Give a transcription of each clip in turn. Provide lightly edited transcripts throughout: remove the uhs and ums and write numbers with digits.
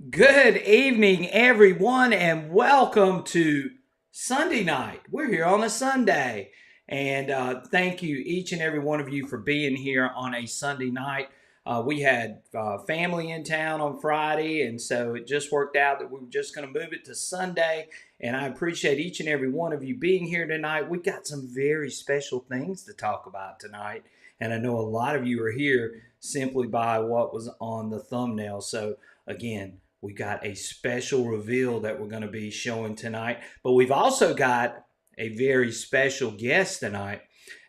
Good evening, everyone, and welcome to Sunday night. We're here on a Sunday, and thank you, each and every one of you, for being here on a Sunday night. We had family in town on Friday, and so it just worked out that we were just going to move it to Sunday. And I appreciate each and every one of you being here tonight. We got some very special things to talk about tonight, and I know a lot of you are here simply by what was on the thumbnail. So, again, we got a special reveal that we're going to be showing tonight, but we've also got a very special guest tonight,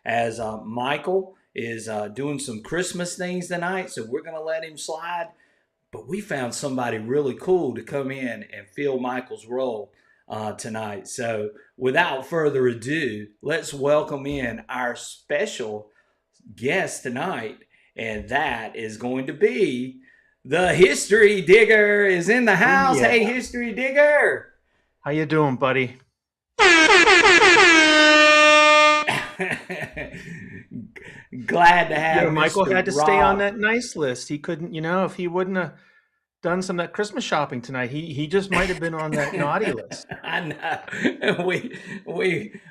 as Michael is doing some Christmas things tonight, so we're going to let him slide. But we found somebody really cool to come in and fill Michael's role tonight. So without further ado, let's welcome in our special guest tonight, and that is going to be the History Digger is in the house. Yeah. Hey, History Digger. How you doing, buddy? Glad to have Michael Mr. had to Rob. stay on that nice list. He couldn't, if he wouldn't have done some of that Christmas shopping tonight, he just might have been on that naughty list. I know.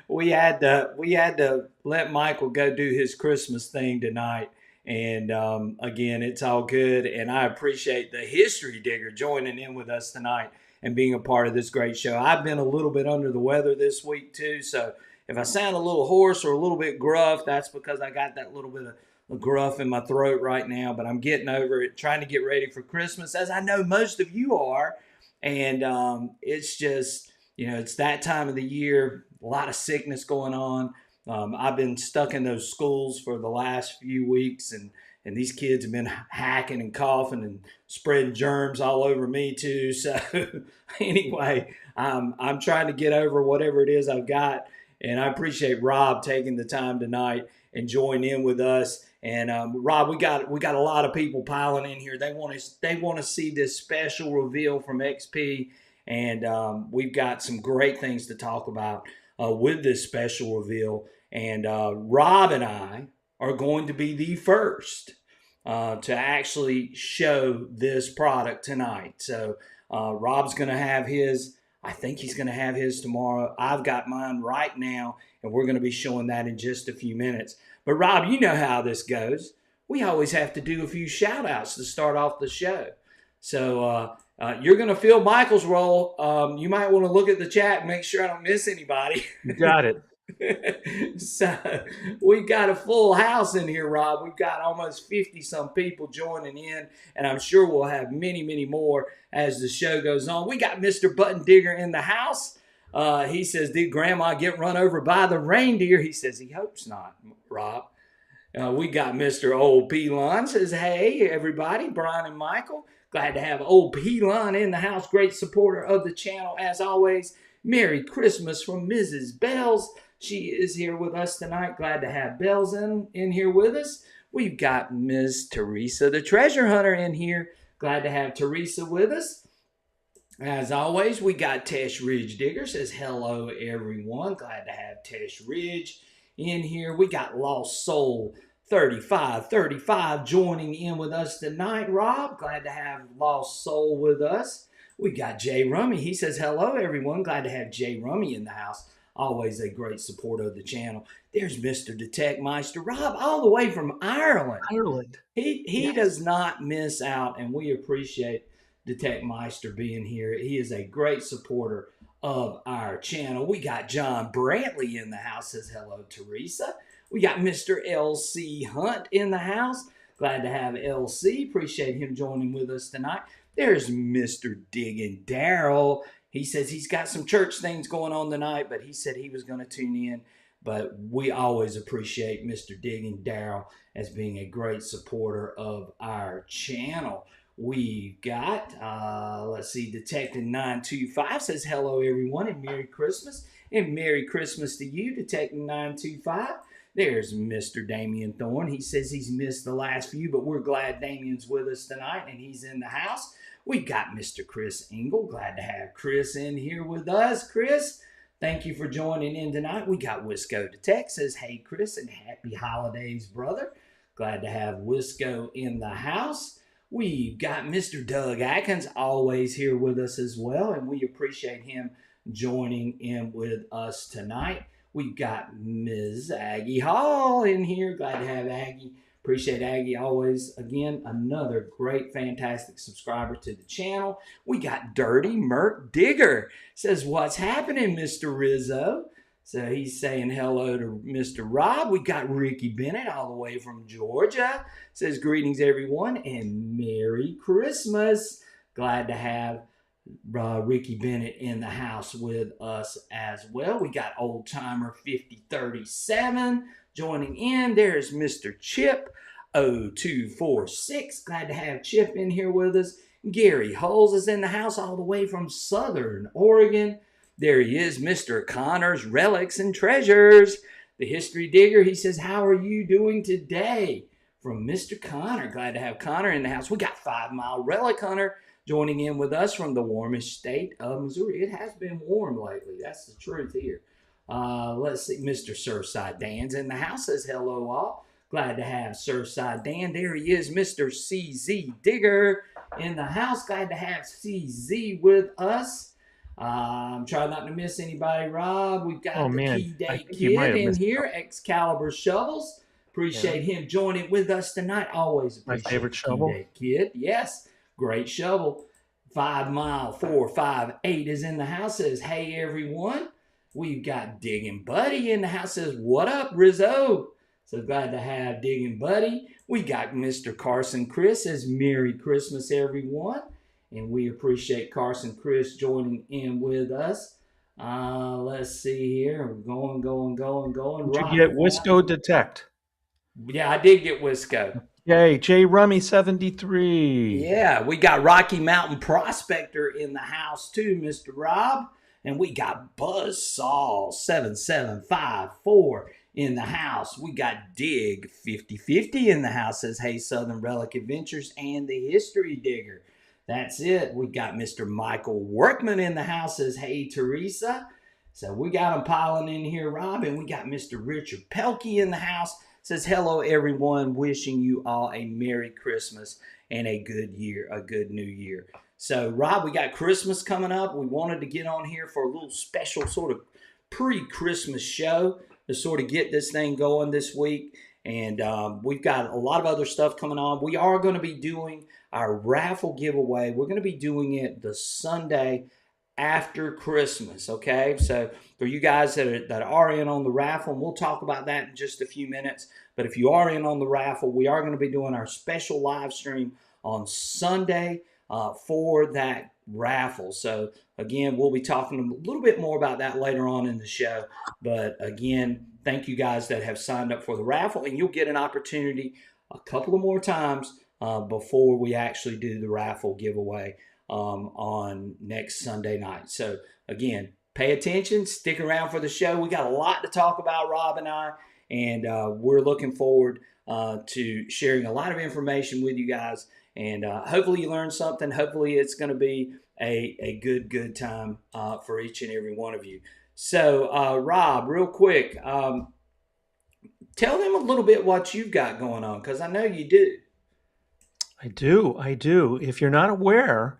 We had to let Michael go do his Christmas thing tonight. And again, it's all good. And I appreciate the History Digger joining in with us tonight and being a part of this great show. I've been a little bit under the weather this week too. So if I sound a little hoarse or a little bit gruff, that's because I got that little bit of gruff in my throat right now. But I'm getting over it, trying to get ready for Christmas, as I know most of you are. And it's just, it's that time of the year, a lot of sickness going on. I've been stuck in those schools for the last few weeks, and these kids have been hacking and coughing and spreading germs all over me too. So anyway, I'm trying to get over whatever it is I've got, and I appreciate Rob taking the time tonight and join in with us. And Rob, we got a lot of people piling in here. They want to see this special reveal from XP, and we've got some great things to talk about with this special reveal. And Rob and I are going to be the first to actually show this product tonight. So Rob's going to have his. I think he's going to have his tomorrow. I've got mine right now, and we're going to be showing that in just a few minutes. But Rob, you know how this goes. We always have to do a few shout outs to start off the show. So you're going to fill Michael's role. You might want to look at the chat and make sure I don't miss anybody. You got it. So we've got a full house in here, Rob. We've got almost 50 some people joining in, and I'm sure we'll have many, many more as the show goes on. We got Mr. Button Digger in the house. He says, did Grandma get run over by the reindeer? He says he hopes not, Rob. We got Mr. Old Pelon says, hey, everybody, Brian and Michael. Glad to have Old Pelon in the house. Great supporter of the channel, as always. Merry Christmas from Mrs. Bells. She is here with us tonight. Glad to have Bells in here with us. We've got Ms. Teresa, the treasure hunter, in here. Glad to have Teresa with us. As always, we got Tesh Ridge Digger. Says, hello, everyone. Glad to have Tesh Ridge in here. We got Lost Soul 3535 joining in with us tonight. Rob, glad to have Lost Soul with us. We got Jay Rummy. He says, hello, everyone. Glad to have Jay Rummy in the house. Always a great supporter of the channel. There's Mr. Detect Meister. Rob, all the way from Ireland. He yes. Does not miss out, and we appreciate Detect Meister being here. He is a great supporter of our channel. We got John Brantley in the house. Says, hello, Teresa. We got Mr. LC Hunt in the house. Glad to have LC. Appreciate him joining with us tonight. There's Mr. Diggin' Daryl. He says he's got some church things going on tonight, but he said he was going to tune in. But we always appreciate Mr. Diggin' Daryl as being a great supporter of our channel. We've got, let's see, Detective 925 says, hello, everyone, and Merry Christmas. And Merry Christmas to you, Detective 925. There's Mr. Damian Thorne. He says he's missed the last few, but we're glad Damian's with us tonight, and he's in the house. We got Mr. Chris Engel. Glad to have Chris in here with us. Chris, thank you for joining in tonight. We got Wisco Detect. Says, hey, Chris, and happy holidays, brother. Glad to have Wisco in the house. We've got Mr. Doug Atkins always here with us as well, and we appreciate him joining in with us tonight. We've got Ms. Aggie Hall in here. Glad to have Aggie. Appreciate Aggie always. Again, another great, fantastic subscriber to the channel. We got Dirty Merc Digger. Says, what's happening, Mr. Rizzo? So he's saying hello to Mr. Rob. We got Ricky Bennett all the way from Georgia. Says greetings everyone and Merry Christmas. Glad to have Ricky Bennett in the house with us as well. We got old timer 5037 joining in. There's Mr. Chip 0246. Glad to have Chip in here with us. Gary Hulls is in the house all the way from Southern Oregon. There he is, Mr. Connor's Relics and Treasures, the history digger. He says, how are you doing today? From Mr. Connor. Glad to have Connor in the house. We got 5 Mile Relic Hunter joining in with us from the warmest state of Missouri. It has been warm lately. That's the truth here. Let's see. Mr. Surfside Dan's in the house. Says hello all. Glad to have Surfside Dan. There he is, Mr. CZ Digger in the house. Glad to have CZ with us. I'm trying not to miss anybody, Rob. We've got the man, Key Day you might Kid have in missed here, Excalibur Shovels. Appreciate him joining with us tonight. Always my appreciate favorite the shovel. Key Day Kid. Yes, great shovel. 5 Mile 458 is in the house. Says, hey everyone. We've got Digging Buddy in the house. Says, what up, Rizzo? So glad to have Digging Buddy. We got Mr. Carson Chris. Says, Merry Christmas, everyone. And we appreciate Carson Chris joining in with us. Let's see here. We're going. Did you get Wisco Detect? Yeah, I did get Wisco. Yay, J Rummy 73. Yeah, we got Rocky Mountain Prospector in the house too, Mr. Rob. And we got Buzzsaw 7754 in the house. We got Dig 5050 in the house. Says, hey, Southern Relic Adventures and the History Digger. That's it. We got Mr. Michael Workman in the house. Says, hey, Teresa. So we got them piling in here, Rob. And we got Mr. Richard Pelkey in the house. Says, hello, everyone. Wishing you all a Merry Christmas and a good year, a good new year. So, Rob, we got Christmas coming up. We wanted to get on here for a little special sort of pre-Christmas show to sort of get this thing going this week. And we've got a lot of other stuff coming on. We are going to be doing our raffle giveaway. We're going to be doing it the Sunday after Christmas, okay? So for you guys that are in on the raffle, and we'll talk about that in just a few minutes, but if you are in on the raffle, we are going to be doing our special live stream on Sunday for that raffle. So again, we'll be talking a little bit more about that later on in the show, but again, thank you guys that have signed up for the raffle, and you'll get an opportunity a couple of more times before we actually do the raffle giveaway on next Sunday night. So again, pay attention, stick around for the show. We got a lot to talk about, Rob and I, and we're looking forward to sharing a lot of information with you guys. And hopefully you learned something. Hopefully it's going to be a good time for each and every one of you. So Rob, real quick, tell them a little bit what you've got going on, because I know you do. I do. If you're not aware,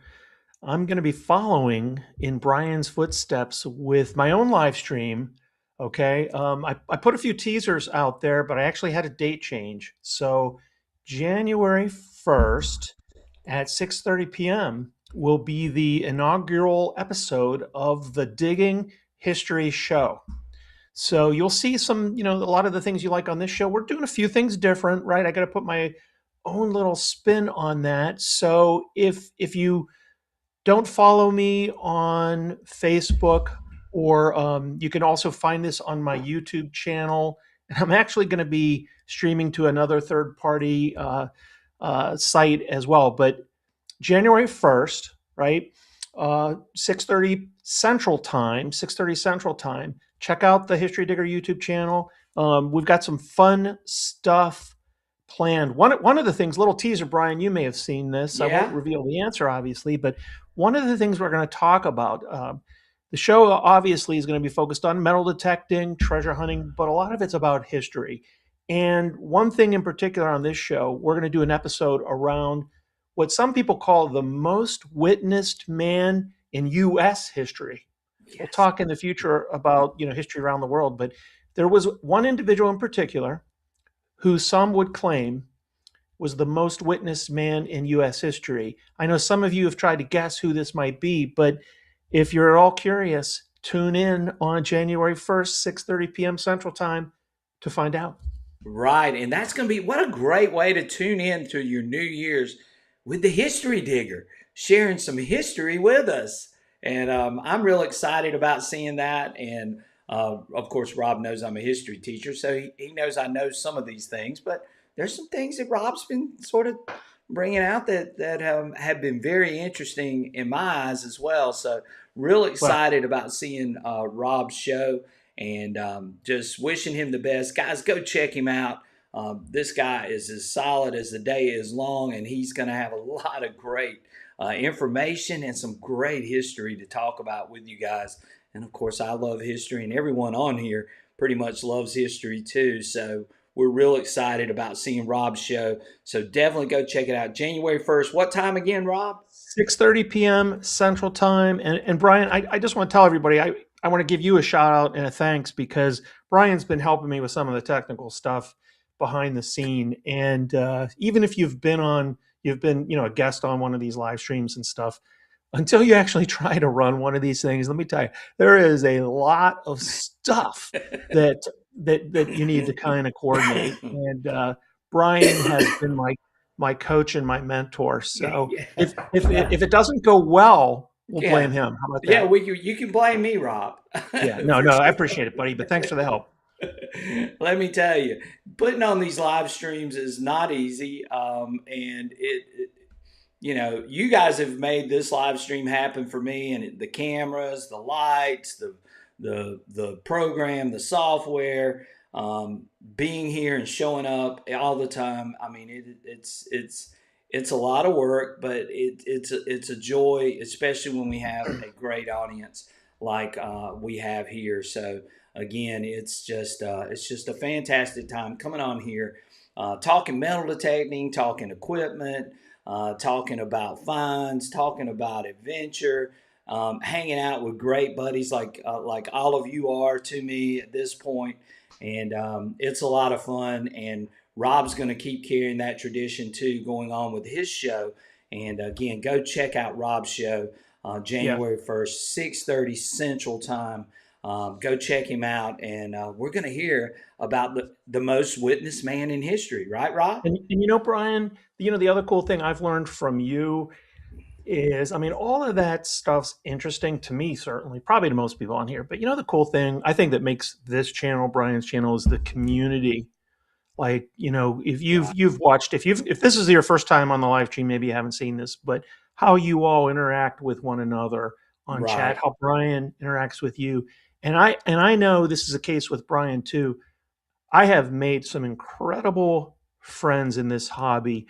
I'm going to be following in Brian's footsteps with my own live stream. Okay. I put a few teasers out there, but I actually had a date change. So January 1st at 6:30 p.m. will be the inaugural episode of the Digging History Show. So you'll see some, a lot of the things you like on this show. We're doing a few things different, right? I got to put my own little spin on that. So if you don't follow me on Facebook, or you can also find this on my YouTube channel. And I'm actually going to be streaming to another third-party site as well. But January 1st, right, 6:30 Central Time. Check out the History Digger YouTube channel. We've got some fun stuff planned. One of the things, little teaser, Brian, you may have seen this. Yeah. I won't reveal the answer, obviously, but one of the things we're going to talk about, the show obviously is going to be focused on metal detecting, treasure hunting, but a lot of it's about history. And one thing in particular on this show, we're going to do an episode around what some people call the most witnessed man in U.S. history. We'll Yes. talk in the future about history around the world, but there was one individual in particular who some would claim was the most witnessed man in U.S. history. I know some of you have tried to guess who this might be, but if you're at all curious, tune in on January 1st, 6:30 p.m. Central Time to find out. Right. And that's going to be what a great way to tune in to your New Year's with the History Digger, sharing some history with us. And I'm real excited about seeing that. And of course, Rob knows I'm a history teacher, so he knows I know some of these things. But there's some things that Rob's been sort of bringing out that have been very interesting in my eyes as well. So, real Well, excited about seeing Rob's show and just wishing him the best. Guys, go check him out. This guy is as solid as the day is long, and he's going to have a lot of great information and some great history to talk about with you guys. And of course, I love history, and everyone on here pretty much loves history too. So we're real excited about seeing Rob's show. So definitely go check it out. January 1st. What time again, Rob? 6:30 p.m. Central Time. And Brian, I just want to tell everybody, I want to give you a shout out and a thanks because Brian's been helping me with some of the technical stuff behind the scene. And even if you've been, a guest on one of these live streams and stuff, until you actually try to run one of these things, let me tell you, there is a lot of stuff that that you need to kind of coordinate. And Brian has been my coach and my mentor. So Yeah. if it doesn't go well, we'll blame Yeah. him. How about Yeah, that? you can blame me, Rob. Yeah, no, For no, I sure. appreciate it, buddy. But thanks for the help. Let me tell you, putting on these live streams is not easy. And you guys have made this live stream happen for me, and the cameras, the lights, the program, the software, being here and showing up all the time. I mean, it's a lot of work, but it's a joy, especially when we have a great audience like we have here. So again, it's just a fantastic time coming on here, talking metal detecting, talking equipment, talking about finds, talking about adventure, hanging out with great buddies like all of you are to me at this point, and it's a lot of fun. And Rob's going to keep carrying that tradition too, going on with his show. And again, go check out Rob's show Yeah. January 1st, 6:30 Central Time. Go check him out, and we're going to hear about the most witnessed man in history, right, Rob? And Brian, the other cool thing I've learned from you is, I mean, all of that stuff's interesting to me, certainly, probably to most people on here. But the cool thing I think that makes this channel, Brian's channel, is the community. Like, if Right, you've watched, if this is your first time on the live stream, maybe you haven't seen this, but how you all interact with one another on chat, right, how Brian interacts with you. And I know this is a case with Brian too. I have made some incredible friends in this hobby.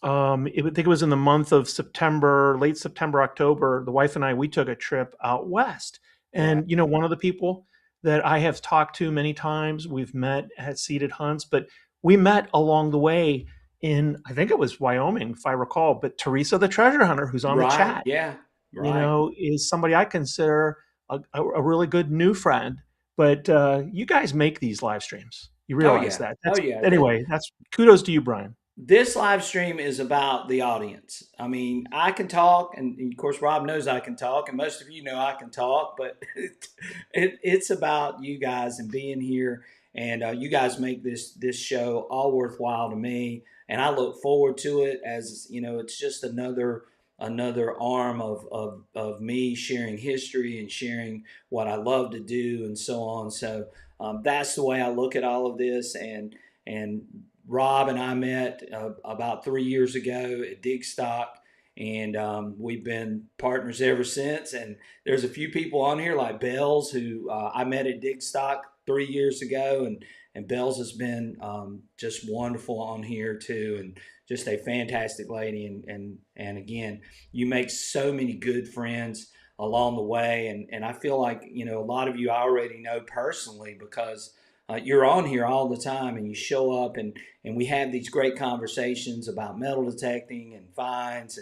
I think it was in the month of September, late September, October. The wife and I, we took a trip out west, right. and one of the people that I have talked to many times, we've met at seated hunts, but we met along the way in, I think it was Wyoming, if I recall. But Teresa, the treasure hunter, who's on the Right. chat, Yeah. Right. is somebody I consider a really good new friend. But you guys make these live streams. You Oh realize yeah. that. Oh That's yeah. anyway. That's kudos to you, Brian. This live stream is about the audience. I mean, I can talk, and of course, Rob knows I can talk, and most of you know I can talk, but it's about you guys and being here, and you guys make this show all worthwhile to me, and I look forward to it. As you know, it's just another arm of me sharing history and sharing what I love to do, and so on. So that's the way I look at all of this, and Rob and I met about 3 years ago at DigStock, and we've been partners ever since. And there's a few people on here like Bells who I met at DigStock 3 years ago, and Bells has been just wonderful on here too, and just a fantastic lady. And again, you make so many good friends along the way, and I feel like a lot of you I already know personally because you're on here all the time and you show up and we have these great conversations about metal detecting and finds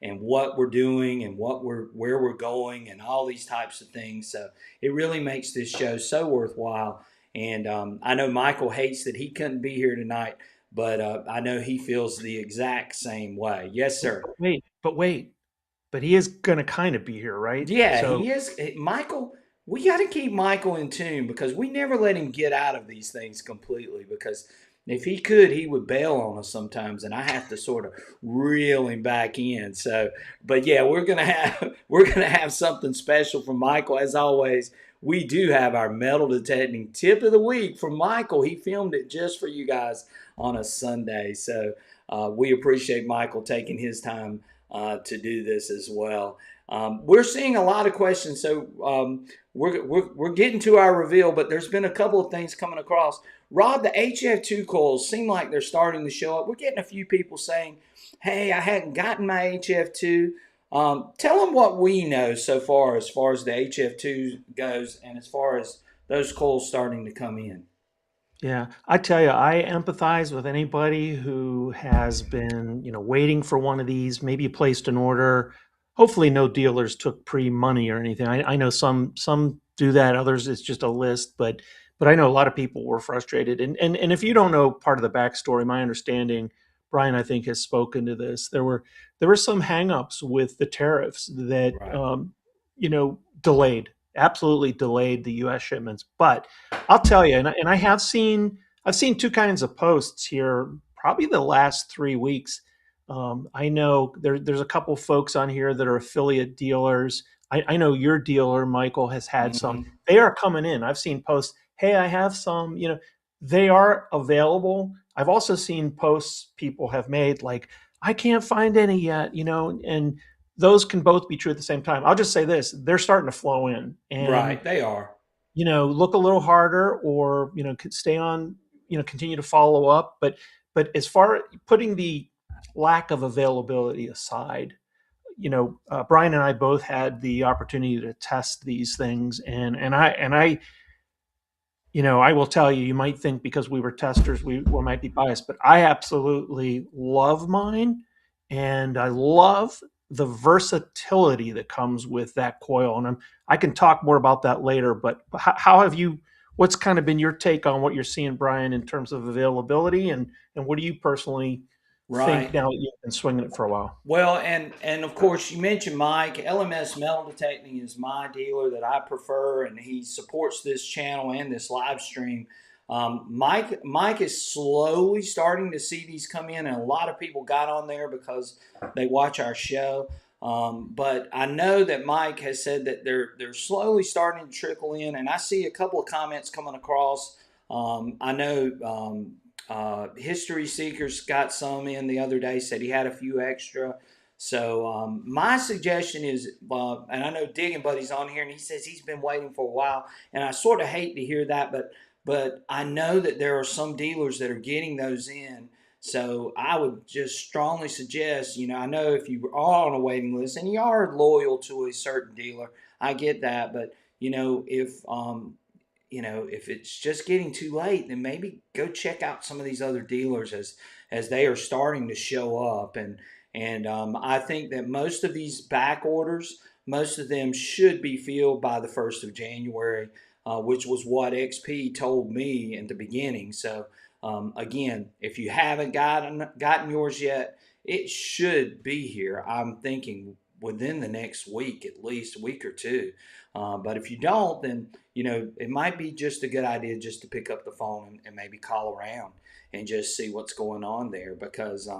and what we're doing and where we're going and all these types of things. So it really makes this show so worthwhile. And I know Michael hates that he couldn't be here tonight, but I know he feels the exact same way. Yes, sir. Wait, but he is going to kind of be here, right? Yeah, So he is. Michael, we got to keep Michael in tune because we never let him get out of these things completely. Because if he could, he would bail on us sometimes, and I have to sort of reel him back in. So, but yeah, we're gonna have something special from Michael as always. We do have our metal detecting tip of the week from Michael. He filmed it just for you guys on a Sunday. So we appreciate Michael taking his time to do this as well. We're seeing a lot of questions, so we're getting to our reveal, but there's been a couple of things coming across. Rob, the HF2 coils seem like they're starting to show up. We're getting a few people saying, hey, I hadn't gotten my HF2. Tell them what we know so far as the HF2 goes and as far as those coils starting to come in. yeah, I tell you, I empathize with anybody who has been, waiting for one of these. Maybe you placed an order. Hopefully, no dealers took pre-money or anything. I know some do that. Others, it's just a list. But I know a lot of people were frustrated. And if you don't know part of the backstory, my understanding, Brian, I think has spoken to this. There were some hangups with the tariffs that Right. delayed, absolutely delayed the U.S. shipments, but I'll tell you, and I have seen I've seen two kinds of posts here, probably the last 3 weeks. I know there's a couple folks on here that are affiliate dealers. I know your dealer, Michael, has had some. Mm-hmm. They are coming in. I've seen posts. Hey, I have some. They are available. I've also seen posts people have made like, I can't find any yet. And those can both be true at the same time. I'll just say this: they're starting to flow in, and Right. They are. look a little harder, or stay on, continue to follow up. But as far putting the lack of availability aside, Brian and I both had the opportunity to test these things, and I I will tell you, you might think because we were testers, we might be biased, but I absolutely love mine. And I love the versatility that comes with that coil. And I can talk more about that later, but how have you, what's kind of been your take on what you're seeing, Brian, in terms of availability? And what do you personally think Right. now that you've been swinging it for a while? Well, and of course, you mentioned Mike. LMS Metal Detecting is my dealer that I prefer, and he supports this channel and this live stream. Mike is slowly starting to see these come in, and a lot of people got on there because they watch our show. But I know that Mike has said that they're slowly starting to trickle in, and I see a couple of comments coming across. I know History Seekers got some in the other day, said he had a few extra. So my suggestion is, and I know Digging Buddy's on here, and he says he's been waiting for a while, and I sort of hate to hear that, but I know that there are some dealers that are getting those in. So I would just strongly suggest, I know if you are on a waiting list and you are loyal to a certain dealer, I get that, but if it's just getting too late, then maybe go check out some of these other dealers as they are starting to show up. And I think that most of these back orders, most of them should be filled by the 1st of January, which was what XP told me in the beginning. So again, if you haven't gotten yours yet, it should be here. I'm thinking within the next week, at least a week or two. But if you don't, then it might be just a good idea just to pick up the phone and maybe call around and just see what's going on there because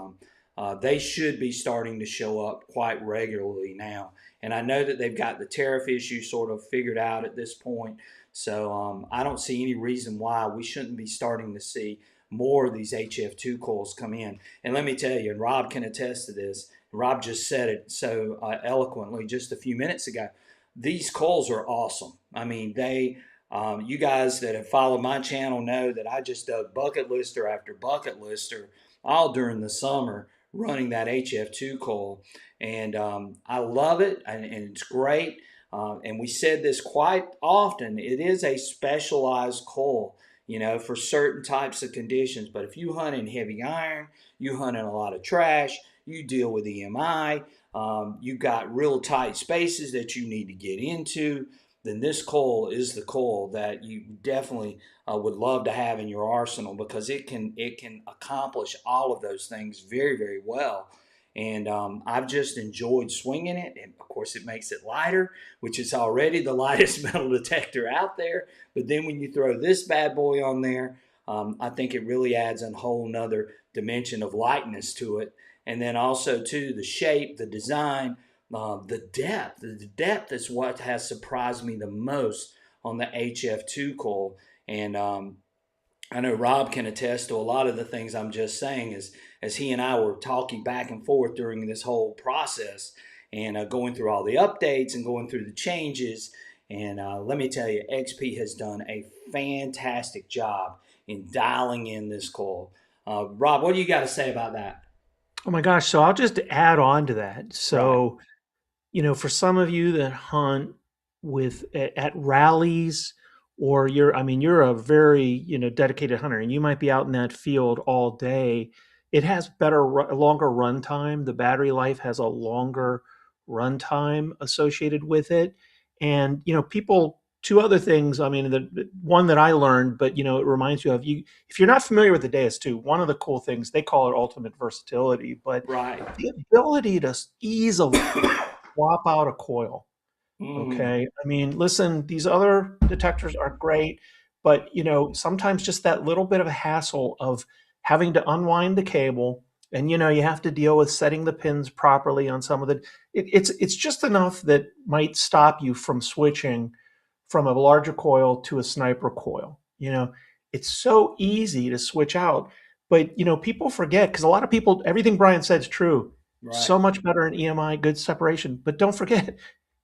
they should be starting to show up quite regularly now. And I know that they've got the tariff issue sort of figured out at this point. So I don't see any reason why we shouldn't be starting to see more of these HF2 coils come in. And let me tell you, and Rob can attest to this, Rob just said it so eloquently just a few minutes ago. These coils are awesome. I mean, you guys that have followed my channel know that I just dug bucket lister after bucket lister all during the summer running that HF2 coil. And I love it, and it's great. And we said this quite often. It is a specialized coil. for certain types of conditions. But if you hunt in heavy iron, you hunt in a lot of trash, you deal with EMI, you've got real tight spaces that you need to get into, then this coil is the coil that you definitely would love to have in your arsenal, because it can accomplish all of those things very, very well. And I've just enjoyed swinging it, and of course it makes it lighter, which is already the lightest metal detector out there. But then when you throw this bad boy on there, I think it really adds a whole nother dimension of lightness to it. And then also too, the shape, the design, the depth. The depth is what has surprised me the most on the HF2 coil. And I know Rob can attest to a lot of the things I'm just saying, as he and I were talking back and forth during this whole process, and going through all the updates and going through the changes. And let me tell you, XP has done a fantastic job in dialing in this coil. Rob, what do you got to say about that? Oh my gosh. So I'll just add on to that. Right, So, for some of you that hunt at rallies, or you're a very, dedicated hunter, and you might be out in that field all day. It has longer run time. The battery life has a longer run time associated with it. And, people, two other things. I mean, the one that I learned, but, it reminds you of you, if you're not familiar with the Deus 2, one of the cool things, they call it ultimate versatility, but right. the ability to easily swap out a coil. Mm, Okay. I mean, listen, these other detectors are great, but sometimes just that little bit of a hassle of having to unwind the cable, and you have to deal with setting the pins properly on some of it's just enough that might stop you from switching from a larger coil to a sniper coil. It's so easy to switch out, but people forget, because a lot of people, everything Brian said is true. right, So much better in EMI, good separation, but don't forget,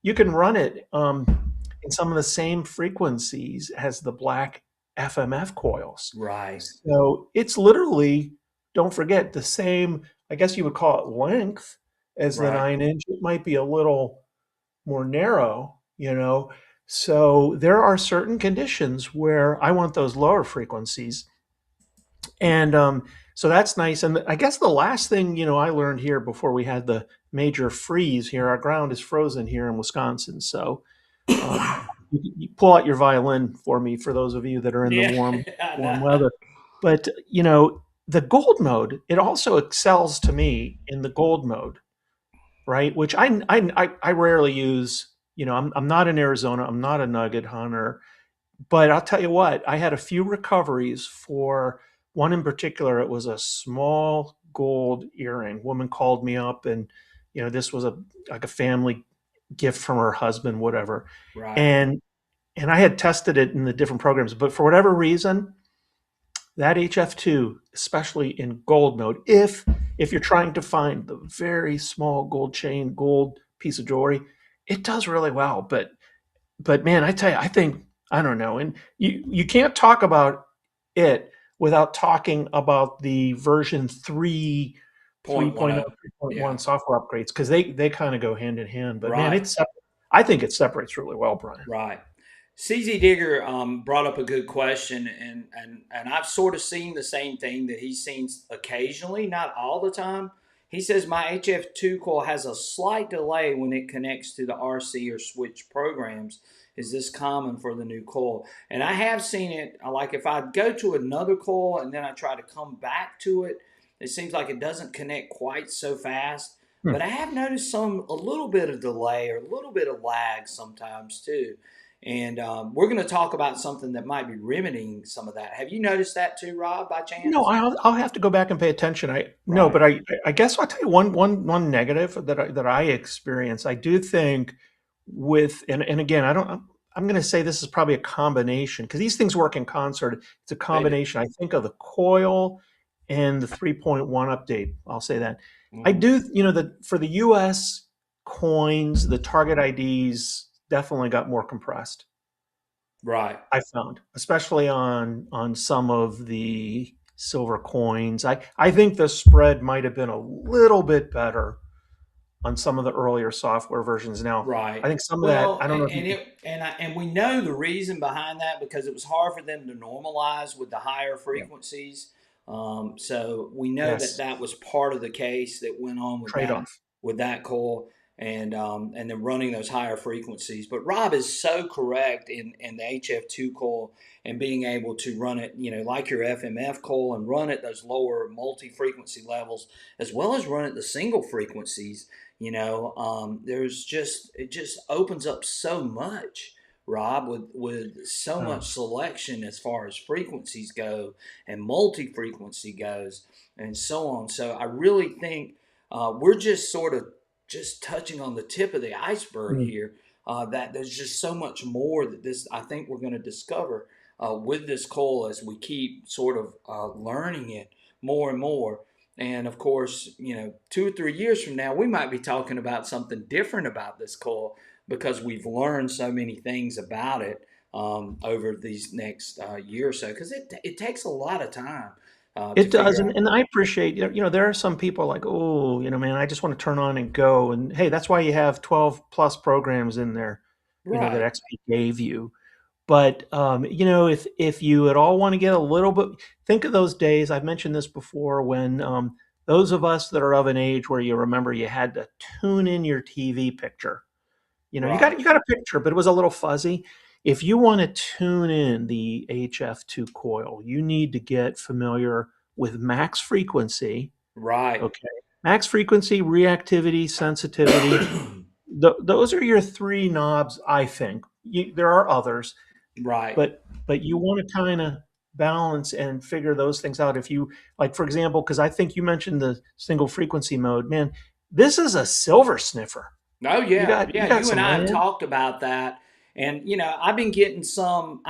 you can run it in some of the same frequencies as the black FMF coils. right, So it's literally, don't forget, the same, I guess you would call it length as the right. 9 inch. It might be a little more narrow. So there are certain conditions where I want those lower frequencies. And so that's nice. And I guess the last thing, I learned here before we had the major freeze here, our ground is frozen here in Wisconsin. So um, you pull out your violin for me, for those of you that are in the Yeah, warm, I warm know. weather. But, the gold mode, it also excels to me in the gold mode, right? Which I rarely use. I'm not in Arizona. I'm not a nugget hunter. But I'll tell you what, I had a few recoveries for one in particular. It was a small gold earring. Woman called me up, and this was like a family gift from her husband, whatever. Right. And I had tested it in the different programs, but for whatever reason, that HF2, especially in gold mode, if you're trying to find the very small gold chain, gold piece of jewelry, it does really well. But man, I tell you, I think, I don't know, and you can't talk about it without talking about the version 3, Point 3.0, 10. Yeah. 3.1 software upgrades, because they kind of go hand in hand. But man, Right. I think it separates really well, Brian. Right. CZ Digger brought up a good question, and I've sort of seen the same thing that he's seen occasionally, not all the time. He says my HF2 coil has a slight delay when it connects to the RC or switch programs. Is this common for the new coil? And I have seen it. Like if I go to another coil and then I try to come back to it, it seems like it doesn't connect quite so fast. But Hmm. I have noticed a little bit of delay or a little bit of lag sometimes too. And we're going to talk about something that might be remedying some of that. Have you noticed that too, Rob, by No, chance? I'll have to go back and pay attention. I no, Right. but I guess I'll tell you one negative that I experience. I do think with, and again, I don't. I'm going to say this is probably a combination, because these things work in concert. It's a They do. combination, I think, of the coil and the 3.1 update. I'll say that. I Hmm. do, for the US coins, the target IDs definitely got more compressed. Right. I found, especially on some of the silver coins. I think the spread might have been a little bit better on some of the earlier software versions. Now, I Right. think some of that, Well, I don't know if you and could. and we know the reason behind that because it was hard for them to normalize with the higher Yeah. frequencies. So we know that Yes. that was part of the case that went on Trade off. with that coil, and then running those higher frequencies. But Rob is so correct in the HF2 coil and being able to run it, like your FMF coil and run at those lower multi frequency levels as well as run at the single frequencies. There's just it just opens up so much, Rob, with so Oh, much selection as far as frequencies go and multi frequency goes and so on. So I really think we're just sort of just touching on the tip of the iceberg mm. here. That there's just so much more that this I think we're going to discover with this coal as we keep sort of learning it more and more. And of course, 2 or 3 years from now, we might be talking about something different about this coil because we've learned so many things about it over these next year or so. Because it takes a lot of time to It does, figure and, out. and I appreciate, there are some people like, oh, man, I just want to turn on and go, and hey, that's why you have 12 plus programs in there, that Right, XP gave you. But if you at all want to get a little bit, think of those days. I've mentioned this before when those of us that are of an age where you remember you had to tune in your TV picture. right, You got a picture, but it was a little fuzzy. If you want to tune in the HF2 coil, you need to get familiar with max frequency. right, Okay, max frequency, reactivity, sensitivity. Those are your three knobs, I think. There are others, right. but you want to kind of balance and figure those things out. If you like, for example, because I think you mentioned the single frequency mode, man, this is a silver sniffer. Oh You yeah, got yeah. you got You and some I have land. talked about that, and I've been getting some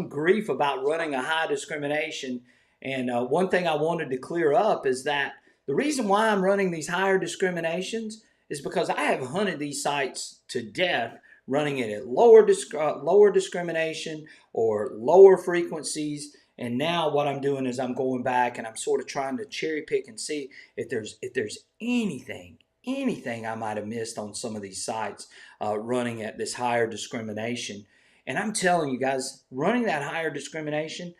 grief about running a high discrimination. And one thing I wanted to clear up is that the reason why I'm running these higher discriminations is because I have hunted these sites to death, running it at lower discrimination or lower frequencies. And now what I'm doing is I'm going back and I'm sort of trying to cherry pick and see if there's anything I might have missed on some of these sites running at this higher discrimination. And I'm telling you guys, running that higher discrimination,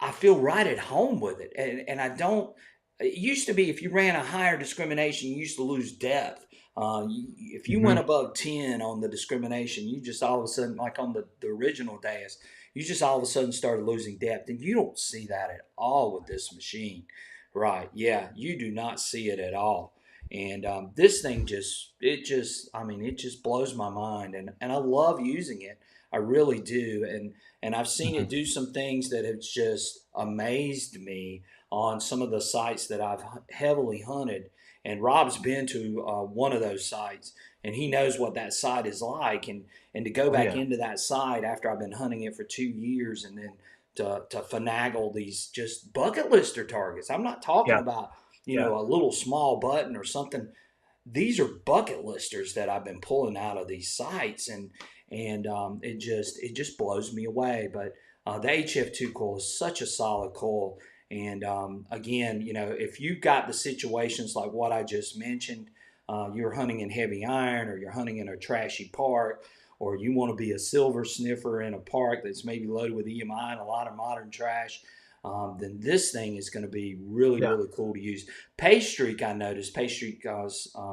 I feel right at home with it. And I don't, it used to be if you ran a higher discrimination, you used to lose depth. If you went Hmm. above 10 on the discrimination, you just all of a sudden, like on the original days, you just all of a sudden started losing depth. And you don't see that at all with this machine. Right. Yeah. You do not see it at all. And this thing it just blows my mind. And I love using it. I really do. And I've seen it Hmm. do some things that have just amazed me on some of the sites that I've heavily hunted. And Rob's been to one of those sites, and he knows what that site is like. And to go Oh back yeah, into that site after I've been hunting it for 2 years, and then to finagle these just bucket lister targets. I'm not talking yeah, about yeah. a little small button or something. These are bucket listers that I've been pulling out of these sites, and it just blows me away. But the HF2 coil is such a solid coil, and again, if you've got the situations like what I just mentioned, you're hunting in heavy iron, or you're hunting in a trashy park, or you want to be a silver sniffer in a park that's maybe loaded with EMI and a lot of modern trash. Then this thing is going to be really, Yeah, really cool to use. Paystreak, I noticed, Paystreak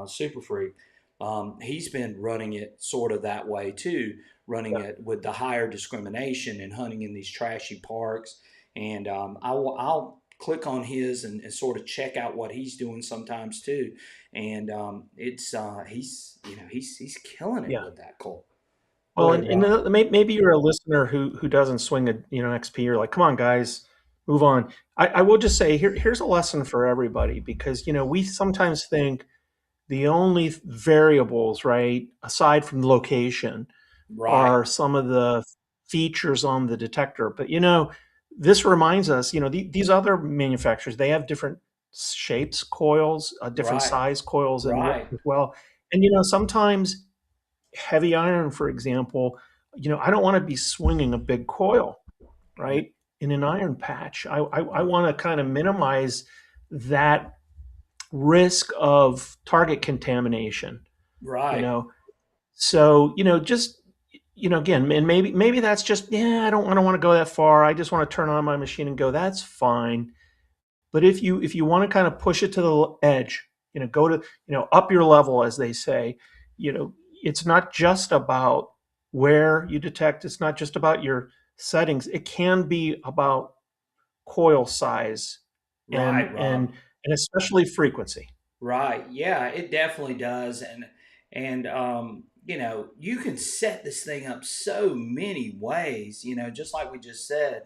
Super Freak, he's been running it sort of that way too, running yeah, it with the higher discrimination and hunting in these trashy parks. And I'll click on his and sort of check out what he's doing sometimes too. And it's he's killing it yeah. with that Colt. Go Well, ahead, Rob. maybe you're a listener who doesn't swing a XP. You're like, come on, guys, move on. I will just say here's a lesson for everybody because we sometimes think the only variables, right, aside from location, Right, are some of the features on the detector. But this reminds us, these other manufacturers, they have different shapes coils, different right, size coils, and right. as well. And sometimes heavy iron, for example, I don't want to be swinging a big coil, right, in an iron patch. I want to kind of minimize that risk of target contamination, you Right. know. So, just again, and maybe that's just, yeah, I don't want to go that far. I just want to turn on my machine and go. That's fine. But if you want to kind of push it to the edge, go to, up your level, as they say, you know, it's not just about where you detect. It's not just about your settings. It can be about coil size and Right, and Rob. and especially frequency. Right. Yeah, it definitely does. And you can set this thing up so many ways, just like we just said,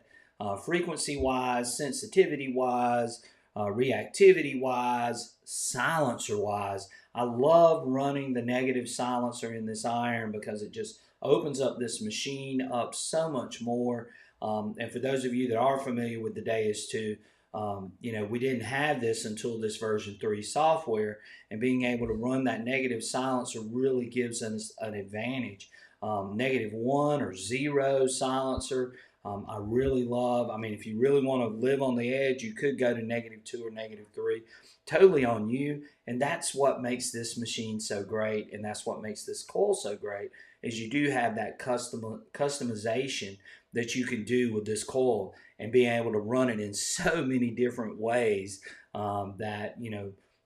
frequency wise, sensitivity wise, reactivity wise, silencer wise. I love running the negative silencer in this iron because it just opens up this machine up so much more. And for those of you that are familiar with the Deus 2, we didn't have this until this version 3 software, and being able to run that negative silencer really gives us an advantage. Negative one or zero silencer, I really love. I mean, if you really want to live on the edge, you could go to negative two or negative three, totally on you. And that's what makes this machine so great, and that's what makes this coil so great. Is you do have that customization that you can do with this coil, and being able to run it in so many different ways, that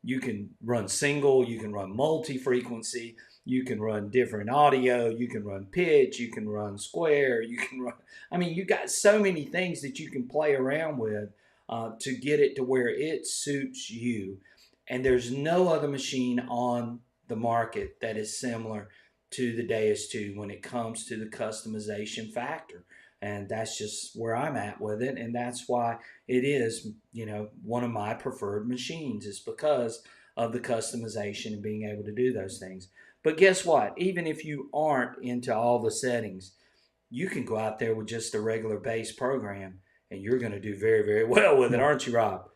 you can run single, you can run multi-frequency, you can run different audio, you can run pitch, you can run square, you can run. I mean, you got so many things that you can play around with, to get it to where it suits you. And there's no other machine on the market that is similar to the Deus 2 when it comes to the customization factor. And that's just where I'm at with it, and that's why it is, one of my preferred machines, is because of the customization and being able to do those things. But guess what? Even if you aren't into all the settings, you can go out there with just a regular base program, and you're going to do very, very well with it, Yeah. aren't you, Rob?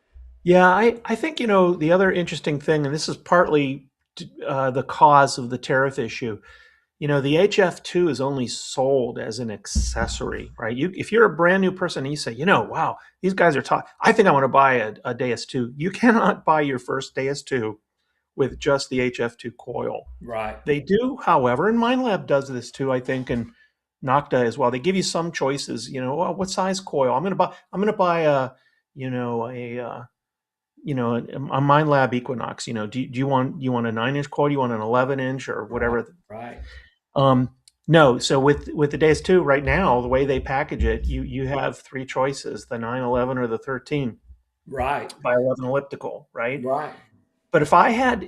Yeah, I think, the other interesting thing, and this is partly the cause of the tariff issue. The HF2 is only sold as an accessory, right? If you're a brand new person and you say, wow, these guys are talking, I think I want to buy a Deus 2. You cannot buy your first Deus 2 with just the HF2 coil. Right, They do, however, and MindLab does this too, I think, and Nocta as well. They give you some choices. Well, what size coil? I'm going to buy a MindLab Equinox. Do you want a 9-inch coil? Do you want an 11-inch or right, whatever? right, Um, no. So with the Days 2 right now, the way they package it, you have three choices: the 911 or the 13 right, by 11 elliptical, right? right, But if I had,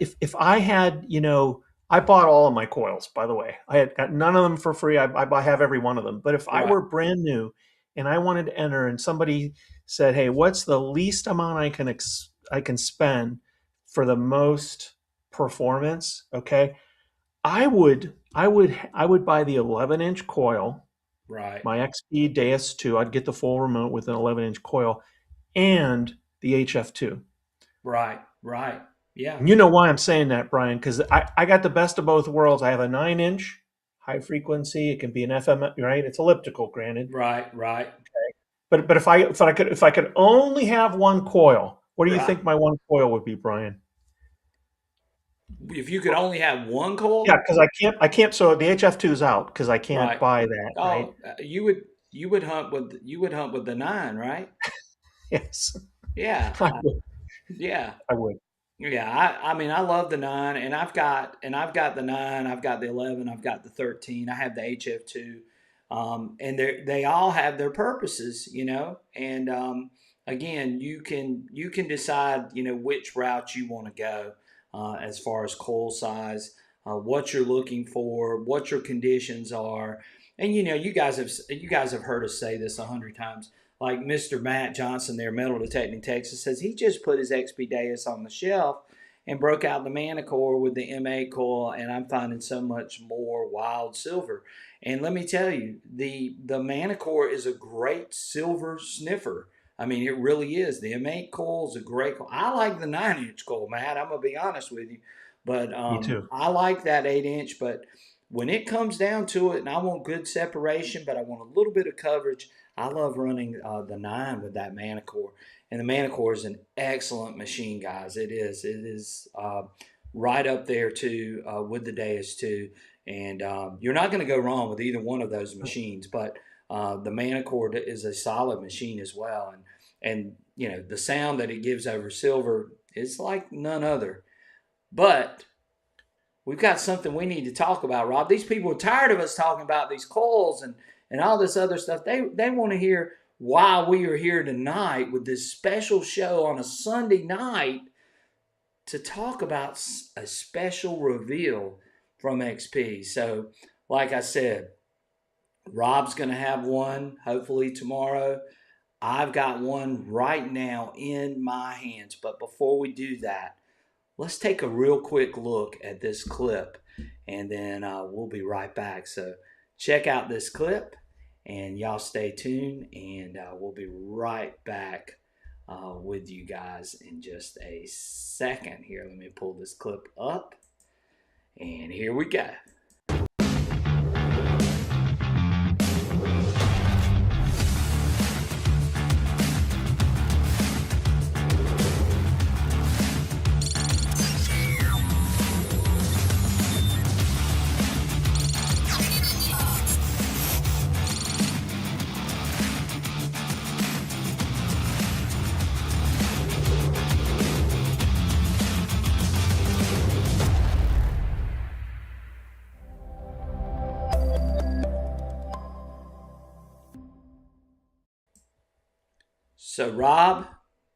I bought all of my coils, by the way. I had got none of them for free. I have every one of them. But if I right, were brand new and I wanted to enter, and somebody said, "Hey, what's the least amount I can spend for the most performance?" Okay, I would buy the 11-inch coil, right, my XP Deus 2. I'd get the full remote with an 11-inch coil and the HF2. right, right. Yeah, And you know why I'm saying that, Brian? Because I got the best of both worlds. I have a 9-inch high frequency. It can be an FM, right? It's elliptical, granted. right, right, But if I could only have one coil, what do you right. think my one coil would be, Brian? If you could only have one Yeah, coil, because I can't. So the HF2 is out because I can't right? buy that, right? Oh, you would hunt with the nine, right? Yes, Yeah, I would. yeah, I would. yeah. I mean, I love the nine, and I've got the nine, I've got the 11, I've got the 13, I have the HF2, and they all have their purposes, And again, you can decide, which route you want to go, as far as coil size, what you're looking for, what your conditions are, and you guys have heard us say this 100 times. Like Mr. Matt Johnson there, Metal Detecting Texas, says he just put his XP Deus on the shelf and broke out the Manicore with the M8 coil, and I'm finding so much more wild silver. And let me tell you, the Manicore is a great silver sniffer. I mean, it really is. The M8 coil is a great coil. I like the 9-inch coil, Matt. I'm gonna be honest with you, but Me too. I like that 8-inch. But when it comes down to it, and I want good separation, but I want a little bit of coverage, I love running the nine with that Manicore. And the Manicore is an excellent machine, guys. It is. It is right up there too with the Deus too. And you're not going to go wrong with either one of those machines. But the Manicore is a solid machine as well. And you know the sound that it gives over silver is like none other. But we've got something we need to talk about, Rob. These people are tired of us talking about these coils and all this other stuff. They want to hear why we are here tonight with this special show on a Sunday night to talk about a special reveal from XP. So, like I said, Rob's going to have one hopefully tomorrow. I've got one right now in my hands. But before we do that, let's take a real quick look at this clip and then we'll be right back. So check out this clip and y'all stay tuned and we'll be right back with you guys in just a second. Here, let me pull this clip up and here we go. So, Rob,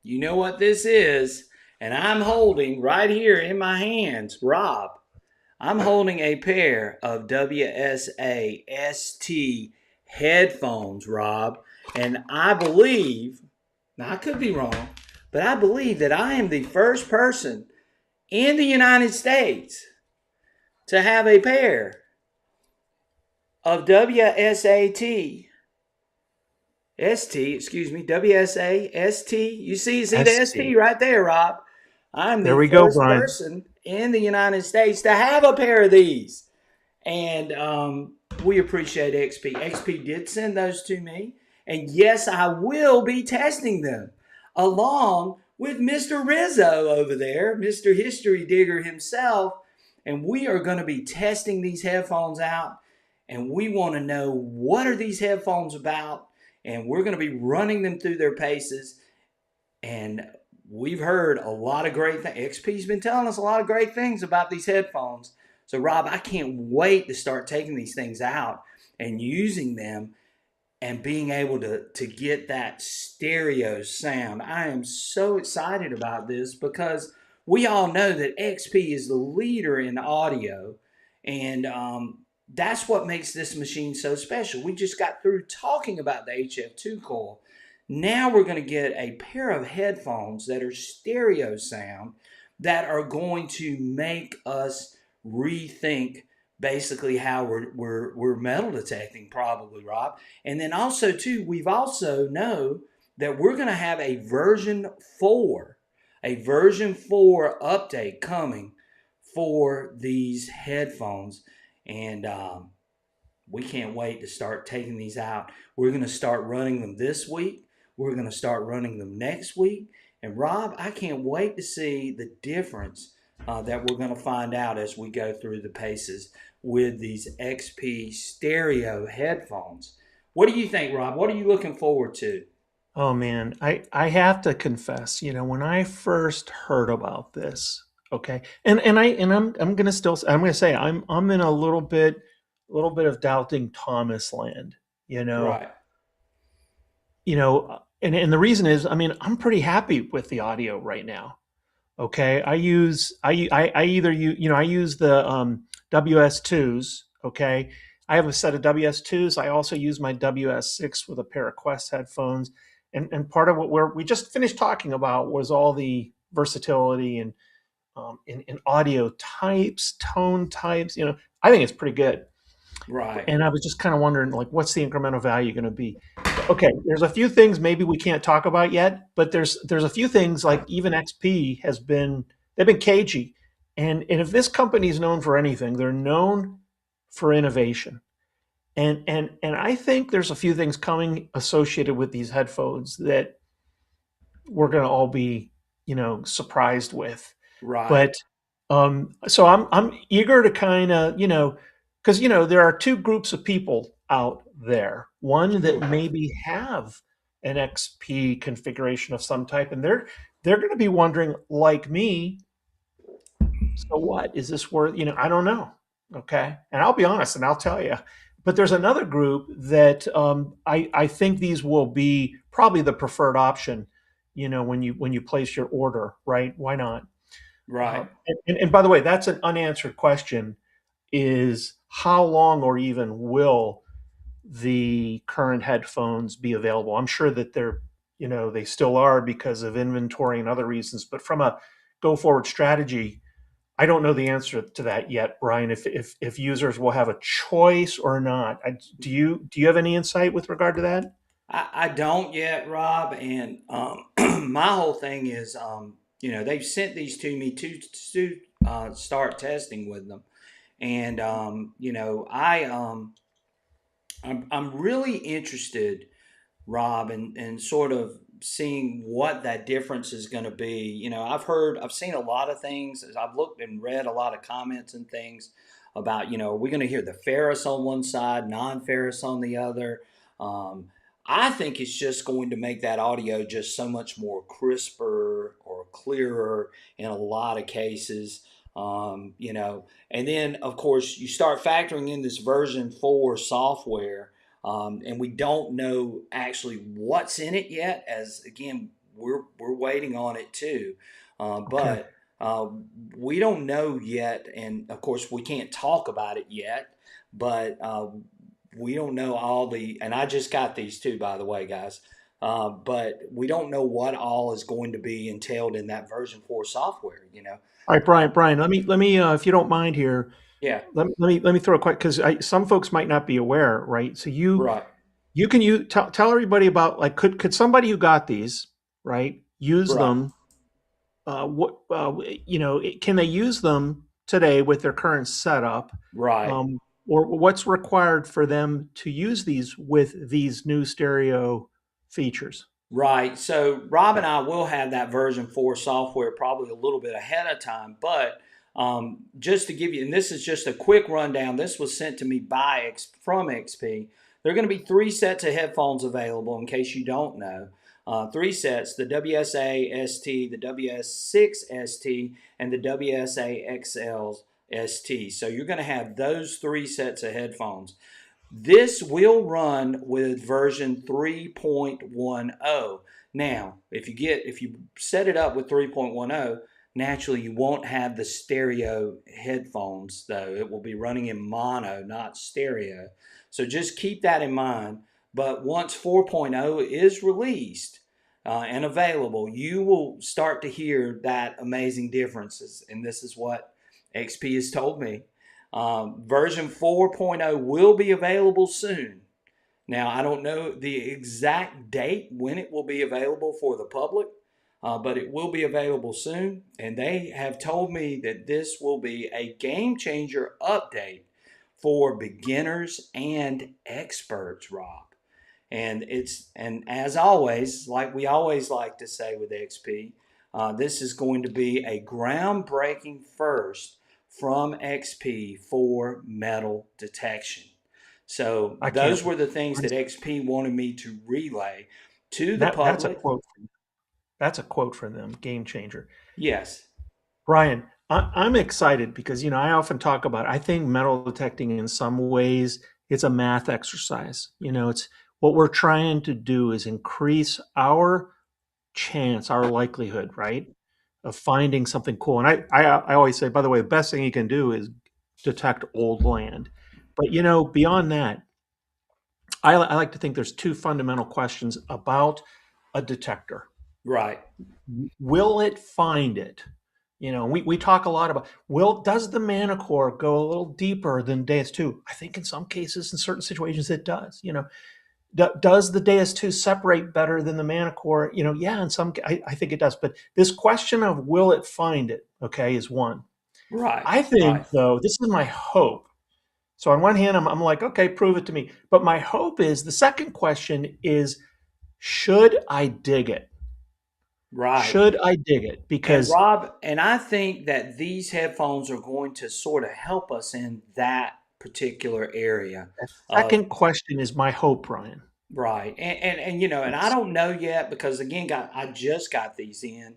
you know what this is, and I'm holding right here in my hands, Rob. I'm holding a pair of WSA ST headphones, Rob, and I believe, now I could be wrong, but I believe that I am the first person in the United States to have a pair of WSAT ST, excuse me, WSA ST. You see the ST ST. right there, Rob. I'm There the we go, first Brian. person in the United States to have a pair of these. And we appreciate XP. XP did send those to me. And yes, I will be testing them along with Mr. Rizzo over there, Mr. History Digger himself. And we are going to be testing these headphones out. And we want to know what are these headphones about. And we're going to be running them through their paces. And we've heard a lot of great things. XP's been telling us a lot of great things about these headphones. So, Rob, I can't wait to start taking these things out and using them and being able to get that stereo sound. I am so excited about this because we all know that XP is the leader in audio, and that's what makes this machine so special. We just got through talking about the HF2 coil. Now we're going to get a pair of headphones that are stereo sound that are going to make us rethink basically how we're metal detecting, probably, Rob. And then also too, we've also know that we're going to have a version 4 update coming for these headphones. And we can't wait to start taking these out. We're going to start running them this week. We're going to start running them next week. And Rob, I can't wait to see the difference that we're going to find out as we go through the paces with these XP stereo headphones. What do you think, Rob? What are you looking forward to? Oh man, I have to confess, when I first heard about this, okay, I'm gonna I'm gonna say I'm in a little bit of doubting Thomas land, you know, Right, and the reason is, I mean, I'm pretty happy with the audio right now. Okay, I either I use the WS2s. Okay, I have a set of WS2s. I also use my WS6 with a pair of Quest headphones, and part of what we just finished talking about was all the versatility and in audio types, tone types. I think it's pretty good. right. And I was just kind of wondering, like, what's the incremental value going to be? Okay, there's a few things maybe we can't talk about yet, but there's a few things like even XP they've been cagey, and if this company is known for anything, they're known for innovation, and I think there's a few things coming associated with these headphones that we're going to all be, surprised with. Right. But so I'm eager to kind of, because there are two groups of people out there. One that Sure. maybe have an XP configuration of some type, and they're going to be wondering, like me, so what? Is this worth, I don't know. Okay. And I'll be honest and I'll tell you. But there's another group that I think these will be probably the preferred option, when you place your order, right? Why not? Right. And by the way, that's an unanswered question, is how long or even will the current headphones be available? I'm sure that they still are because of inventory and other reasons, but from a go forward strategy, I don't know the answer to that yet, Brian. If users will have a choice or not, do you have any insight with regard to that? I don't yet, Rob. And my whole thing is, they've sent these to me to start testing with them. And, I'm really interested, Rob, and sort of seeing what that difference is going to be. I've seen a lot of things. As I've looked and read a lot of comments and things about, are we going to hear the ferrous on one side, non-ferrous on the other? Um, I think it's just going to make that audio just so much more crisper or clearer in a lot of cases. And then of course you start factoring in this version 4 software, and we don't know actually what's in it yet. As again, we're waiting on it too, Okay. but we don't know yet, and of course we can't talk about it yet. But we don't know all the. And I just got these too, by the way, guys. But we don't know what all is going to be entailed in that version 4 software. All right, Uh, Brian, let me, if you don't mind here, yeah, let me throw a quick, because some folks might not be aware, right? So right, you can tell everybody about, like, could somebody who got these, right, use right, them? What can they use them today with their current setup? right. Or what's required for them to use these with these new stereo features? Right. So Rob and I will have that version 4 software probably a little bit ahead of time. But just to give you, and this is just a quick rundown. This was sent to me from XP. There are going to be 3 sets of headphones available in case you don't know. 3 sets: the WSA ST, the WS6 ST, and the WSA XL ST. So you're going to have those 3 sets of headphones. This will run with version 3.10. Now, if you set it up with 3.10, naturally you won't have the stereo headphones though. It will be running in mono, not stereo. So just keep that in mind. But once 4.0 is released and available, you will start to hear that amazing differences. And this is what XP has told me. Version 4.0 will be available soon. Now, I don't know the exact date when it will be available for the public, but it will be available soon. And they have told me that this will be a game changer update for beginners and experts, Rob. And as always, like we always like to say with XP, this is going to be a groundbreaking first from XP for metal detection. So I can't. those were the things that XP wanted me to relay to the That's a public. quote. That's a quote from them. Game changer. Yes, Brian, I'm excited because I often talk about. I think metal detecting in some ways it's a math exercise. It's what we're trying to do is increase our chance, our likelihood, right, of finding something cool. And I always say, by the way, the best thing you can do is detect old land. But beyond that, I like to think there's two fundamental questions about a detector. right, Will it find it? We talk a lot about, does the Manicore go a little deeper than Deus 2? I think in some cases, in certain situations, it does. Does the Deus 2 separate better than the Manicore? Yeah, I think it does. But this question of will it find it, okay, is one. right, I right, think, though, this is my hope. So on one hand, I'm like, okay, prove it to me. But my hope is the second question is, should I dig it? Right. Should I dig it? And Because Rob, and I think that these headphones are going to sort of help us in that particular area that of second question is my hope, Brian. right. And you know, and I It's don't know yet because again, I just got these in,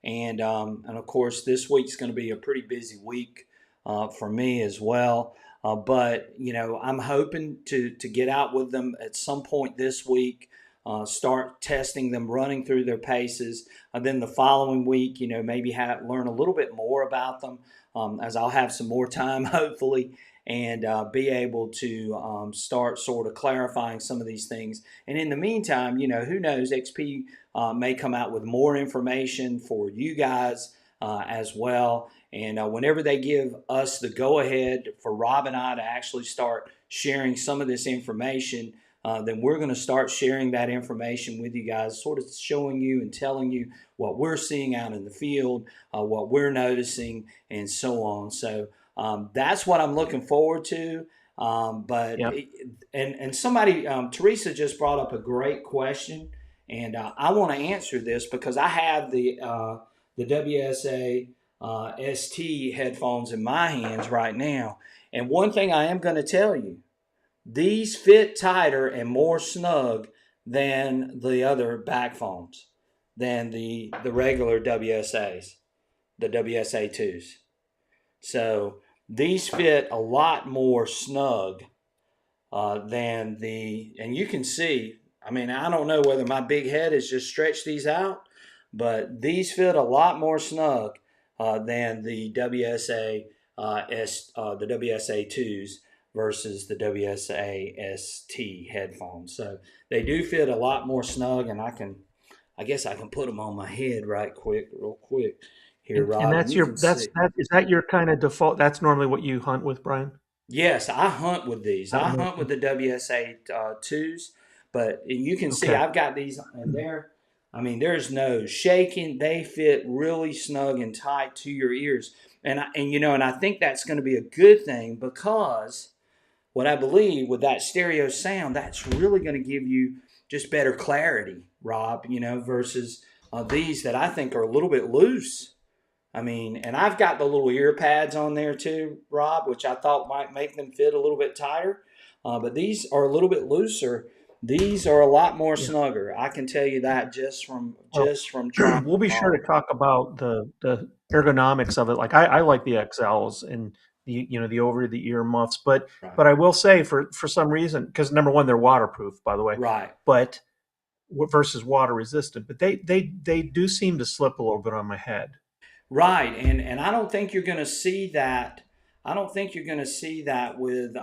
and of course this week's going to be a pretty busy week for me as well. But you know, I'm hoping to get out with them at some point this week. Start testing them, running through their paces, and then the following week, you know, maybe learn a little bit more about them, as I'll have some more time, hopefully, and be able to start sort of clarifying some of these things. And in the meantime, you know, who knows, XP may come out with more information for you guys as well. And whenever they give us the go ahead for Rob and I to actually start sharing some of this information, then we're going to start sharing that information with you guys, sort of showing you and telling you what we're seeing out in the field, what we're noticing, and so on. So that's what I'm looking forward to. But Yep. and somebody, Teresa just brought up a great question, and I want to answer this because I have the WSA ST headphones in my hands right now. And one thing I am going to tell you, these fit tighter and more snug than the other back phones, than the regular WSAs, the WSA twos. So these fit a lot more snug than and you can see, I mean, I don't know whether my big head has just stretched these out, but these fit a lot more snug than the the WSA twos versus the WSA ST headphones. So they do fit a lot more snug, and I guess I can put them on my head real quick here, And Rob, and that's you your can see. is that your kind of default? That's normally what you hunt with, Brian? Yes, I hunt with these. That I one? hunt with the WSA twos, but you can see Okay. I've got these, and I mean, there's no shaking. They fit really snug and tight to your ears, and you know, and I think that's going to be a good thing because what I believe with that stereo sound, that's really going to give you just better clarity, Rob. You know, versus these that I think are a little bit loose. I mean, and I've got the little ear pads on there too, Rob, which I thought might make them fit a little bit tighter. But these are a little bit looser. These are a lot more Yeah. snugger. I can tell you that Well, just from trying we'll be them sure on. to talk about the ergonomics of it. Like I like the XLs and the over the ear muffs, Right, but I will say for some reason, because number one, they're waterproof, by the way, right. but versus water resistant, but they do seem to slip a little bit on my head. Right, and I don't think you're going to see that. I don't think you're going to see that with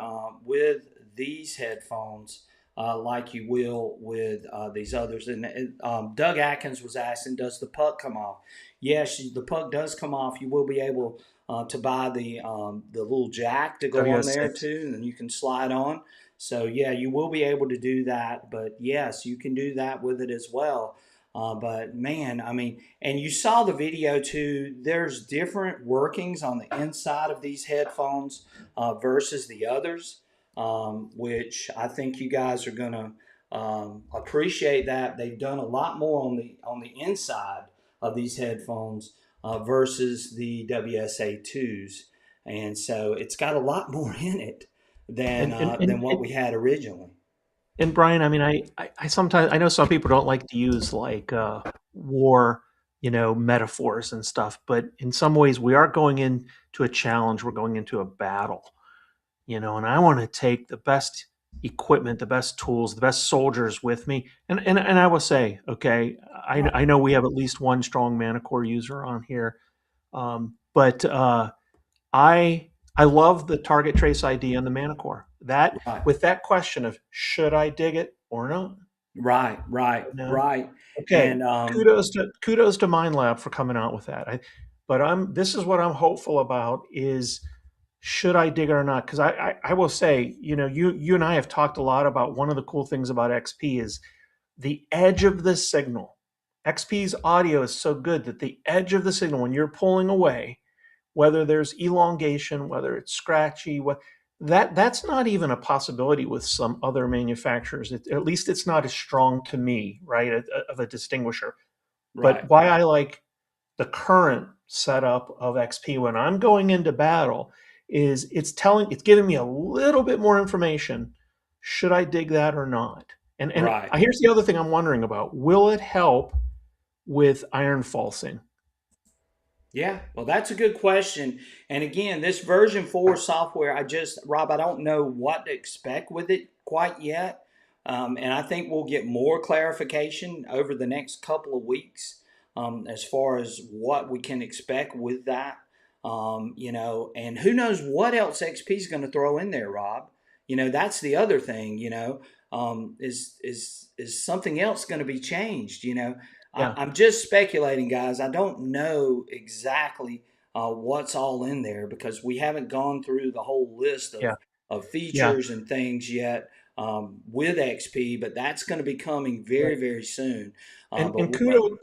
these headphones like you will with these others. And Doug Atkins was asking, "Does the puck come off?" Yes, the puck does come off. You will be able to buy the little jack to go on there WS6. too, and you can slide on. So yeah, you will be able to do that. But yes, you can do that with it as well. But man, I mean, and you saw the video too. There's different workings on the inside of these headphones versus the others, which I think you guys are gonna appreciate. That they've done a lot more on the inside of these headphones versus the WSA twos, and so it's got a lot more in it And and than and, what and we had originally. And Brian, I mean, I sometimes I know some people don't like to use like war, metaphors and stuff, but in some ways we are going into a challenge. We're going into a battle, and I want to take the best equipment, the best tools, the best soldiers with me. And I will say, okay, Right, I know we have at least one strong Manicore user on here, but I love the target trace ID on the Manicore. That right. with that question of should I dig it or not? Right, right, You know? right. Okay. And Kudos to MindLab for coming out with that. But this is what I'm hopeful about is should I dig it or not? Because I will say, you and I have talked a lot about one of the cool things about XP is the edge of the signal. XP's audio is so good that the edge of the signal, when you're pulling away, whether there's elongation, whether it's scratchy, that's not even a possibility with some other manufacturers. At least it's not as strong to me, right, of a distinguisher. Right. But why I like the current setup of XP when I'm going into battle is it's giving me a little bit more information. Should I dig that or not? And Right. here's the other thing I'm wondering about. Will it help with iron falsing? Yeah, well, that's a good question. And again, this version 4 software, Rob, I don't know what to expect with it quite yet. And I think we'll get more clarification over the next couple of weeks as far as what we can expect with that. And who knows what else XP is going to throw in there, Rob? That's the other thing, is something else going to be changed, Yeah, I'm just speculating, guys. I don't know exactly what's all in there because we haven't gone through the whole list yeah, of yeah. features and things yet with XP, but that's going to be coming very, very soon. And kudos,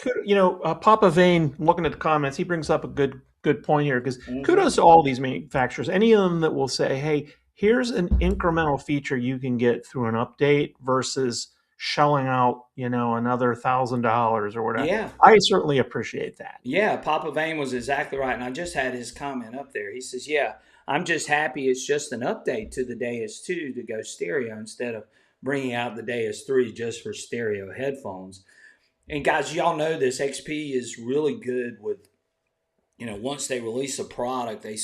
Papa Vane, looking at the comments, he brings up a good point here because kudos Mhm. to all these manufacturers. Any of them that will say, "Hey, here's an incremental feature you can get through an update versus shelling out, another $1,000 or whatever." Yeah. I certainly appreciate that. Yeah, Papa Vane was exactly right. And I just had his comment up there. He says, yeah, I'm just happy it's just an update to the Deus 2 to go stereo instead of bringing out the Deus 3 just for stereo headphones. And guys, y'all know this. XP is really good with, once they release a product, they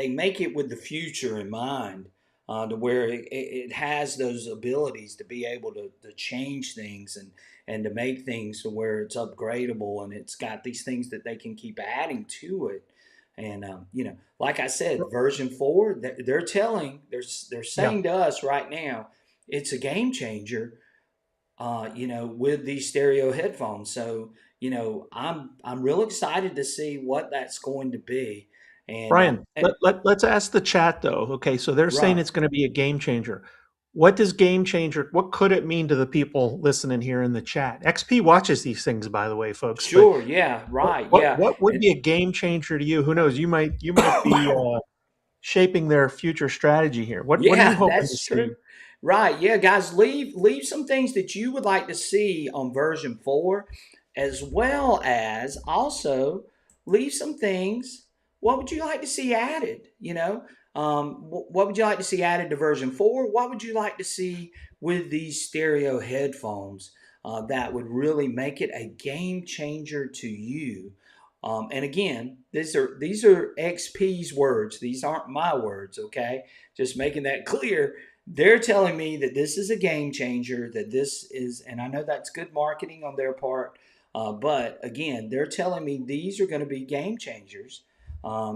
make it with the future in mind, to where it has those abilities to be able to change things and to make things to where it's upgradable, and it's got these things that they can keep adding to it. And like I said, version 4, they're Yeah, saying to us right now, it's a game changer, with these stereo headphones. So, I'm real excited to see what that's going to be. And, Brian, let's ask the chat though. Okay, so they're saying right, it's going to be a game changer. What could it mean to the people listening here in the chat? XP watches these things, by the way, folks. But sure, yeah, what right, what yeah, what would and be a game changer to you? Who knows? You might be shaping their future strategy here. What are you yeah, hoping to that's true. see? Right. Yeah, guys, leave some things that you would like to see on version 4, as well as also leave some things. What would you like to see added? What would you like to see added to version 4? What would you like to see with these stereo headphones that would really make it a game changer to you? And again, these are XP's words. These aren't my words. Okay, just making that clear. They're telling me that this is a game changer, that this is, and I know that's good marketing on their part, but again, they're telling me these are going to be game changers,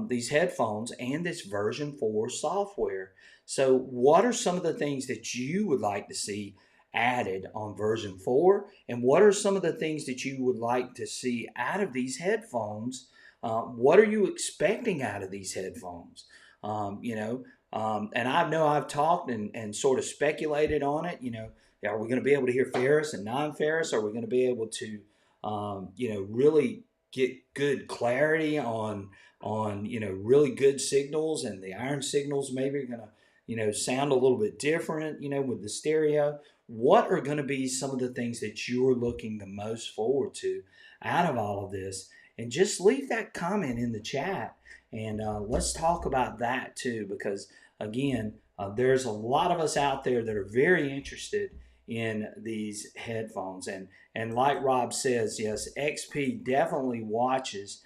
these headphones and this version 4 software. So, what are some of the things that you would like to see added on version 4? And what are some of the things that you would like to see out of these headphones? What are you expecting out of these headphones? And I know I've talked and sort of speculated on it. Are we going to be able to hear ferrous and non-ferrous? Are we going to be able to, really get good clarity on really good signals, and the iron signals maybe are going to sound a little bit different, with the stereo. What are going to be some of the things that you're looking the most forward to out of all of this? And just leave that comment in the chat, and let's talk about that too, because again, there's a lot of us out there that are very interested in these headphones, and like Rob says, yes, XP definitely watches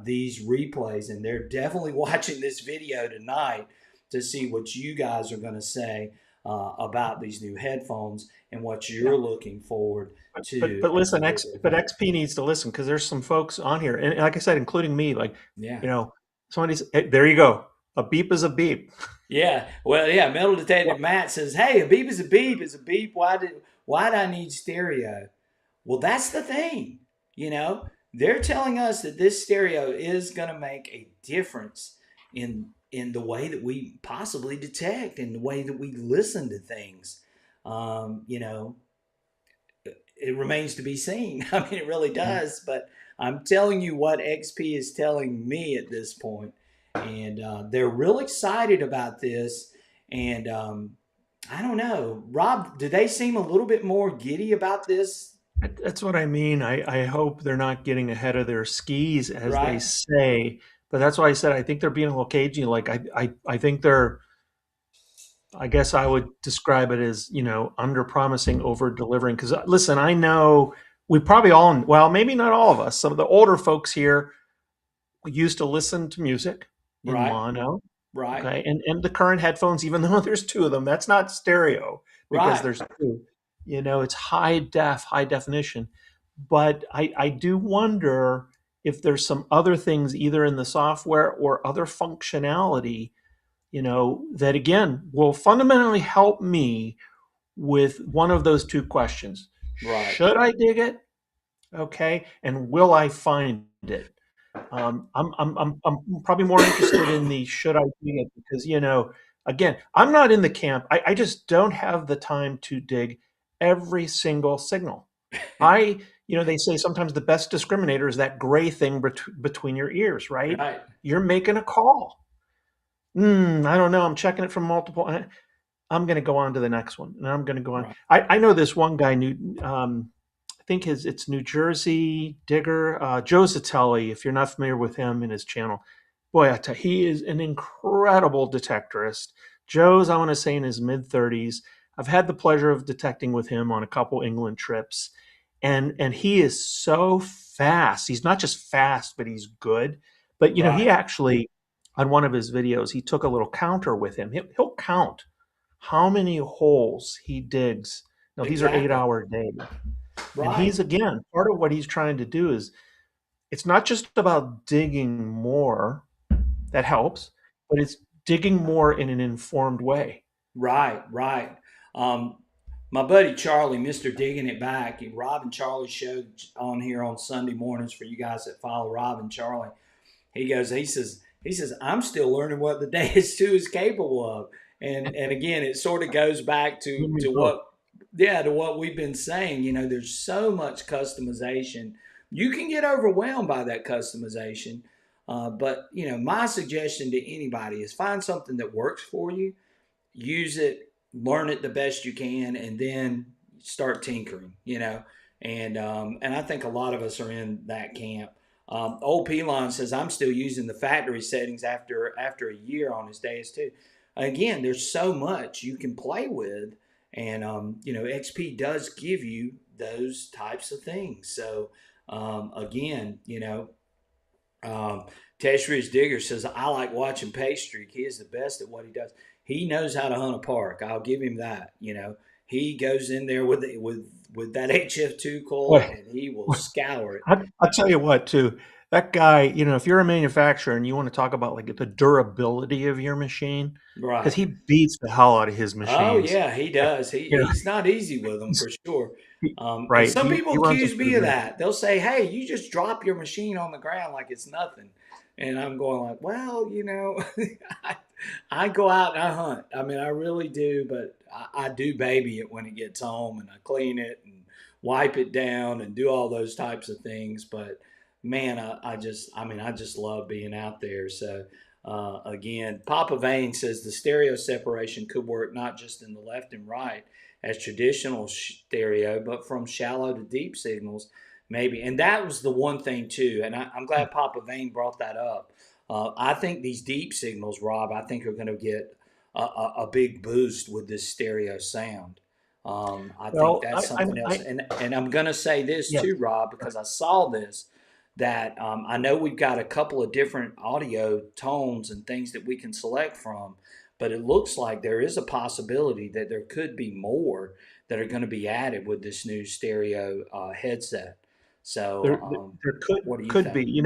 these replays, and they're definitely watching this video tonight to see what you guys are going to say about these new headphones and what Yeah. you're looking forward But to but as listen, they But review. XP needs to listen because there's some folks on here, and like I said, including me. Like, Yeah. you know, somebody's hey, there. You go. A beep is a beep. Yeah, well, yeah. Metal Detective Matt says, "Hey, a beep is a beep is a beep. Why do I need stereo?" Well, that's the thing. They're telling us that this stereo is going to make a difference in the way that we possibly detect, in the way that we listen to things. Um, you know, it remains to be seen. I mean, it really Mhm. does. But I'm telling you what XP is telling me at this point, and they're real excited about this. And I don't know, Rob. Do they seem a little bit more giddy about this That's what I mean. I hope they're not getting ahead of their skis, as they Right, say. But that's why I said I think they're being a little cagey. Like I think they're. I guess I would describe it as under promising, over delivering. Because listen, I know we probably all, well, maybe not all of us. Some of the older folks here used to listen to music in right, mono. right, Okay, and the current headphones, even though there's two of them, that's not stereo because right, there's two. It's high definition. But I do wonder if there's some other things either in the software or other functionality, that again will fundamentally help me with one of those two questions. right. Should I dig it? Okay, and will I find it? I'm probably more interested in the should I dig it because again, I'm not in the camp. I just don't have the time to dig every single signal. They say sometimes the best discriminator is that gray thing between your ears, right? Right. You're making a call. I don't know. I'm checking it from multiple. I'm going to go on to the next one, and I'm going to go on. Right. I know this one guy, I think it's New Jersey digger, Joe Zatelli. If you're not familiar with him and his channel, boy, I tell you, he is an incredible detectorist. Joe's, I want to say, in his mid 30s. I've had the pleasure of detecting with him on a couple England trips, and he is so fast. He's not just fast, but he's good. But he Right. actually on one of his videos, he took a little counter with him. He'll count how many holes he digs. Now, these are Exactly. 8-hour days. And Right. he's, again, part of what he's trying to do is it's not just about digging more, that helps, but it's digging more in an informed way. Right. Right. Um, my buddy Charlie, Mr. Digging It Back, Rob and Charlie showed on here on Sunday mornings for you guys that follow Rob and Charlie. He says, I'm still learning what the DS2 is capable of. And again, it sort of goes back You to and me to both. what yeah, to what we've been saying. There's so much customization. You can get overwhelmed by that customization. But my suggestion to anybody is find something that works for you, use it, learn it the best you can, and then start tinkering. And I think a lot of us are in that camp. Old Pelon says I'm still using the factory settings after a year on his days too. Again, there's so much you can play with, and XP does give you those types of things. So again, Teshridge Digger says, I like watching Paystreak. He is the best at what he does. He knows how to hunt a park. I'll give him that. He goes in there with that HF2 coil Boy, and he will scour it. I'll tell you what, too. That guy, if you're a manufacturer and you want to talk about like the durability of your machine, because Right. he beats the hell out of his Oh machines. yeah, he does. He You know, he's not easy with them he's, for sure. And right. some He people runs them accuse me pretty of good. that. They'll say, "Hey, you just drop your machine on the ground like it's nothing," and I'm going like, "Well, I, I go out and I hunt. I mean, I really do, but I do baby it when it gets home, and I clean it and wipe it down and do all those types of things. But man, I just love being out there. So again, Papa Vane says the stereo separation could work not just in the left and right as traditional stereo, but from shallow to deep signals, maybe. And that was the one thing too. And I'm glad Papa Vane brought that up. I think these deep signals, Rob, I think are going to get a big boost with this stereo sound. I think Well, that's something else. And I'm going to say this yes. too, Rob, because I saw this that I know we've got a couple of different audio tones and things that we can select from, but it looks like there is a possibility that there could be more that are going to be added with this new stereo headset. So, There could what do you could be, think?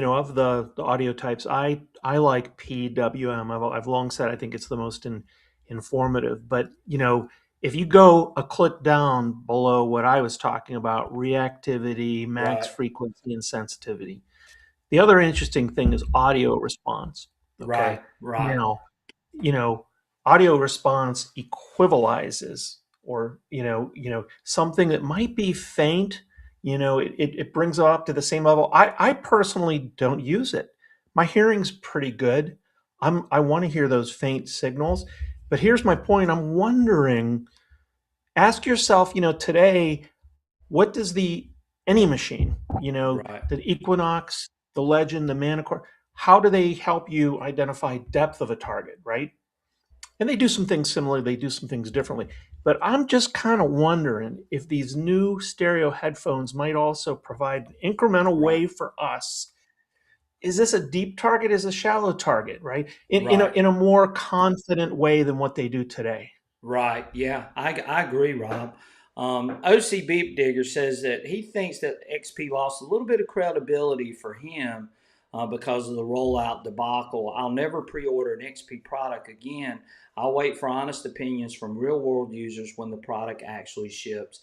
of the audio types, I like PWM. I've long said I think it's the most informative. But if you go a click down below what I was talking about, reactivity, max Right, frequency, and sensitivity. The other interesting thing is audio response. Okay, right, right, now you know, audio response equivalizes, or something that might be faint. It brings it up to the same level. I personally don't use it. My hearing's pretty good. I want to hear those faint signals. But here's my point. I'm wondering, ask yourself, today, what does the any machine, Right. the Equinox, the Legend, the Manicore, how do they help you identify depth of a target, right? And they do some things similar, they do some things differently. But I'm just kind of wondering if these new stereo headphones might also provide an incremental Right. way for us. Is this a deep target? Is a shallow target, right? Right. In a more confident way than what they do today. Right. Yeah, I agree, Rob. OC Beep Digger says that he thinks that XP lost a little bit of credibility for him because of the rollout debacle. I'll never pre order an XP product again. I'll wait for honest opinions from real world users when the product actually ships.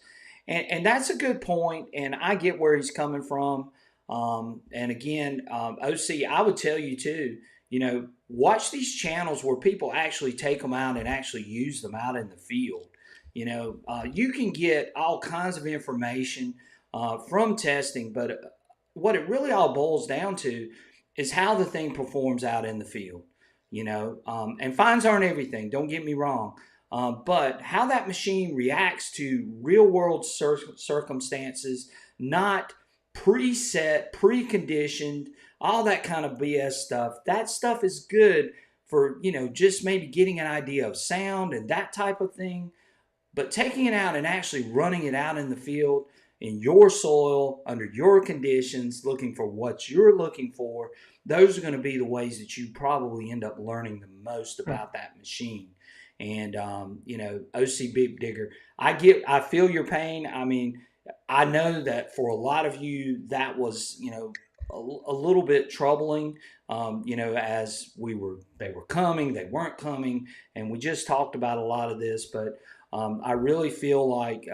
And that's a good point, and I get where he's coming from. And again, OC, I would tell you too, watch these channels where people actually take them out and actually use them out in the field. You can get all kinds of information from testing, but what it really all boils down to is how the thing performs out in the field. And fines aren't everything. Don't get me wrong. But how that machine reacts to real world circumstances, not preset, preconditioned, all that kind of BS stuff. That stuff is good for, just maybe getting an idea of sound and that type of thing. But taking it out and actually running it out in the field in your soil, under your conditions, looking for what you're looking for, those are going to be the ways that you probably end up learning the most Hmm. about that machine. And OC Beep Digger, I feel your pain. I mean, I know that for a lot of you, that was, a little bit troubling. As they were coming, they weren't coming, and we just talked about a lot of this, but I really feel like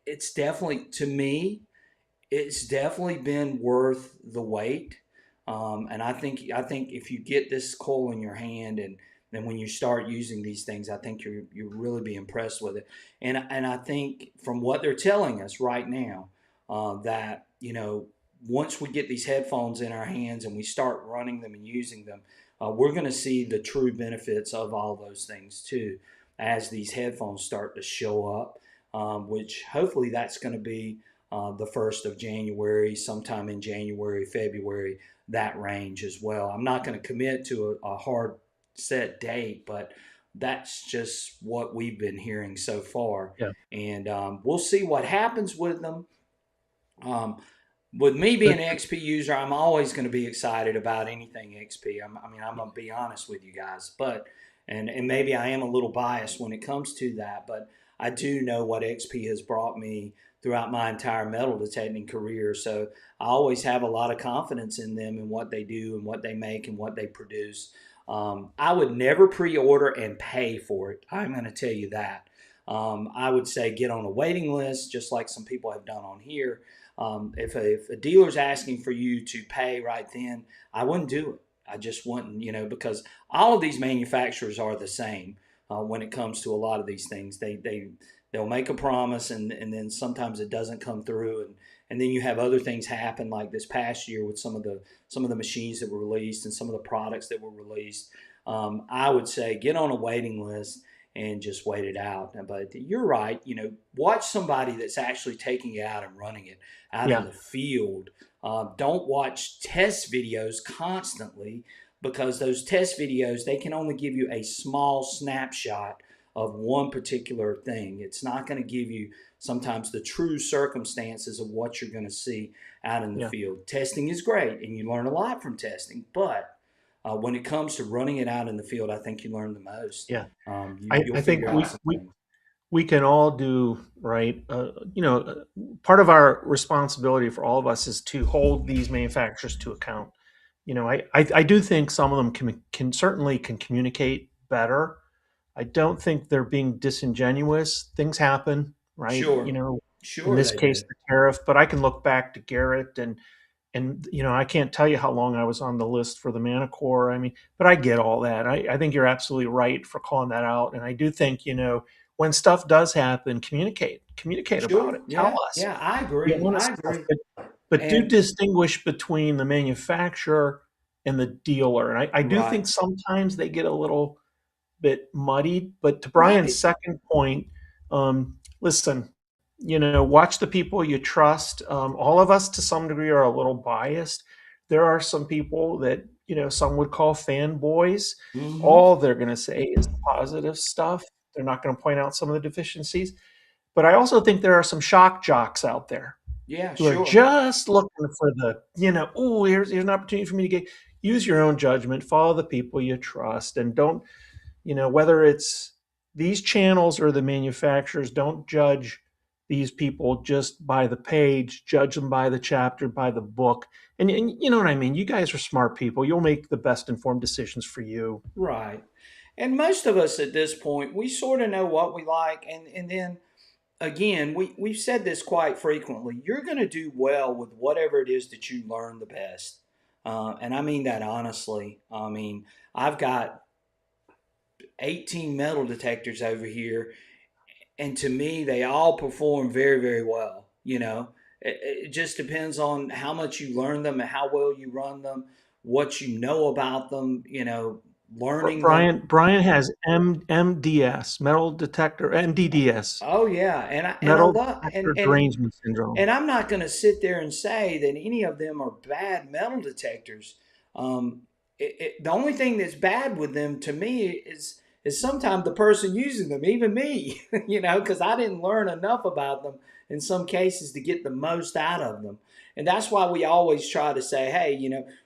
it's definitely, to me, it's definitely been worth the wait. And I think if you get this coil in your hand, and then when you start using these things, I think you'll really be impressed with it. And I think from what they're telling us right now, that once we get these headphones in our hands and we start running them and using them, we're going to see the true benefits of all those things too, as these headphones start to show up. Which hopefully that's going to be the 1st of January, sometime in January, February, that range as well. I'm not going to commit to a hard set date, but that's just what we've been hearing so far. Yeah. And we'll see what happens with them. Um, with me being But an XP user, I'm always going to be excited about anything XP. I mean, I'm going to be honest with you guys, but and maybe I am a little biased when it comes to that, but I do know what XP has brought me throughout my entire metal detecting career. So I always have a lot of confidence in them and what they do and what they make and what they produce. I would never pre-order and pay for it. I'm going to tell you that. I would say get on a waiting list, just like some people have done on here. If a dealer's asking for you to pay right then, I wouldn't do it. I just wouldn't, because all of these manufacturers are the same when it comes to a lot of these things. They'll make a promise, and then sometimes it doesn't come through, and then you have other things happen, like this past year with some of the machines that were released and some of the products that were released. I would say get on a waiting list and just wait it out. But you're right. Watch somebody that's actually taking it out and running it out in yeah, the field. Don't watch test videos constantly, because those test videos, they can only give you a small snapshot of one particular thing. It's not going to give you sometimes the true circumstances of what you're going to see out in the yeah, field. Testing is great, and you learn a lot from testing, but when it comes to running it out in the field, I think you learn the most. yeah. You'll I think figure out some things. we can all do right. Part of our responsibility for all of us is to hold these manufacturers to account. I do think some of them can certainly can communicate better. I don't think they're being disingenuous. Things happen, right? Sure, In sure this they do. case, the tariff, but I can look back to Garrett and I can't tell you how long I was on the list for the Manicore. I mean, but I get all that. I think you're absolutely right for calling that out. And I do think, when stuff does happen, communicate about Sure, it. Tell yeah, us. yeah. I Be agree. I honest with us. agree. But do And distinguish between the manufacturer and the dealer. And I do right, think sometimes they get a little bit muddied. But to Brian's right, second point, listen. watch the people you trust. All of us, to some degree, are a little biased. There are some people that some would call fanboys. Mm-hmm. All they're going to say is positive stuff. They're not going to point out some of the deficiencies. But I also think there are some shock jocks out there Yeah, who are sure. just looking for oh, here's an opportunity for me to get. Use your own judgment. Follow the people you trust, and don't whether it's these channels or the manufacturers, don't judge these people just by the page, judge them by the chapter, by the book. And you know what I mean? You guys are smart people. You'll make the best informed decisions for you. Right. And most of us at this point, we sort of know what we like. And then again, we've said this quite frequently. You're going to do well with whatever it is that you learn the best. And I mean that honestly. I mean, I've got 18 metal detectors over here, and to me, they all perform very, very well. It just depends on how much you learn them and how well you run them, what you know about them, learning them. Brian has MDS, metal detector, MDDS, Oh yeah, and I metal love detector derangement syndrome. and I'm not going to sit there and say that any of them are bad metal detectors. Um, the only thing that's bad with them to me is sometimes the person using them, even me, because I didn't learn enough about them in some cases to get the most out of them. And that's why we always try to say, hey,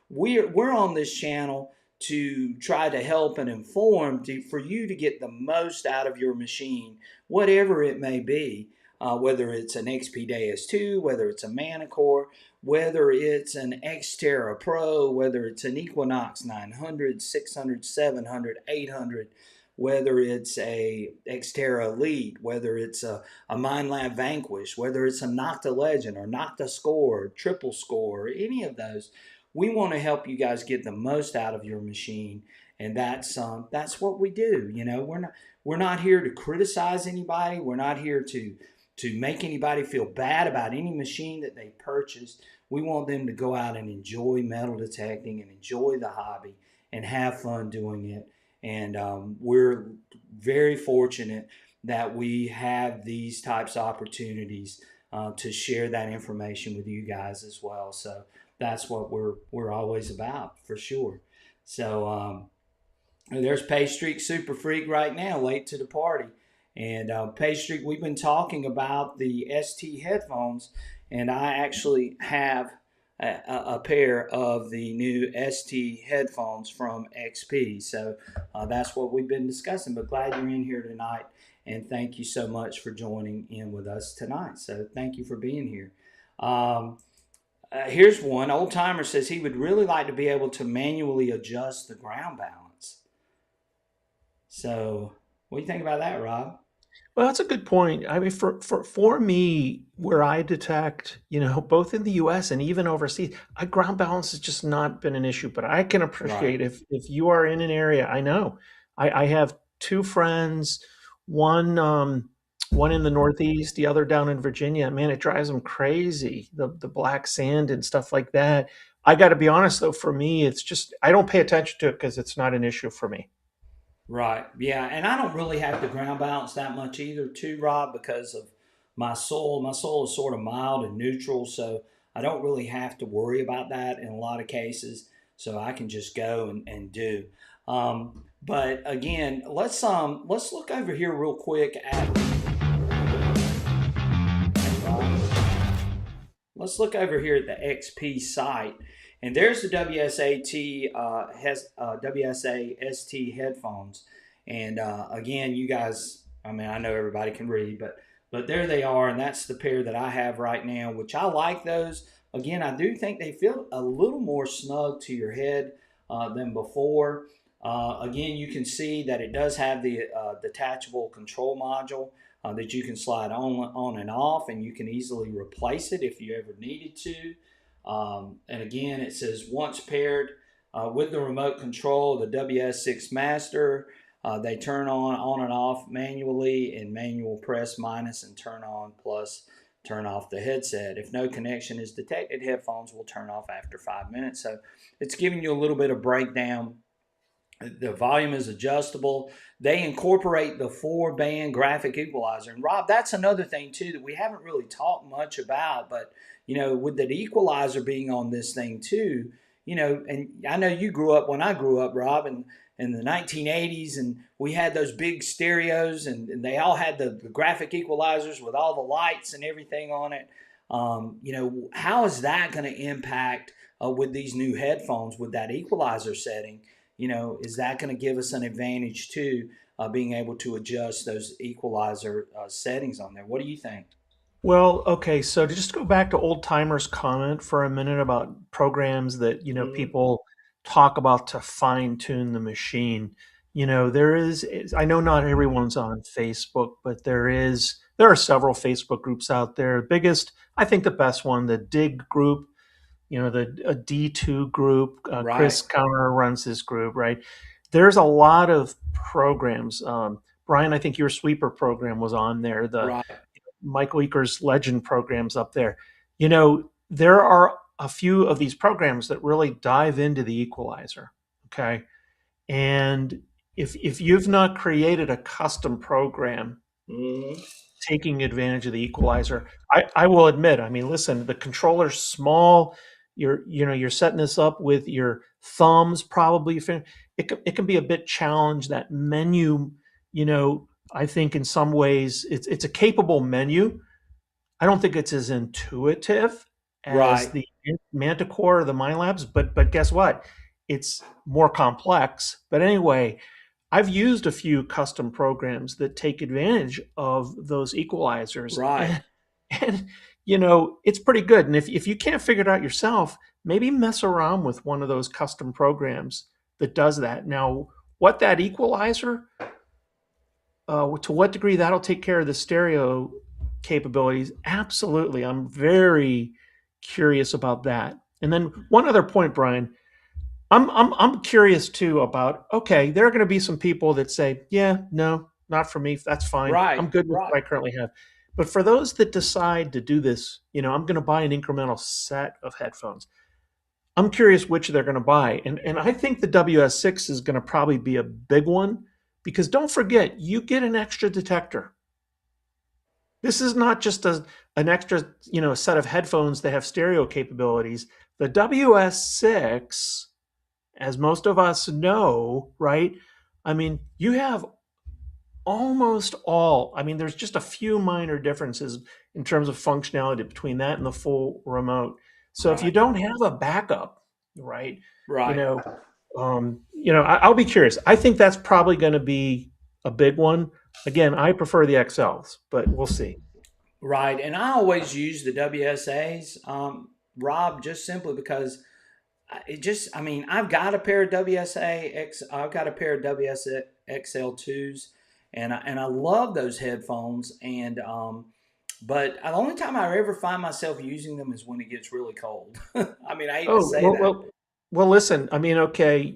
we're on this channel to try to help and inform for you to get the most out of your machine, whatever it may be, whether it's an XP-2, whether it's a Manicore, whether it's an Xterra Pro, whether it's an Equinox 900, 600, 700, 800, whether it's a Xterra Elite, whether it's a MindLab Vanquish, whether it's a Nocta Legend or Nocta Score, or Triple Score, or any of those. We want to help you guys get the most out of your machine, and that's what we do. We're not here to criticize anybody. We're not here to make anybody feel bad about any machine that they purchased. We want them to go out and enjoy metal detecting and enjoy the hobby and have fun doing it. And we're very fortunate that we have these types of opportunities to share that information with you guys as well. So that's what we're always about for sure. So there's Page Streak Super Freak right now, late to the party. And Page Streak, we've been talking about the ST headphones, and I actually have a pair of the new ST headphones from XP. So that's what we've been discussing. But glad you're in here tonight, and thank you so much for joining in with us tonight. So thank you for being here. Um, Here's one. Old Timer says he would really like to be able to manually adjust the ground balance. So, what do you think about that, Rob? Well, that's a good point. I mean, for me, where I detect, both in the U.S. and even overseas, ground balance has just not been an issue. But I can Right, appreciate if you are in an area. I know I have two friends, one one in the Northeast, the other down in Virginia. Man, it drives them crazy, the black sand and stuff like that. I got to be honest though, for me, it's just I don't pay attention to it because it's not an issue for me. right. Yeah, and I don't really have to ground balance that much either, too, Rob, because of my soil. My soil is sort of mild and neutral, so I don't really have to worry about that in a lot of cases. So I can just go and do. But again, let's look over here real quick at let's look over here at the XP site, and there's the WSA ST headphones. And again, you guys, I mean, I know everybody can read, but there they are, and that's the pair that I have right now, which I like those. Again, I do think they feel a little more snug to your head than before. Again, you can see that it does have the detachable control module that you can slide on and off, and you can easily replace it if you ever needed to. And again, it says once paired with the remote control, the WS6 Master, they turn on and off manually, and manual press minus and turn on plus turn off the headset. If no connection is detected, headphones will turn off after 5 minutes. So it's giving you a little bit of breakdown The volume is adjustable. They incorporate the 4 band graphic equalizer. And Rob, that's another thing too that we haven't really talked much about. But with that equalizer being on this thing too, and I know you grew up when I grew up, Rob, and in the 1980s, and we had those big stereos, and they all had the graphic equalizers with all the lights and everything on it. How is that going to impact with these new headphones with that equalizer setting? Is that going to give us an advantage too, being able to adjust those equalizer settings on there? What do you think? Well, okay, so to just go back to old timers' comment for a minute about programs that, Hmm. people talk about to fine tune the machine. I know not everyone's on Facebook, but there are several Facebook groups out there. Biggest, I think the best one, the Dig group, the a D2 group. Right, Chris Counter runs this group, right? There's a lot of programs. Brian, I think your sweeper program was on there. The right, Michael Eaker's Legend programs up there. There are a few of these programs that really dive into the equalizer. Okay. And if you've not created a custom program hmm, taking advantage of the equalizer, I will admit, I mean, listen, the controller's small. You're setting this up with your thumbs probably. It can be a bit challenged. That menu, I think in some ways it's a capable menu. I don't think it's as intuitive as right, the Manticore or the MindLabs, but guess what? It's more complex. But anyway, I've used a few custom programs that take advantage of those equalizers, right, and it's pretty good. And if you can't figure it out yourself, maybe mess around with one of those custom programs that does that. Now, what that equalizer, to what degree that'll take care of the stereo capabilities, absolutely. I'm very curious about that. And then one other point, Brian, I'm curious too about, okay, there are going to be some people that say, yeah, no, not for me. That's fine. right, I'm good with right, what I currently have. But for those that decide to do this, I'm going to buy an incremental set of headphones. I'm curious which they're going to buy. And I think the WS6 is going to probably be a big one because don't forget, you get an extra detector. This is not just an extra, set of headphones that have stereo capabilities. The WS6, as most of us know, right? I mean, you have almost all, I mean, there's just a few minor differences in terms of functionality between that and the full remote. So if you right, don't have a backup, right, you right. know, I'll be curious. I think that's probably going to be a big one. Again, I prefer the XLs, but we'll see. Right. And I always use the WSAs, Rob, just simply because I mean, I've got a pair of I've got a pair of WSA XL2s, and I love those headphones. But the only time I ever find myself using them is when it gets really cold. I mean, I hate to Oh, say well, that. listen, I mean, okay,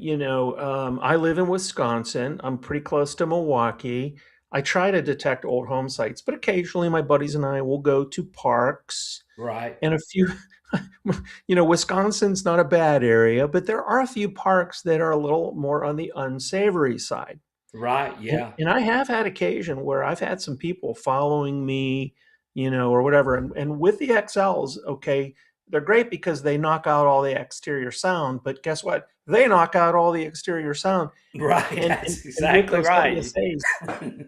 I live in Wisconsin. I'm pretty close to Milwaukee. I try to detect old home sites, but occasionally my buddies and I will go to parks Right. and a few, Wisconsin's not a bad area, but there are a few parks that are a little more on the unsavory side. Right. And, Yeah. and I have had occasion where I've had some people following me, or whatever. And with the XLs, okay, they're great because they knock out all the exterior sound. But guess what? They knock out all the exterior sound. Right. And, and, That's and with exactly those right. WSAs,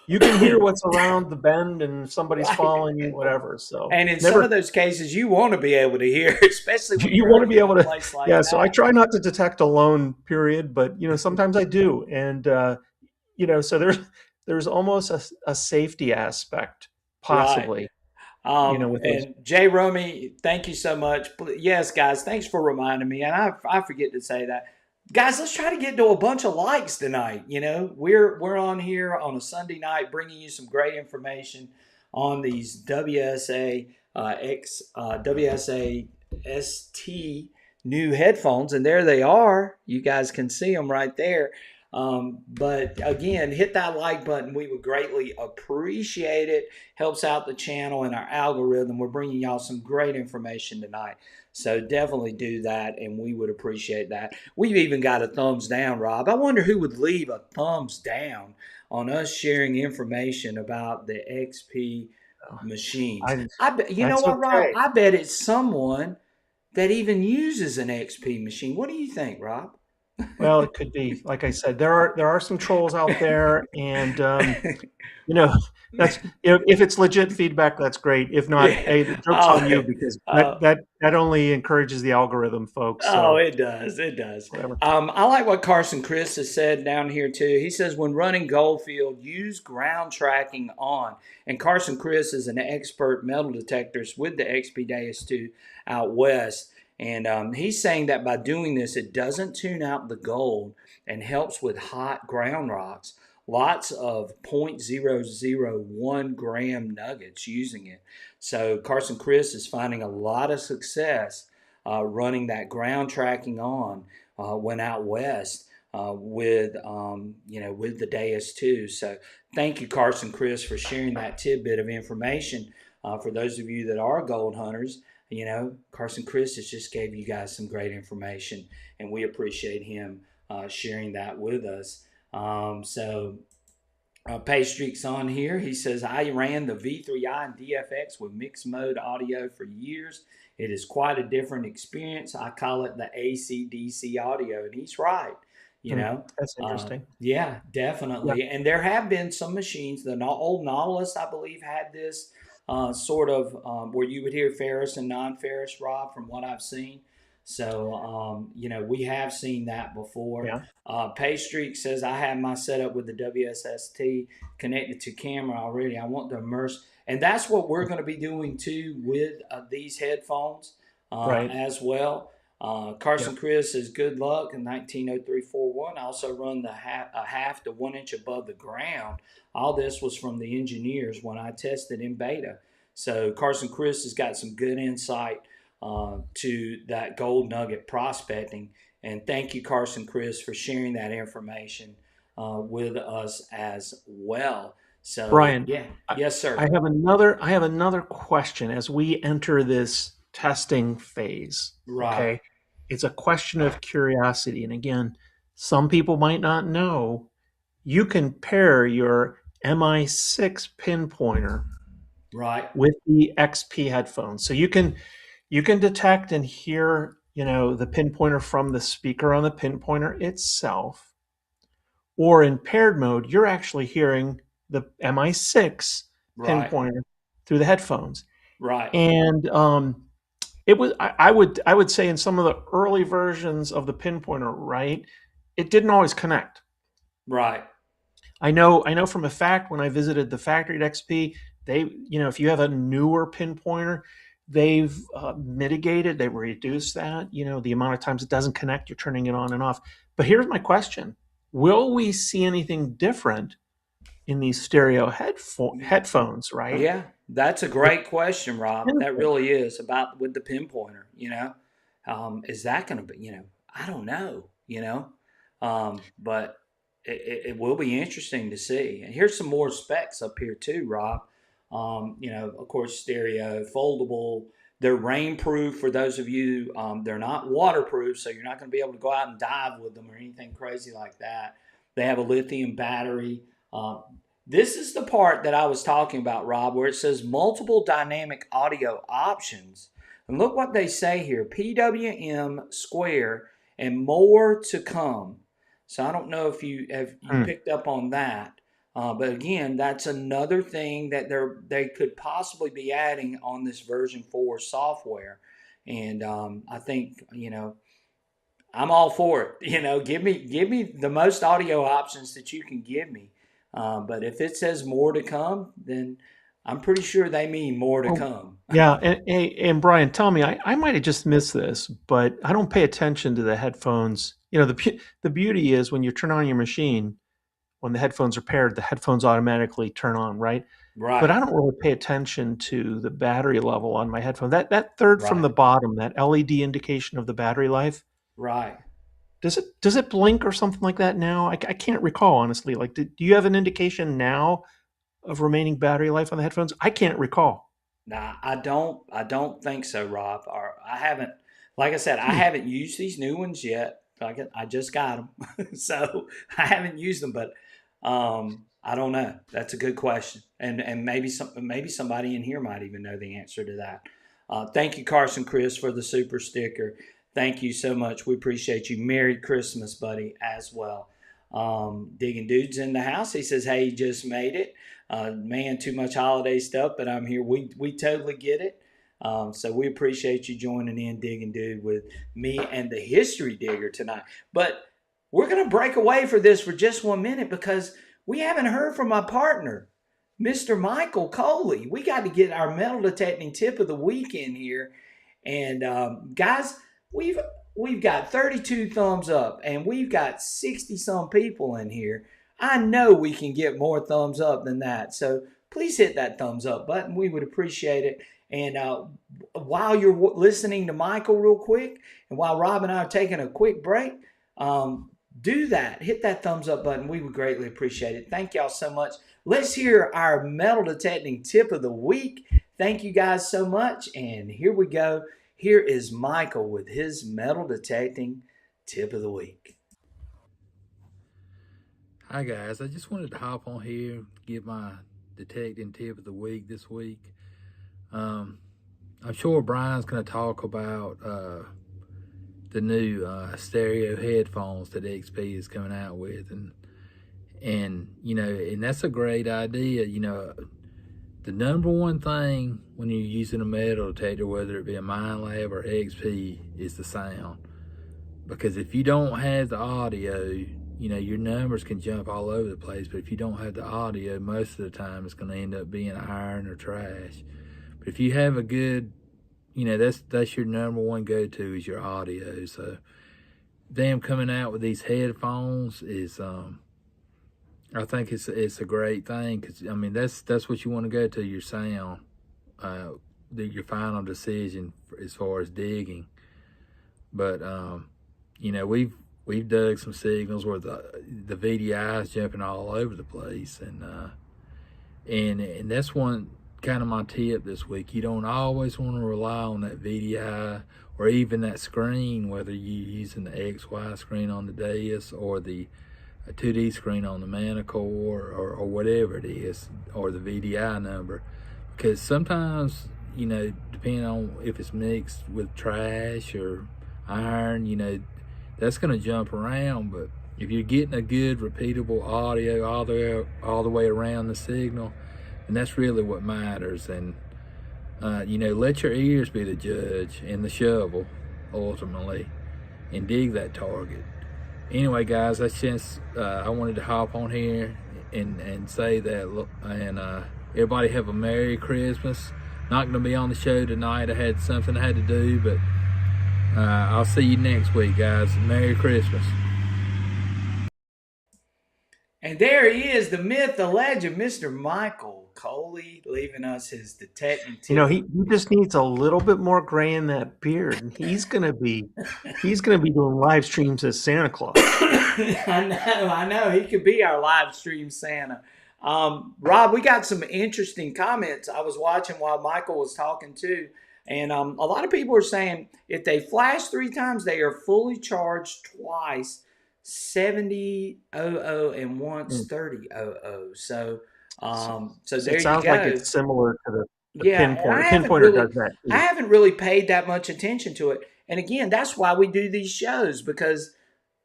you can hear what's around the bend and if somebody's Right. following you, whatever. So And in some never, of those cases, you want to be able to hear, especially when you you're want to up be in a able to, place like yeah. So I that. try not to detect alone, period. But, sometimes I do. And, so there's almost a safety aspect Right. possibly, with those. And Jay Romy, thank you so much. Yes, guys, thanks for reminding me. And I forget to say that. Guys, let's try to get to a bunch of likes tonight. We're on here on a Sunday night bringing you some great information on these WSA ST new headphones, and there they are. You guys can see them right there. But again, hit that like button. We would greatly appreciate it. Helps out the channel and our algorithm. We're bringing y'all some great information tonight. So definitely do that, and we would appreciate that. We've even got a thumbs down, Rob. I wonder who would leave a thumbs down on us sharing information about the XP machines. I, I bet, you know that's what, Rob? okay. I bet it's someone that even uses an XP machine. What do you think, Rob? Well, it could be. Like I said, there are some trolls out there, and you know, that's if it's legit feedback, that's great. If not, Yeah. hey, the joke's on Oh, you because uh, that only encourages the algorithm, folks. oh, So it does. It does. whatever. I like what Carson Chris has said down here too. He says when running Goldfield, use ground tracking on. And Carson Chris is an expert metal detectors with the XP Deus 2 out west. And he's saying that by doing this, it doesn't tune out the gold and helps with hot ground rocks. Lots of 0.001 gram nuggets using it. So Carson Chris is finding a lot of success running that ground tracking on went out west with with the Deus 2. So thank you, Carson Chris, for sharing that tidbit of information. For those of you that are gold hunters, Carson Chris has just gave you guys some great information, and we appreciate him sharing that with us. Paystreak's on here. He says, I ran the V3i and DFX with mixed mode audio for years. It is quite a different experience. I call it the AC/DC audio. And he's right. You Hmm, know, that's interesting. yeah, Yeah, definitely. And there have been some machines. The old Nautilus, I believe, had this sort of where you would hear ferrous and non-ferrous, Rob, from what I've seen. So, we have seen that before. yeah, Paystreak says, I have my setup with the WSST connected to camera already. I want to immerse. And that's what we're going to be doing too with these headphones right. as well. Yeah, Carson Chris says, good luck in 190341. I also run a half to 1 inch above the ground. All this was from the engineers when I tested in beta. So Carson Chris has got some good insight to that gold nugget prospecting. And thank you, Carson Chris, for sharing that information with us as well. So, Brian, yeah, I, yes, I sir. have another question as we enter this testing phase. Right, Okay, it's a question of curiosity, and again, some people might not know. You can pair your MI6 pinpointer right, with the XP headphones, so you can detect and hear the pinpointer from the speaker on the pinpointer itself, or in paired mode, you're actually hearing the MI6 right, pinpointer through the headphones. right, And it was I would say in some of the early versions of the pinpointer, right, it didn't always connect. right, I know from a fact when I visited the factory at XP, if you have a newer pinpointer, they've mitigated, they've reduced that, the amount of times it doesn't connect, you're turning it on and off. But here's my question. Will we see anything different in these stereo headphones, right? Yeah, that's a With great question, Rob. That pinpoint. really is about with the pinpointer. Is that going to be? I don't know. But it will be interesting to see. And here's some more specs up here too, Rob. Of course, stereo, foldable. They're rainproof for those of you. They're not waterproof, so you're not going to be able to go out and dive with them or anything crazy like that. They have a lithium battery. Um, this is the part that I was talking about, Rob, where it says multiple dynamic audio options. And look what they say here, PWM square and more to come. So I don't know if you Hmm. picked up on that. But again, that's another thing that they could possibly be adding on this version 4 software. And I think, I'm all for it. Give me the most audio options that you can give me. But if it says more to come, then I'm pretty sure they mean more to Oh, come. yeah. And Brian, tell me, I might have just missed this, but I don't pay attention to the headphones. The beauty is when you turn on your machine, when the headphones are paired, the headphones automatically turn on, right? But Right, I don't really pay attention to the battery level on my headphone. That third from right, the bottom, that LED indication of the battery life, right. Does it blink or something like that now? I can't recall honestly. Like, do you have an indication now of remaining battery life on the headphones? I can't recall. Nah, I don't. I don't think so, Rob. Or I haven't. Like I said, I Hmm. haven't used these new ones yet. I just got them, so I haven't used them. But I don't know. That's a good question, and maybe somebody in here might even know the answer to that. Thank you, Carson Chris, for the super sticker. Thank you so much. We appreciate you. Merry Christmas, buddy, as well. Digging Dude's in the house. He says, "Hey, just made it." Man, too much holiday stuff, but I'm here. We totally get it. So we appreciate you joining in, Digging Dude, with me and the History Digger tonight. But we're gonna break away for this for just 1 minute because we haven't heard from my partner, Mr. Michael Coley. We got to get our metal detecting tip of the week in here, and guys, we've we've got 32 thumbs up, and we've got 60 some people in here. I know we can get more thumbs up than that. So please hit that thumbs up button. We would appreciate it. And while you're listening to Michael, real quick, and while Rob and I are taking a quick break, um, do that. Hit that thumbs up button. We would greatly appreciate it. Thank y'all so much. Let's hear our metal detecting tip of the week. Thank you guys so much. And here we go. Here is Michael with his metal detecting tip of the week. Hi guys, I just wanted to hop on here, give my detecting tip of the week this week. Um, I'm sure Brian's going to talk about the new stereo headphones that XP is coming out with, and and that's a great idea. The number one thing when you're using a metal detector, whether it be a MindLab or XP, is the sound. Because if you don't have the audio, your numbers can jump all over the place. But if you don't have the audio, most of the time it's going to end up being iron or trash. But if you have a good, that's your number one go-to is your audio. So them coming out with these headphones is, I think it's a great thing because that's what you want to go to, your sound, uh, your final decision as far as digging. But we've dug some signals where the VDI is jumping all over the place, and that's one kind of my tip this week. You don't always want to rely on that VDI or even that screen, whether you're using the XY screen on the dais or the 2D screen on the manacore or whatever it is, or the VDI number, because sometimes depending on if it's mixed with trash or iron, that's going to jump around. But if you're getting a good repeatable audio all the way around the signal, and that's really what matters. And let your ears be the judge and the shovel ultimately, and dig that target. Anyway, guys, that's just I wanted to hop on here and say that, and everybody have a Merry Christmas. Not going to be on the show tonight. I had something I had to do, but I'll see you next week, guys. Merry Christmas. And there he is, the myth, the legend, Mr. Michael Coley, leaving us his detecting tip. He just needs a little bit more gray in that beard, and he's gonna be doing live streams as Santa Claus. I know. He could be our live stream Santa. Rob, we got some interesting comments. I was watching while Michael was talking too, and a lot of people are saying if they flash 3 times, they are fully charged twice, 7000 and once Mm. 3000. So So it there you sounds like go. it's similar to the Yeah, and pinpointer. Pinpointer does that I too. haven't really paid that much attention to it. And again, that's why we do these shows because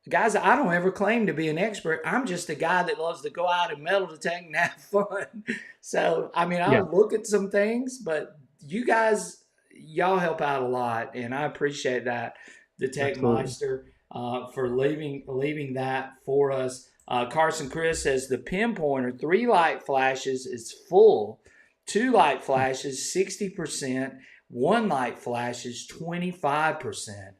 guys, I don't ever claim to be an expert. I'm just a guy that loves to go out and metal detect and have fun. So, I mean, Yeah, I'll look at some things, but you guys, y'all help out a lot, and I appreciate that, Detect absolutely. Meister, for leaving that for us. Carson Chris says the pinpointer 3 light flashes is full, 2 light flashes 60%, 1 light flashes 25%.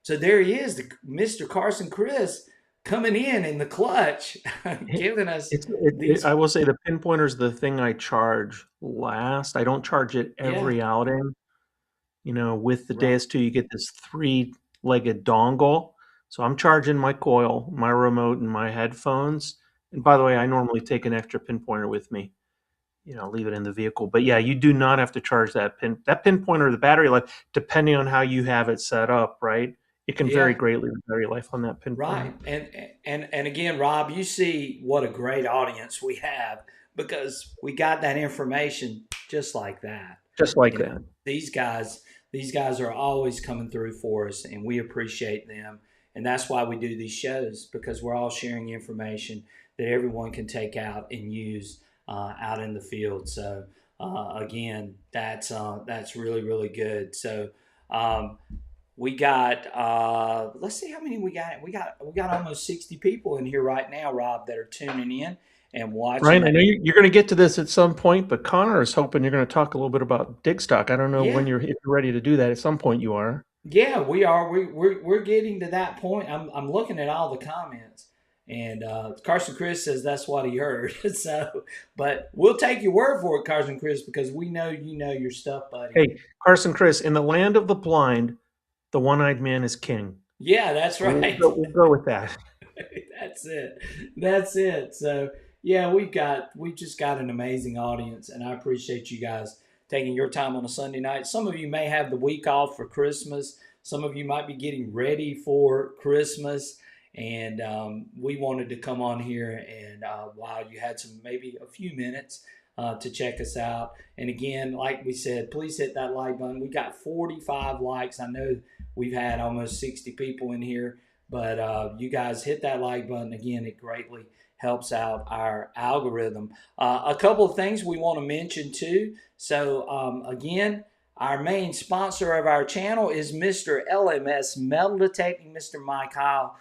So there he is, Mr. Carson Chris coming in the clutch, It, giving us I these. will say the pinpointer is the thing I charge last. I don't charge it Yeah, every outing. With the right. DS2, you get this three-legged dongle, So I'm charging my coil, my remote, and my headphones. And by the way, I normally take an extra pinpointer with me. Leave it in the vehicle. But yeah, you do not have to charge that pinpointer, the battery life, depending on how you have it set up, right? It can vary Yeah. greatly, the battery life on that pinpointer. Right. And again, Rob, you see what a great audience we have because we got that information just like that. Just like You know, that. these guys these guys are always coming through for us and we appreciate them. And that's why we do these shows because we're all sharing information that everyone can take out and use out in the field. So again, that's really really good. So um, we got let's see how many we got. We got almost 60 people in here right now, Rob, that are tuning in and Ryan, watching. I know you're going to get to this at some point, but Connor is hoping you're going to talk a little bit about DigStock. I don't know Yeah, if you're ready to do that. At some point, you are. yeah, we are. We're getting to that point. I'm looking at all the comments, and Carson Chris says that's what he heard. So, but we'll take your word for it, Carson Chris, because we know you know your stuff, buddy. Hey, Carson, Chris, in the land of the blind, the one-eyed man is king. Yeah, that's So we'll right. go, we'll go with that. That's it. That's it. So yeah, we just got an amazing audience, and I appreciate you guys taking your time on a Sunday night. Some of you may have the week off for Christmas. Some of you might be getting ready for Christmas, and we wanted to come on here and while you had some maybe a few minutes. To check us out. And again, like we said, please hit that like button. We got 45 likes. I know we've had almost 60 people in here, but you guys hit that like button again. It greatly helps out our algorithm. A couple of things we want to mention too. So again, our main sponsor of our channel is Mr. LMS Metal Detecting, Mr. Mike Heil.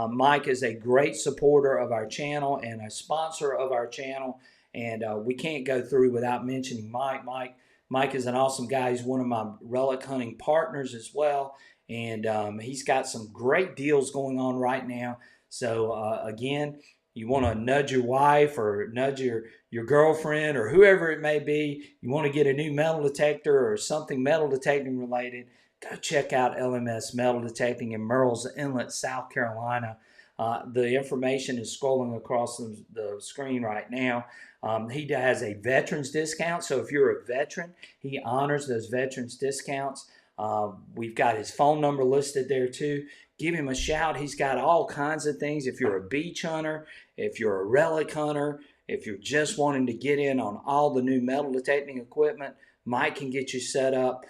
Mike is a great supporter of our channel and a sponsor of our channel, and we can't go through without mentioning Mike. Mike is an awesome guy. He's one of my relic hunting partners as well, and he's got some great deals going on right now. So again, you want to nudge your wife or nudge your girlfriend or whoever it may be. You want to get a new metal detector or something metal detecting related. Go check out LMS Metal Detecting in Murrells Inlet, South Carolina. The information is scrolling across the screen right now. He has a veterans discount, so if you're a veteran, he honors those veterans discounts. We've got his phone number listed there too. Give him a shout. He's got all kinds of things. If you're a beach hunter, if you're a relic hunter, if you're just wanting to get in on all the new metal detecting equipment, Mike can get you set up.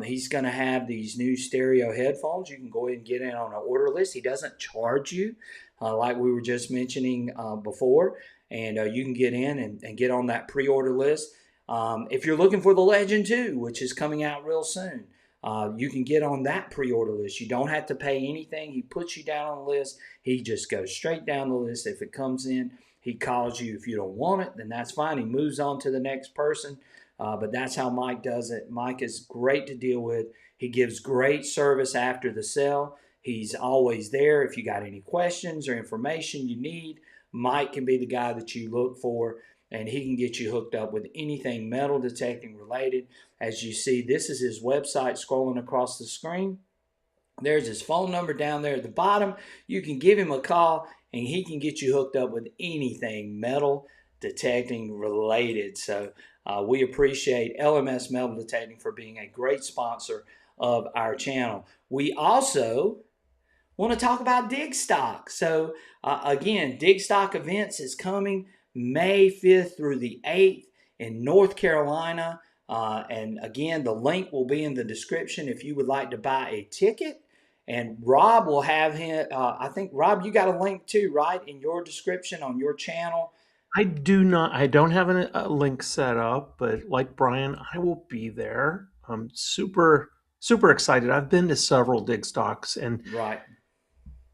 He's going to have these new stereo headphones. You can go ahead and get in on an order list. He doesn't charge you, like we were just mentioning before, and you can get in and get on that pre-order list. If you're looking for the Legend 2, which is coming out real soon, you can get on that pre-order list. You don't have to pay anything. He puts you down on the list. He just goes straight down the list. If it comes in, he calls you. If you don't want it, then that's fine. He moves on to the next person. But that's how Mike does it. Mike is great to deal with. He gives great service after the sale. He's always there. If you got any questions or information you need, Mike can be the guy that you look for, and he can get you hooked up with anything metal detecting related. As you see, this is his website scrolling across the screen. There's his phone number down there at the bottom. You can give him a call and he can get you hooked up with anything metal detecting related. So we appreciate LMS Metal Detecting for being a great sponsor of our channel. We also want to talk about DigStock. So again, DigStock events is coming May 5th through the 8th in North Carolina. And again, the link will be in the description if you would like to buy a ticket. And Rob will have him. I think Rob, you got a link too, right, in your description on your channel. I do not. I don't have a link set up, but like Brian, I will be there. I'm super excited. I've been to several dig stocks, and Right,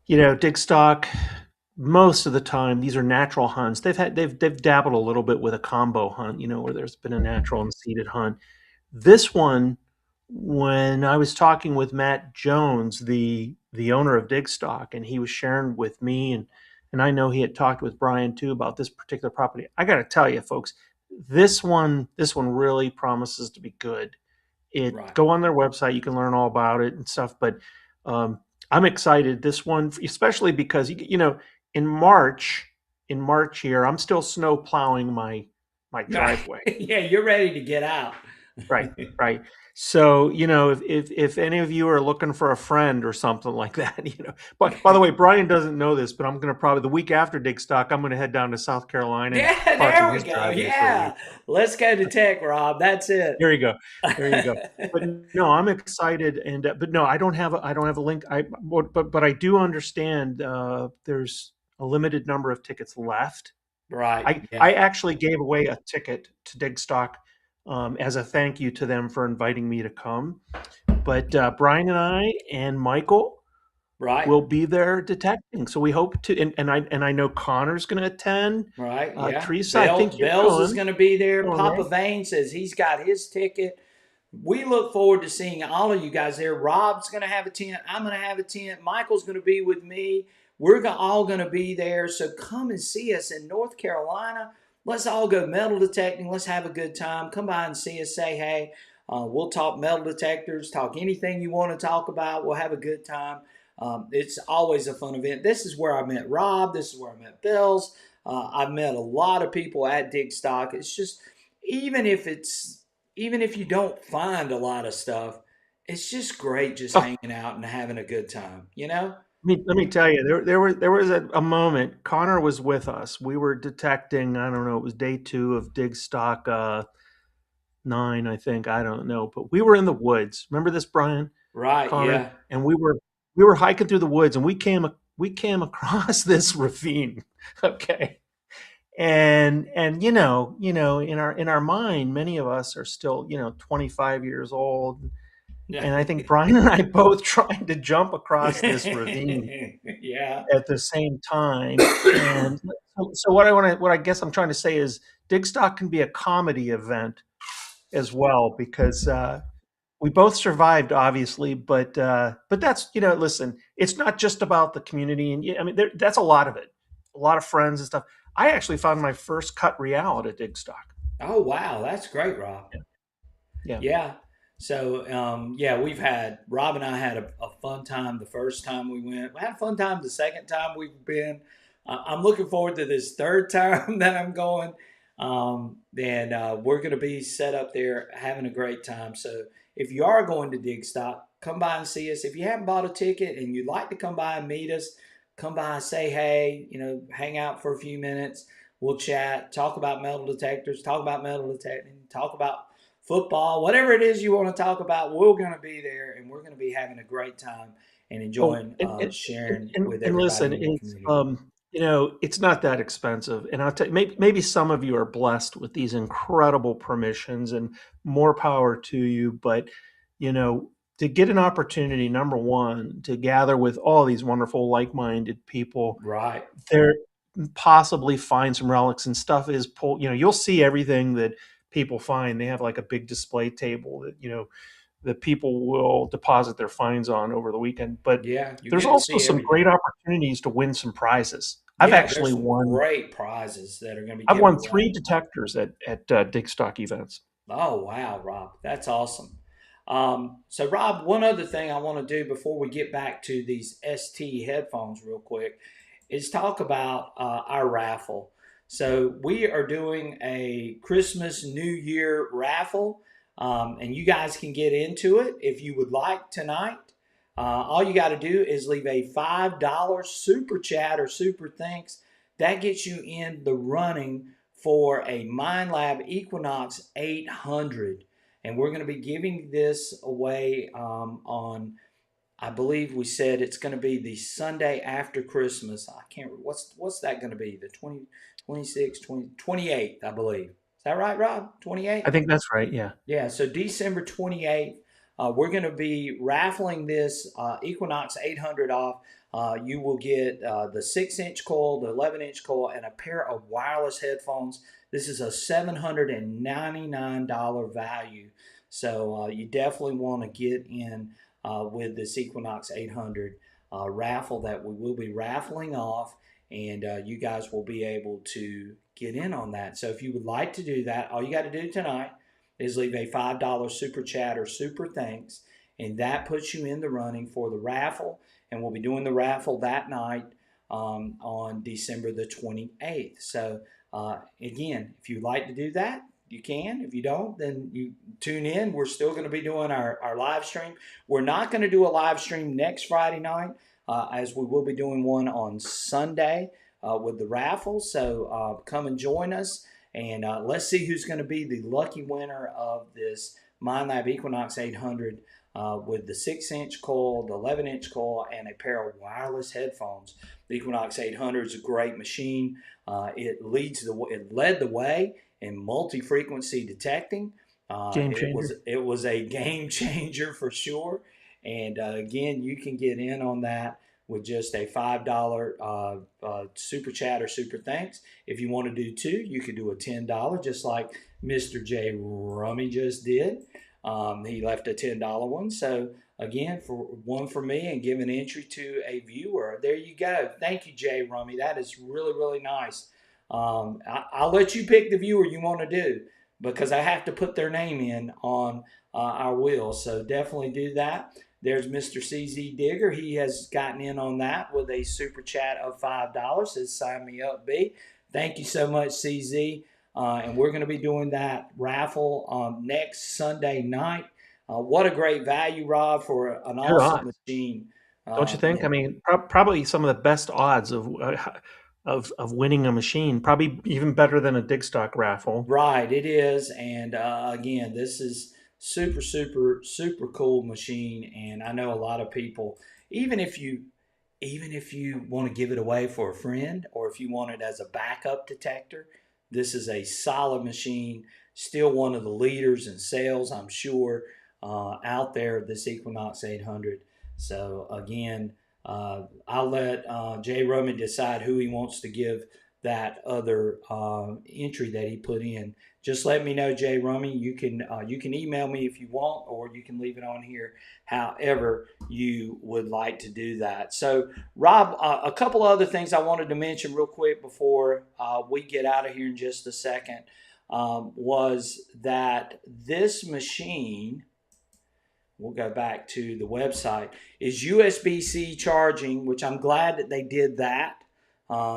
dig stock. Most of the time, these are natural hunts. They've dabbled a little bit with a combo hunt, where there's been a natural and seeded hunt. This one, when I was talking with Matt Jones, the owner of DigStock, and he was sharing with me, and I know he had talked with Brian too about this particular property. I got to tell you, folks, this one really promises to be good. right. Go on their website, you can learn all about it and stuff. But I'm excited this one, especially because in March, in March here, I'm still snow plowing my Right. driveway. Yeah, you're ready to get out. Right, right. So, if any of you are looking for a friend or something like that, But by the way, Brian doesn't know this, but I'm going to probably the week after Digstock, I'm going to head down to South Carolina and Yeah, park in there we his go. driveway for a week. Yeah. Let's go to tech, Rob. That's it. There you go. There you go. But no, I'm excited, and but no, I don't have a link. But I do understand there's a limited number of tickets left. Right. I Yeah. actually gave away a ticket to Digstock as a thank you to them for inviting me to come. But Brian and I and Michael Right. will be there detecting. So we hope to, and I know Connor's going to attend. Right. Yeah. Teresa, I think you're Bells is going. going to be there. Going, Papa right? Vane says he's got his ticket. We look forward to seeing all of you guys there. Rob's going to have a tent. I'm going to have a tent. Michael's going to be with me. We're all going to be there. So come and see us in North Carolina. Let's all go metal detecting. Let's have a good time. Come by and see us. Say hey. We'll talk metal detectors, talk anything you want to talk about. We'll have a good time. It's always a fun event. This is where I met Rob. This is where I met Bells. I've met a lot of people at DigStock. It's just even if it's even if you don't find a lot of stuff, it's just great just Oh, hanging out and having a good time, you know? let me tell you, there was a moment. Connor was with us. We were detecting. I don't know. It was day 2 of Digstock 9, I think. I don't know, but we were in the woods. Remember this, Brian? Right, Connor, yeah. and we were hiking through the woods, and we came across this ravine. Okay, and in our mind, many of us are still 25 years old, and I think Brian and I both tried to jump across this ravine Yeah. at the same time. And so what I guess I'm trying to say is Digstock can be a comedy event as well because we both survived, obviously, but that's listen, it's not just about the community, and I mean that's a lot of it, a lot of friends and stuff. I actually found my first cut real at Digstock. Oh wow, that's great, Rob. Yeah, yeah. Yeah. So, yeah, Rob and I had a fun time the first time we went. We had a fun time the second time we've been. I'm looking forward to this third time that I'm going. And we're going to be set up there having a great time. So, if you are going to Digstock, come by and see us. If you haven't bought a ticket and you'd like to come by and meet us, come by and say hey, hang out for a few minutes. We'll chat, talk about metal detectors, talk about metal detecting, talk about football, whatever it is you want to talk about, we're going to be there and we're going to be having a great time and Oh, enjoying and sharing with and everybody listen, in the it's community. it's not that expensive, and I'll tell you, maybe some of you are blessed with these incredible permissions, and more power to you. But you know, to get an opportunity, number one, to gather with all these wonderful, like-minded people, Right. there possibly find some relics and stuff is pulled. You'll see everything that people find. They have like a big display table that people will deposit their fines on over the weekend. But Yeah, you there's get to also see some everything. great opportunities to win some prizes. I've Yeah, there's actually some won. great prizes that are going to be I've given won away. 3 detectors at Digstock events. Oh, wow, Rob. That's awesome. So, Rob, one other thing I want to do before we get back to these ST headphones, real quick, is talk about our raffle. So, we are doing a Christmas New Year raffle, and you guys can get into it if you would like tonight. All you got to do is leave a $5 super chat or super thanks. That gets you in the running for a Mind Lab Equinox 800. And we're going to be giving this away on, I believe we said it's going to be the Sunday after Christmas. I can't, what's that going to be? The 20, 26, 20, 28th, I believe. Is that right, Rob? I 28th? think that's right. Yeah. Yeah, so December 28th, we're going to be raffling this Equinox 800 off. You will get the 6-inch coil, the 11-inch coil, and a pair of wireless headphones. This is a $799 value. So you definitely want to get in with this Equinox 800 raffle that we will be raffling off, and you guys will be able to get in on that. So if you would like to do that, all you got to do tonight is leave a $5 super chat or super thanks, and that puts you in the running for the raffle. and we'll be doing the raffle that night on December the 28th. So again, if you'd like to do that, you can. If you don't, then you tune in. We're still going to be doing our live stream. We're not going to do a live stream next Friday night, as we will be doing one on Sunday with the raffle. So come and join us, and let's see who's going to be the lucky winner of this MindLab Equinox 800 with the 6-inch coil, the 11-inch coil, and a pair of wireless headphones. The Equinox 800 is a great machine. It led the way in multi-frequency detecting. Game It changer. was a game changer for sure. And again, you can get in on that with just a $5 super chat or super thanks. If you want to do two, you could do a $10, just like Mr. J. Rummy just did. He left a $10 one. So again, for one for me and give an entry to a viewer. There you go. Thank you, Jay Rummy. That is really, really nice. I'll let you pick the viewer you want to do because I have to put their name in on our wheel. So definitely do that. There's Mr. CZ Digger. He has gotten in on that with a super chat of $5. Says, sign me up, B. Thank you so much, CZ. And we're going to be doing that raffle next Sunday night. What a great value, Rob, for an Good awesome odds, machine. don't you think? I And mean, probably some of the best odds of winning a machine. Probably even better than a DigStock raffle. right, it is. And again, this is super, super, super cool machine. And I know a lot of people, even if you even if you want to give it away for a friend or if you want it as a backup detector, this is a solid machine. Still one of the leaders in sales, I'm sure, out there, this Equinox 800. So, again, I'll let Jay Roman decide who he wants to give that other entry that he put in. Just let me know, Jay Rummy. You can email me if you want, or you can leave it on here. However, you would like to do that. So, Rob, a couple other things I wanted to mention real quick before we get out of here in just a second was that this machine, we'll go back to the website, is USB-C charging, which I'm glad that they did that.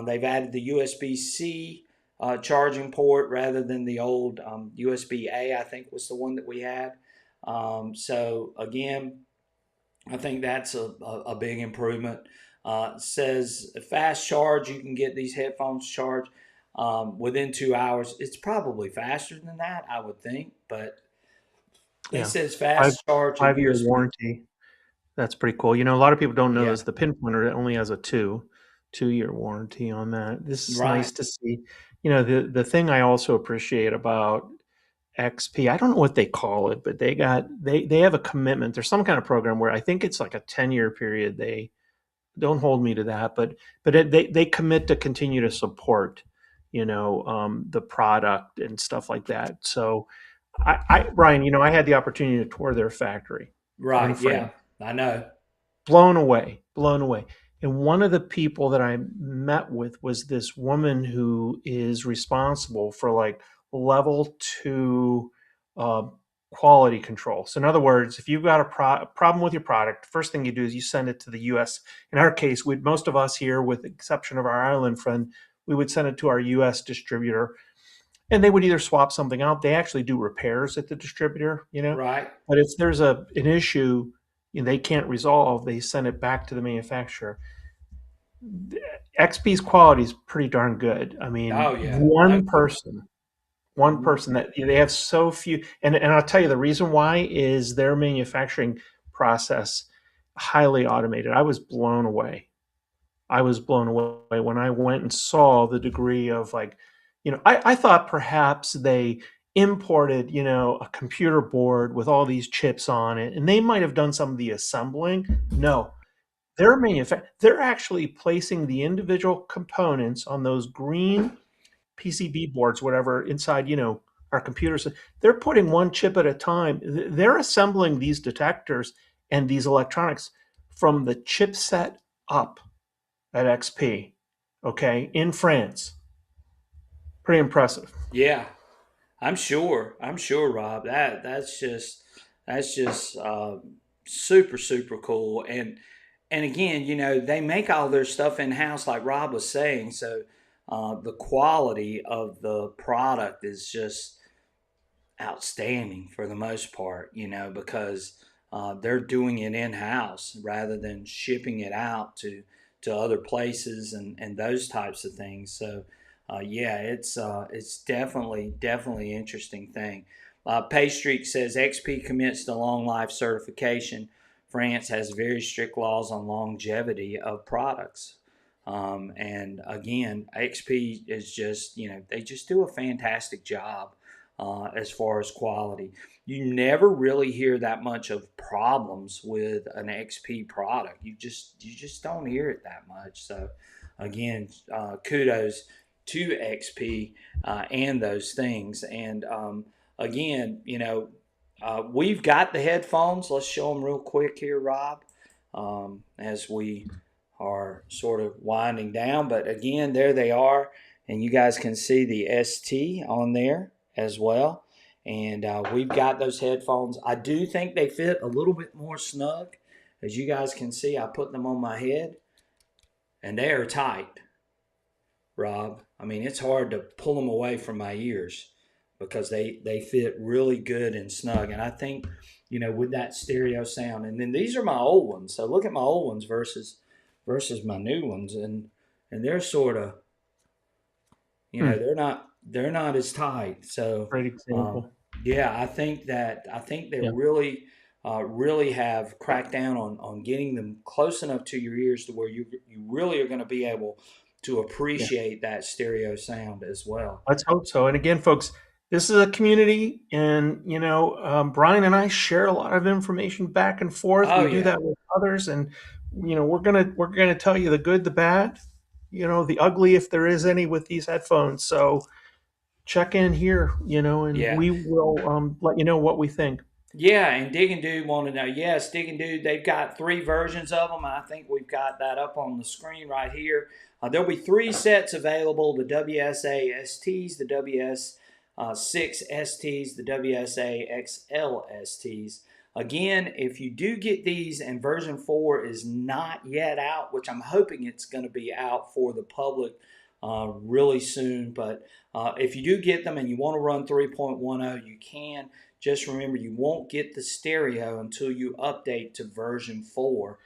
They've added the USB-C charging port rather than the old USB-A, I think was the one that we had. So again, I think that's a big improvement. Says fast charge, you can get these headphones charged within 2 hours. It's probably faster than that, I would think, but it Yeah, says five fast charge and 5 year USB. warranty. That's pretty cool. You know, a lot of people don't know Yeah, this. The pinpointer only has a 2 year warranty on that. This is right, nice to see. You know, the thing I also appreciate about XP, I don't know what they call it, but they have a commitment. There's some kind of program where I think it's like a 10-year period. They don't hold me to that, but they commit to continue to support, the product and stuff like that. So Brian, I had the opportunity to tour their factory in right. Yeah, France. I know. Blown away, blown away. And one of the people that I met with was this woman who is responsible for like level two uh, quality control. So, in other words, if you've got a problem with your product, first thing you do is you send it to the U.S. In our case, most of us here, with the exception of our Ireland friend, we would send it to our U.S. distributor, and they would either swap something out. They actually do repairs at the distributor. Right. But if there's an issue they can't resolve, they send it back to the manufacturer. XP's quality is pretty darn good. I Oh mean, yeah, no one question. person, one person that they have so few, and I'll tell you the reason why is their manufacturing process highly automated. I was blown away. I was blown away when I went and saw the degree of I thought perhaps they imported, a computer board with all these chips on it, and they might have done some of the assembling. No, they're actually placing the individual components on those green PCB boards, whatever, inside, our computers. They're putting one chip at a time. They're assembling these detectors and these electronics from the chipset up at XP, okay, in France. Pretty impressive. Yeah, I'm sure. I'm sure, Rob. That's just super super cool. and again, they make all their stuff in house, like Rob was saying. So the quality of the product is just outstanding for the most part, because they're doing it in house rather than shipping it out to other places and those types of things. So, yeah, it's definitely interesting thing. Paystreak says XP commits to long life certification. France has very strict laws on longevity of products. And again, XP is just, they just do a fantastic job as far as quality. You never really hear that much of problems with an XP product. You just don't hear it that much. So again, kudos to XP and those things. And again, we've got the headphones. Let's show them real quick here, Rob, as we are sort of winding down. But again, there they are. And you guys can see the ST on there as well. And we've got those headphones. I do think they fit a little bit more snug. As you guys can see, I put them on my head and they are tight, Rob. I mean, it's hard to pull them away from my ears because they fit really good and snug. And I think, with that stereo sound, and then these are my old ones. So look at my old ones versus my new ones, and they're sort of, they're not as tight. So Great um, example. yeah, I think they Yeah. really have cracked down on getting them close enough to your ears to where you really are going to be able to Yeah. appreciate that stereo sound as well. Let's hope so. And again, folks, this is a community, and Brian and I share a lot of information back and forth. Oh We do yeah, that with others, and we're gonna tell you the good, the bad, the ugly, if there is any, with these headphones. So check in here, and yeah. we will let you know what we think. Yeah, and Dig and Dude want to know. Yes, Dig and Dude, they've got 3 versions of them. I think we've got that up on the screen right here. There'll be 3 sets available: the WSA STs, the WS6 STs, the WSA XL STs. Again, if you do get these and version 4 is not yet out, which I'm hoping it's going to be out for the public really soon, but if you do get them and you want to run 3.10, you can. Just remember, you won't get the stereo until you update to version 4.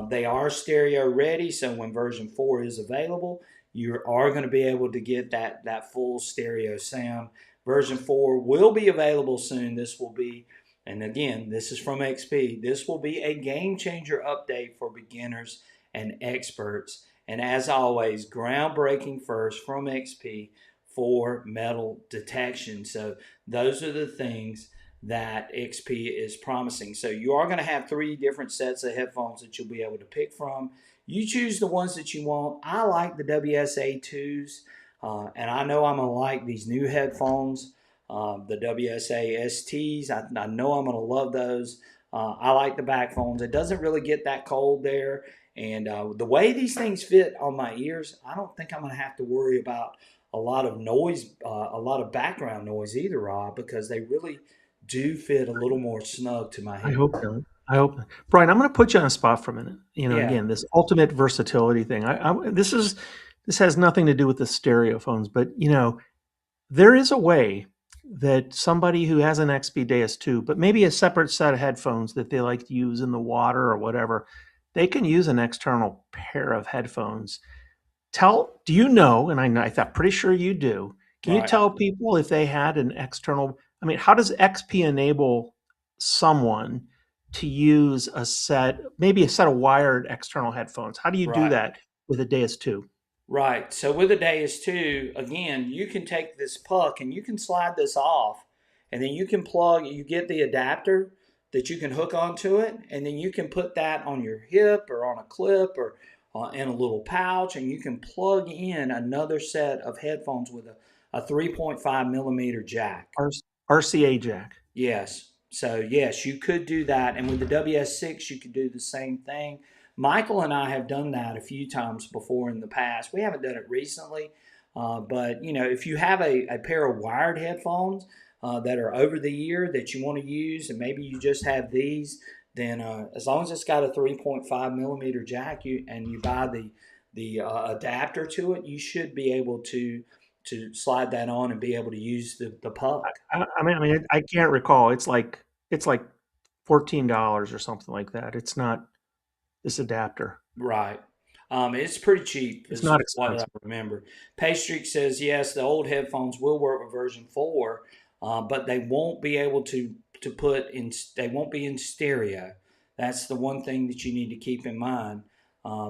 They are stereo ready, so when version 4 is available, you are going to be able to get that full stereo sound. Version 4 will be available soon. This will be, and again, this is from XP, this will be a game changer update for beginners and experts. And as always, groundbreaking first from XP for metal detection. So those are the things that XP is promising. So you are going to have 3 different sets of headphones that you'll be able to pick from. You choose the ones that you want. I like the WSA 2s, and I know I'm going to like these new headphones, the WSA STs. I know I'm going to love those. I like the back phones. It doesn't really get that cold there. And the way these things fit on my ears, I don't think I'm going to have to worry about a lot of noise, a lot of background noise either, Rob, because they really do fit a little more snug to my I head. hope not. I hope not. Brian, I'm going to put you on a spot for a minute. Yeah, Again, this ultimate versatility thing. This has nothing to do with the stereo phones, but there is a way that somebody who has an XP Deus 2, but maybe a separate set of headphones that they like to use in the water or whatever, they can use an external pair of headphones. Do you know, and I'm pretty sure you do, can you right, tell people if they had an external, I mean, how does XP enable someone to use maybe a set of wired external headphones? How do you do right. that with a Deus 2? Right. So with a Deus 2, again, you can take this puck and you can slide this off, and then you get the adapter that you can hook onto it, and then you can put that on your hip or on a clip or in a little pouch, and you can plug in another set of headphones with a 3.5 millimeter jack. R- RCA jack. Yes. So yes, you could do that, and with the WS6, you could do the same thing. Michael and I have done that a few times before in the past. We haven't done it recently, but if you have a pair of wired headphones that are over the ear that you want to use, and maybe you just have these, then as long as it's got a 3.5 millimeter jack, you buy the adapter to it, you should be able to slide that on and be able to use the puck. I can't recall. It's like $14 or something like that. It's not this adapter. Right. It's pretty cheap, It's is not what I expensive. remember. Paystreak says yes, the old headphones will work with version 4, but they won't be able to put in. They won't be in stereo. That's the one thing that you need to keep in mind,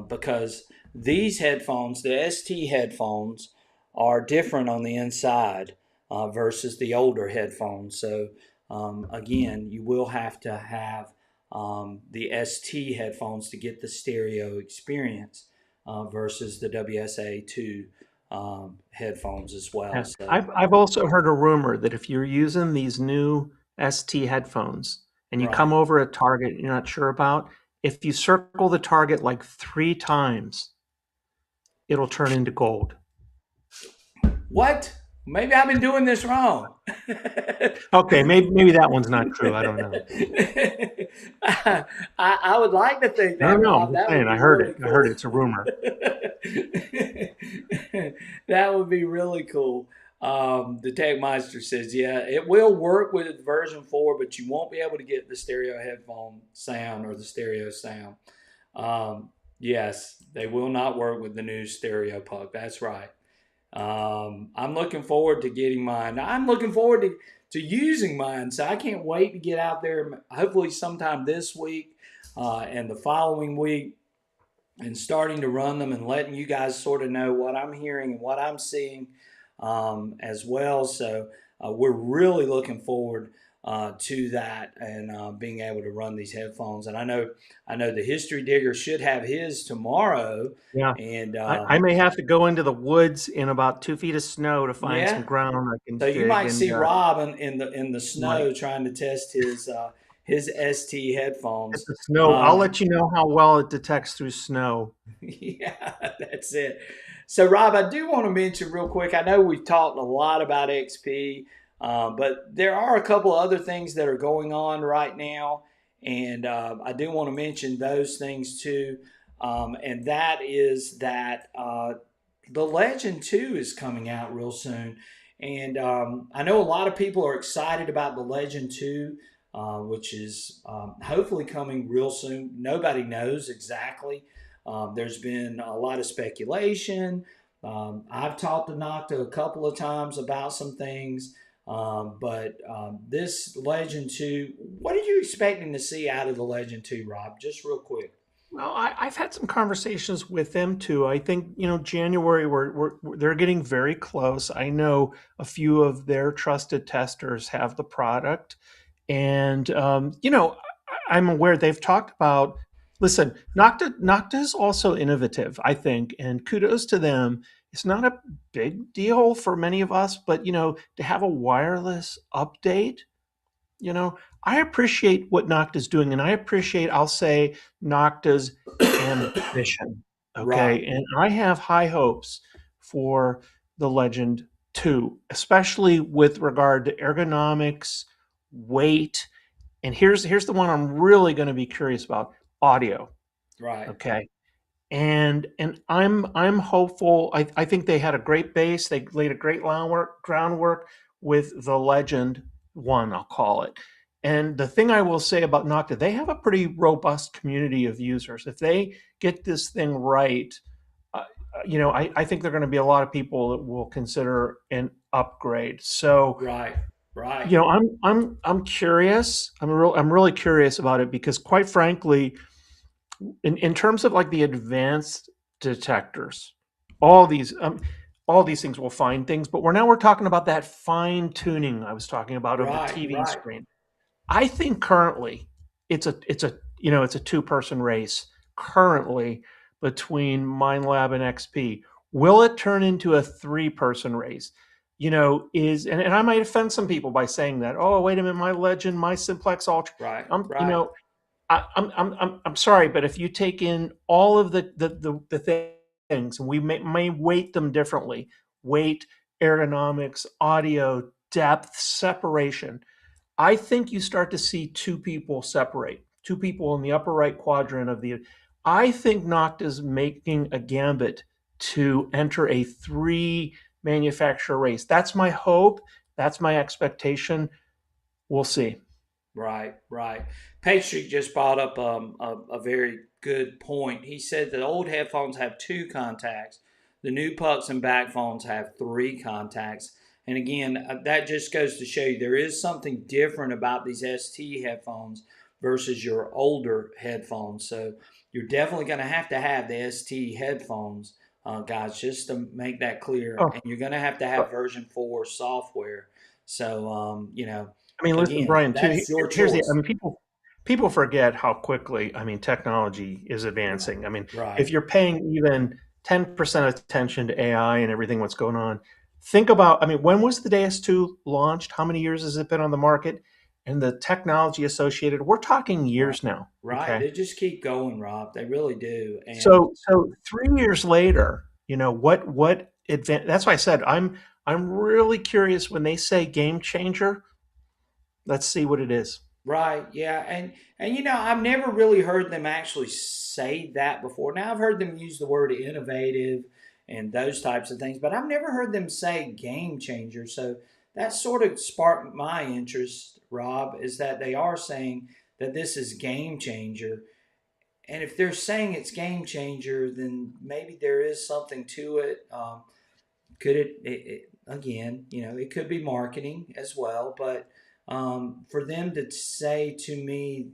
because these headphones, the ST headphones, are different on the inside versus the older headphones. So again, you will have to have the ST headphones to get the stereo experience versus the WSA2 headphones as well. Yeah. So, I've also heard a rumor that if you're using these new ST headphones and you right. come over a target you're not sure about, if you circle the target like 3 times, it'll turn into gold. What? Maybe I've been doing this wrong. Okay, maybe that one's not true. I don't know. I would like to think I don't that, know. I'm Rob. just That would saying. I be heard it. really I heard cool. it. It's a rumor. That would be really cool. The Tech Meister says, yeah, it will work with version 4, but you won't be able to get the stereo headphone sound or the stereo sound. Yes, they will not work with the new stereo puck. That's right. I'm looking forward to getting mine. I'm looking forward to using mine. So I can't wait to get out there, hopefully sometime this week and the following week, and starting to run them and letting you guys sort of know what I'm hearing and what I'm seeing as well. So we're really looking forward to that and being able to run these headphones. And I know the History Digger should have his tomorrow. Yeah. And I may have to go into the woods in about 2 feet of snow to find some yeah, ground I can so you dig, might and see Rob in the might snow trying to test his ST hit headphones. the snow. I'll Um, let you know how well it detects through snow. yeah, that's it. So Rob, I do want to mention real quick. I know we've talked a lot about XP, but there are a couple of other things that are going on right now, and I do want to mention those things too. And that is that the Legend 2 is coming out real soon. And I know a lot of people are excited about the Legend 2, which is hopefully coming real soon. Nobody knows exactly. There's been a lot of speculation. I've talked to Nocta a couple of times about some things. But this Legend 2, what are you expecting to see out of the Legend 2, Rob? Just real quick. Well, I've had some conversations with them too. I think January they're getting very close. I know a few of their trusted testers have the product, and I'm aware they've talked about. Listen, Nocta is also innovative, I think, and kudos to them. It's not a big deal for many of us, but to have a wireless update, I appreciate what Nocta's doing, and I appreciate, I'll say, Nocta's ambition. Right, Okay, and I have high hopes for the Legend 2, especially with regard to ergonomics, weight, and here's the one I'm really going to be curious about: audio. right, Okay, and I'm hopeful. I think they had a great base. They laid a great groundwork with the Legend One, I'll call it. And the thing I will say about Nocta, they have a pretty robust community of users. If they get this thing right, I think there are going to be a lot of people that will consider an upgrade. So, right, right, I'm curious. I'm really curious about it because, quite frankly, in terms of like the advanced detectors, all these um, all these things will find things, but we're talking about that fine tuning I was talking about of the right, TV right, screen. I think currently it's a two-person race currently between MindLab and XP. Will it turn into a three-person race? And I might offend some people by saying that. Oh, wait a minute, my Legend, my Simplex Ultra. right, Um, you right, know, I'm sorry, but if you take in all of the things, and we may weight them differently, weight, ergonomics, audio, depth, separation, I think you start to see two people separate, two people in the upper right quadrant of the. I think Noct is making a gambit to enter a three manufacturer race. That's my hope. That's my expectation. We'll see. Right, right. Pastry just brought up a very good point. He said that old headphones have two contacts. The new pucks and back phones have three contacts. And again, that just goes to show you there is something different about these ST headphones versus your older headphones. So you're definitely going to have the ST headphones, guys, just to make that clear. Oh, And you're going to have version 4 software. So, I mean, listen, again, Brian. Too. that's your Here's the. I choice. mean, people forget how quickly. I mean, technology is Right. advancing. I mean, if Right. you're paying even 10% attention to AI and everything what's going on, think about. I mean, when was the DS2 launched? How many years has it been on the market? And the technology associated. We're talking Right. years now. Right. Okay. They just keep going, Rob. They really do. And So 3 years later, what advan That's why I said I'm really curious when they say game changer. Let's see what it is. right, yeah. And I've never really heard them actually say that before. Now I've heard them use the word innovative and those types of things, but I've never heard them say game changer. So that sort of sparked my interest, Rob, is that they are saying that this is game changer. And if they're saying it's game changer, then maybe there is something to it. Could it again? It could be marketing as well, but for them to say to me,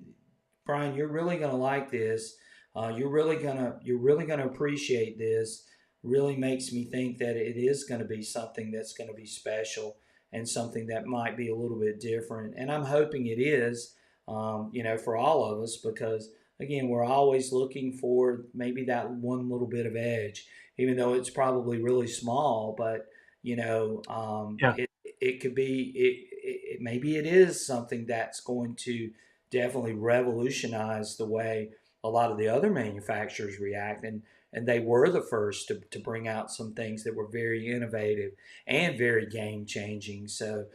Brian, you're really gonna like this. You're really gonna appreciate this. Really makes me think that it is gonna be something that's gonna be special and something that might be a little bit different. And I'm hoping it is, for all of us because again, we're always looking for maybe that one little bit of edge, even though it's probably really small. But Yeah. it could be maybe it is something that's going to definitely revolutionized the way a lot of the other manufacturers react, and they were the first to bring out some things that were very innovative and very game changing. So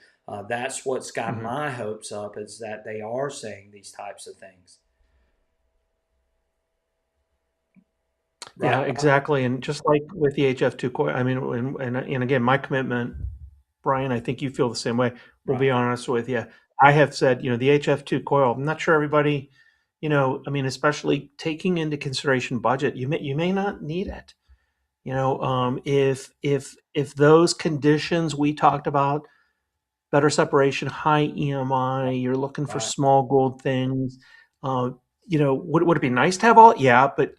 that's what's got Mhm. my hopes up, is that they are saying these types of things, Yeah, right, Rob? exactly. And just like with the HF2 coil, I mean, and again, my commitment, Brian, I think you feel the same way. We'll be Right, honest with you. I have said, the HF2 coil, I'm not sure everybody, I mean, especially taking into consideration budget, you may not need it. If those conditions we talked about, better separation, high EMI. You're looking for right, small gold things. Uh, would it be nice to have all? Yeah, but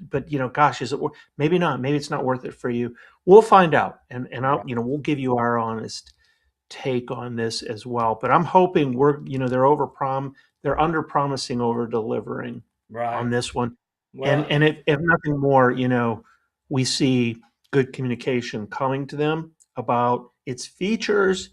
gosh, is it maybe not? Maybe it's not worth it for you. We'll find out, and I'll right, we'll give you our honest take on this as well. But I'm hoping they're under promising, over delivering right. on this one, and Well, and if nothing more, we see good communication coming to them about its features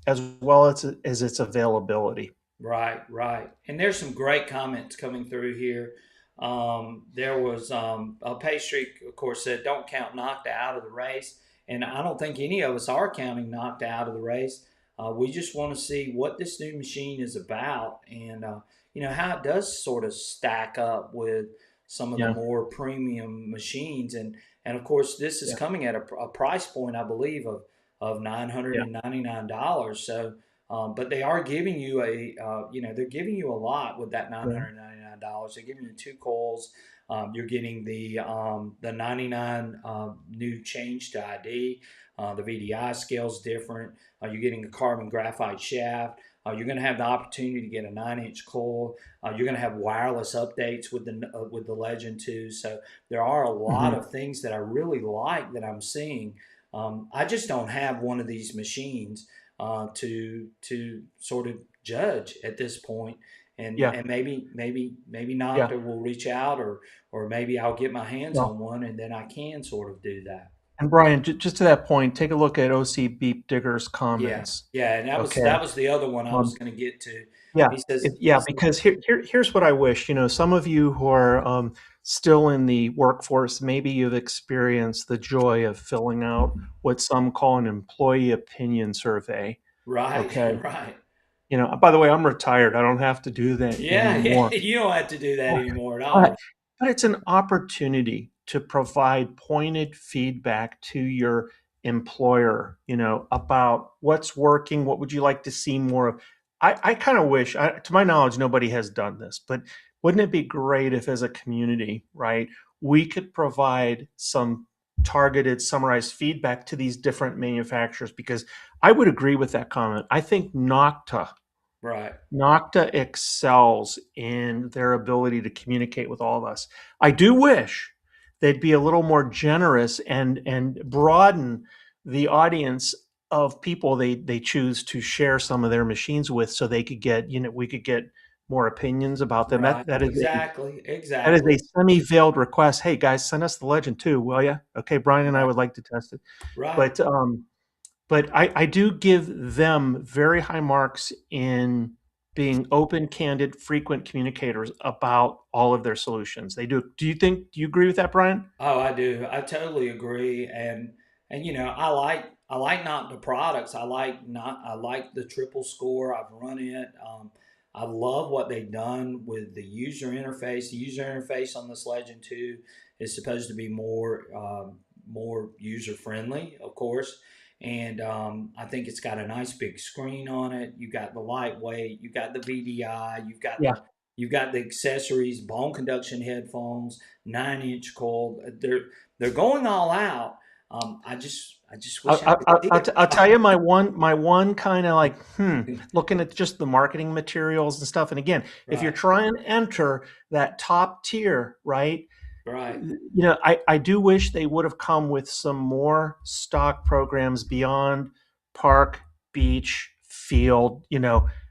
as well as its availability. right, right. And there's some great comments coming through here. There was a pastry, of course, said, "Don't count knocked out of the race," and I don't think any of us are counting knocked out of the race. We just want to see what this new machine is about, and how it does sort of stack up with some of the Yeah, more premium machines, and of course, this is yeah, coming at a price point, I believe, of yeah. $999. So but they are giving you they're giving you a lot with that nine Right. hundred ninety nine dollars. They're giving you two coils. You're getting the 99 new change to ID. The VDI scale's different. You're getting a carbon graphite shaft. You're going to have the opportunity to get a 9-inch coil. You're going to have wireless updates with the Legend 2. So there are a lot Hmm. of things that I really like that I'm seeing. I just don't have one of these machines to sort of judge at this point. And Yeah, and maybe yeah. Nocta will reach out, or maybe I'll get my hands Well, on one and then I can sort of do that. and Brian, just to that point, take a look at OC Beep Digger's Yeah, comments. yeah, and that was Okay. that was the other one I was Um, going to get to. yeah, He says yeah. Because here's what I wish. Some of you who are still in the workforce, maybe you've experienced the joy of filling out what some call an employee opinion survey. right, Okay. right, By the way, I'm retired. I don't have to do that Yeah, yeah. anymore. You don't have to do that But, anymore at all. but but it's an opportunity to provide pointed feedback to your employer, about what's working, what would you like to see more of. I kind of wish, to my knowledge, nobody has done this, but wouldn't it be great if, as a community, right, we could provide some targeted, summarized feedback to these different manufacturers? Because I would agree with that comment. I think Right, Nocta excels in their ability to communicate with all of us. I do wish they'd be a little more generous and broaden the audience of people they choose to share some of their machines with, so they could get we could get more opinions about them. right. Exactly, That is exactly. a semi-veiled request. Hey guys, send us the legend too, will you? Okay, Brian and I Right, would like to test it. right. But I do give them very high marks in being open, candid, frequent communicators about all of their solutions. They do. Do you agree with that, Brian? Oh, I do. I totally agree. And I like not the products. I like the triple score. I've run it. I love what they've done with the user interface. The user interface on this Legend 2 is supposed to be more user friendly, of course. And I think it's got a nice big screen on it. You got the lightweight. You got the VDI. Yeah. You've got the accessories, bone conduction headphones, 9-inch coil. They're going all out. I just wish I could see it. I'll tell you my one kind of like looking at just the marketing materials and stuff. And again, if you're Right, trying to enter that top tier, right? right, I do wish they would have come with some more stock programs beyond park, beach, field. I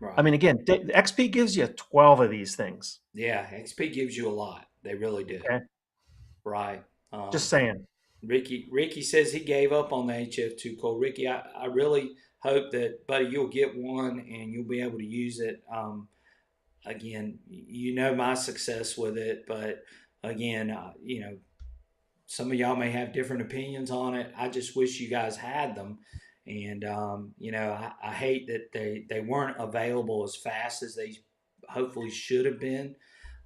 right. mean, again, XP gives you 12 of these things. Yeah, XP gives you a lot. They really do. Okay, Right. just Um, saying. Ricky says he gave up on the HF2 coil. Ricky, I really hope that, buddy, you'll get one and you'll be able to use it. Again, you know my success with it, but again, some of y'all may have different opinions on it. I just wish you guys had them. And, I hate that they weren't available as fast as they hopefully should have been.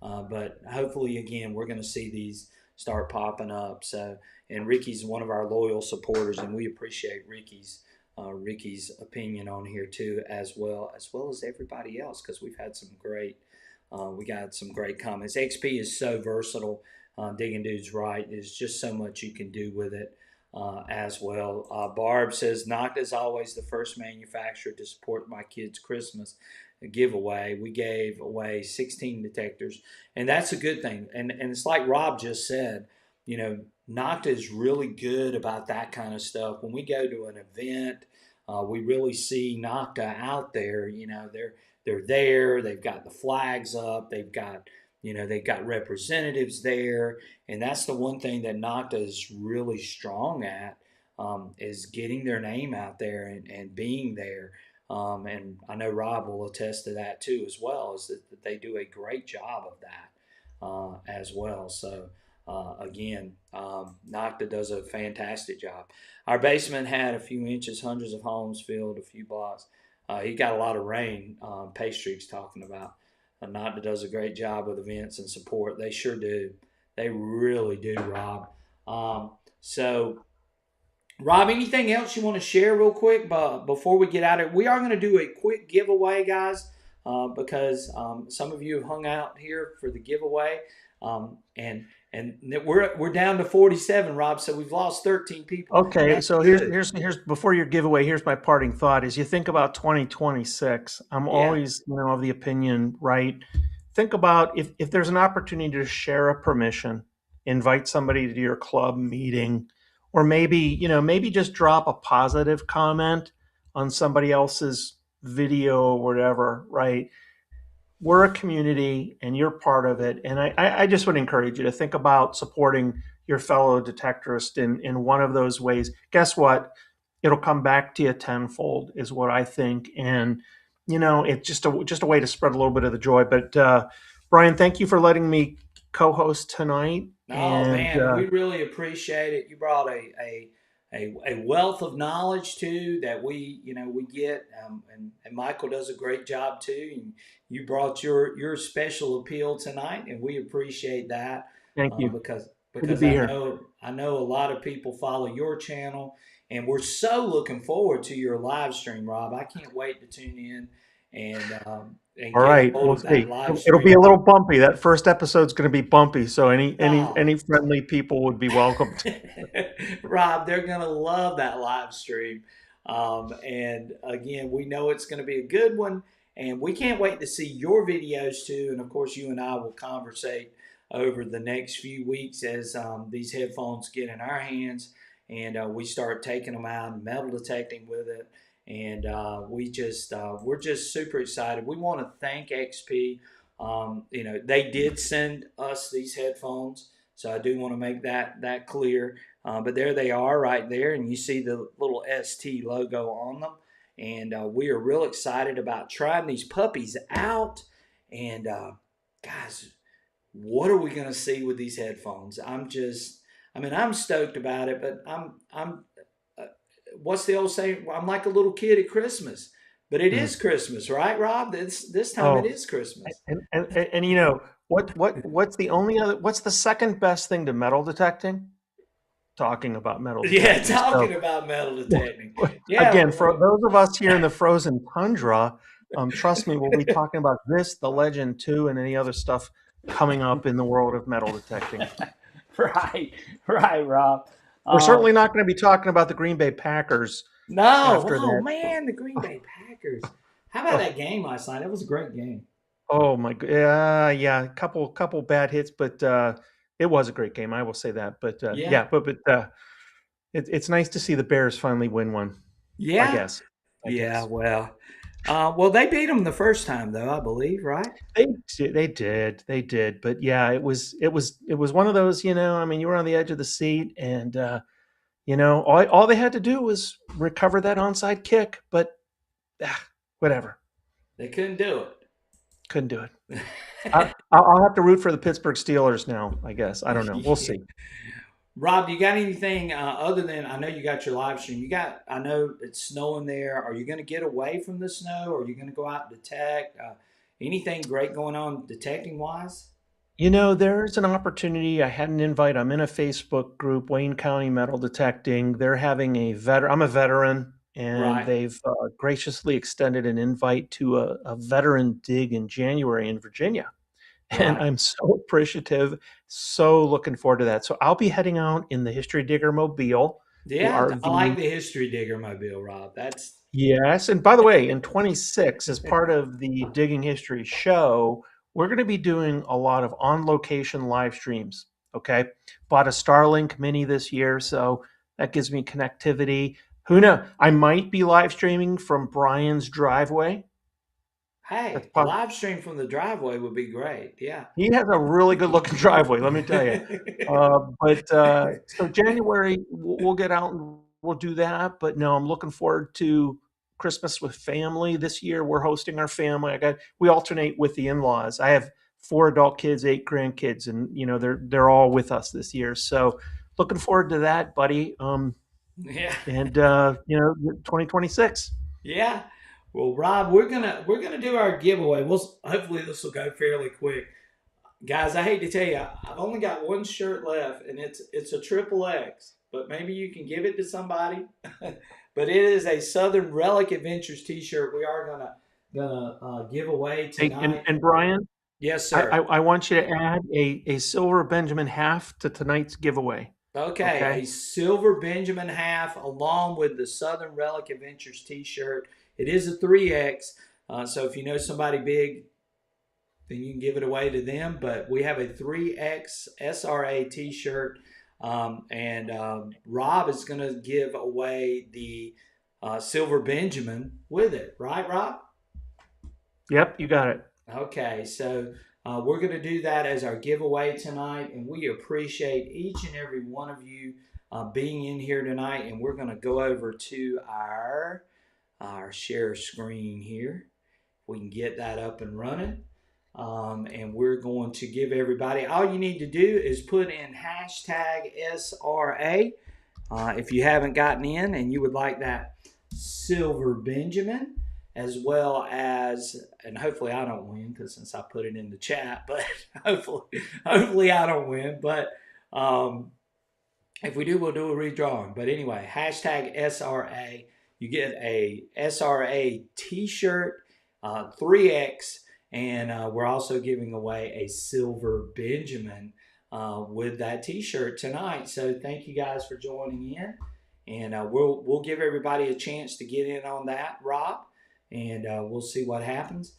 But hopefully, again, we're going to see these start popping up. So, and Ricky's one of our loyal supporters, and we appreciate Ricky's opinion on here too, as well as everybody else, because we got some great comments. XP is so versatile. Digging Dude's right. There's just so much you can do with it as well. Barb says, Nocta is always the first manufacturer to support my kids' Christmas giveaway. We gave away 16 detectors, and that's a good thing. And it's like Rob just said, you know, Nocta is really good about that kind of stuff. When we go to an event, we really see Nocta out there. They're there. They've got the flags up. They've got representatives there, and that's the one thing that Nocta is really strong at, is getting their name out there and being there. And I know Rob will attest to that too, as well, is that they do a great job of that as well. So again, Nocta does a fantastic job. Our basement had a few inches, hundreds of homes filled, a few blocks. He got a lot of rain. Pastry's talking about. Nocta does a great job with events and support. They sure do. They really do, Rob. So, Rob, anything else you want to share real quick before we get out of it? We are going to do a quick giveaway, guys, because some of you have hung out here for the giveaway, and we're down to 47, Rob. So we've lost 13 people. Okay, That's so here's good. here's here's before your giveaway, here's my parting thought. As you think about 2026, I'm Yeah, always, of the opinion, right? Think about if there's an opportunity to share a permission, invite somebody to your club meeting, or maybe just drop a positive comment on somebody else's video or whatever, right? We're a community and you're part of it. And I just would encourage you to think about supporting your fellow detectorist in one of those ways. Guess what? It'll come back to you tenfold, is what I think. And, it's just a way to spread a little bit of the joy. But, Brian, thank you for letting me co host tonight. no, And man, we really appreciate it. You brought a wealth of knowledge too that we get, and Michael does a great job too. And you brought your special appeal tonight, and we appreciate that Thank you. because Good to because be I here. know I know a lot of people follow your channel, and we're so looking forward to your live stream, Rob. I can't wait to tune in and All get a right, hold we'll of that see. live It'll be stream. a little bumpy. That first episode's going to be bumpy, so Oh. any friendly people would be welcomed. Rob, they're going to love that live stream. And again, we know it's going to be a good one. And we can't wait to see your videos too. And of course, you and I will conversate over the next few weeks as these headphones get in our hands and we start taking them out and metal detecting with it. And we're just super excited. We want to thank XP. They did send us these headphones. So I do want to make that clear. But there they are right there, and you see the little ST logo on them. And we are real excited about trying these puppies out. And guys, what are we going to see with these headphones? I'm stoked about it, but uh, what's the old saying? I'm like a little kid at Christmas. But it is Mm. Christmas, right, Rob? This time it Oh, is Christmas. and what's the second best thing to metal detecting? Talking about metal Yeah, detecting. So talking about metal detecting. Yeah, again, for those of us here in the frozen tundra, trust me, we'll be talking about this, the Legend 2, and any other stuff coming up in the world of metal detecting. right, right, Rob. We're Um, certainly not going to be talking about the Green Bay Packers no, after oh that. man, the Green Bay Packers. How about Oh, that game last night? That was a great game. oh my god, yeah, couple bad hits, but it was a great game. I will say that. But Yeah, yeah, but it's nice to see the Bears finally win one. I yeah, guess. I yeah. guess Well, they beat them the first time though, I believe, right? they did. But yeah, it was one of those. I mean, you were on the edge of the seat, and all they had to do was recover that onside kick. But whatever, They couldn't do couldn't do it. it. I'll have to root for the Pittsburgh Steelers now. I guess I don't know. We'll Yeah. see. Rob, do you got anything other than I know you got your live stream? I know it's snowing there. Are you going to get away from the snow? Or are you going to go out and detect? Anything great going on detecting wise? There's an opportunity. I had an invite. I'm in a Facebook group, Wayne County Metal Detecting. They're having I'm a veteran, and Right, they've graciously extended an invite to a veteran dig in January in Virginia. And right. I'm so appreciative, so looking forward to that. So I'll be heading out in the History Digger Mobile, the Yeah, I RV. like the history digger mobile, Rob. That's Yes, and by the way, in 26, as part of the Digging History show, we're going to be doing a lot of on-location live streams. Okay, bought a Starlink Mini this year, so that gives me connectivity. Who knows? I might be live streaming from Brian's driveway. That's hey, a possible. live stream from the driveway would be great. Yeah. He has a really good-looking driveway, let me tell you. But so January, we'll get out and we'll do that. But no, I'm looking forward to Christmas with family this year. We're hosting our family. We alternate with the in-laws. I have 4 adult kids, 8 grandkids, and they're all with us this year. So looking forward to that, buddy. Yeah. And 2026. Yeah. Well, Rob, we're gonna do our giveaway. Hopefully this will go fairly quick. Guys, I hate to tell you, I've only got one shirt left, and it's a triple X. But maybe you can give it to somebody. But it is a Southern Relic Adventures T-shirt. We are gonna give away Hey, and, tonight. and Brian, Yes, I, sir. I, I want you to add a silver Benjamin half to tonight's giveaway. Okay, Okay. a silver Benjamin half along with the Southern Relic Adventures T-shirt. It is a 3X, so if you know somebody big, then you can give it away to them. But we have a 3X SRA T-shirt, and Rob is going to give away the silver Benjamin with it. Right, Rob? Yep, you got it. Okay, so we're going to do that as our giveaway tonight, and we appreciate each and every one of you being in here tonight. And we're going to go over to our share screen here. We can get that up and running. And we're going to give everybody, all you need to do is put in hashtag SRA If you haven't gotten in and you would like that silver Benjamin, as well as, and hopefully I don't win because since I put it in the chat, but hopefully I don't win. But if we do, we'll do a redrawing. But anyway, hashtag SRA. You get a SRA T-shirt, 3X, and we're also giving away a silver Benjamin with that T-shirt tonight. So thank you guys for joining in, and we'll give everybody a chance to get in on that, Rob, and we'll see what happens.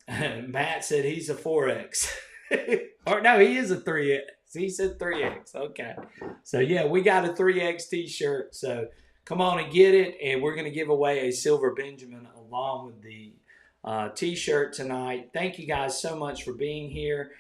Matt said he's a 4X, or no, he is a 3X. He said 3X. Okay, so yeah, we got a 3X T-shirt. So come on and get it, and we're going to give away a silver Benjamin along with the T-shirt tonight. Thank you guys so much for being here.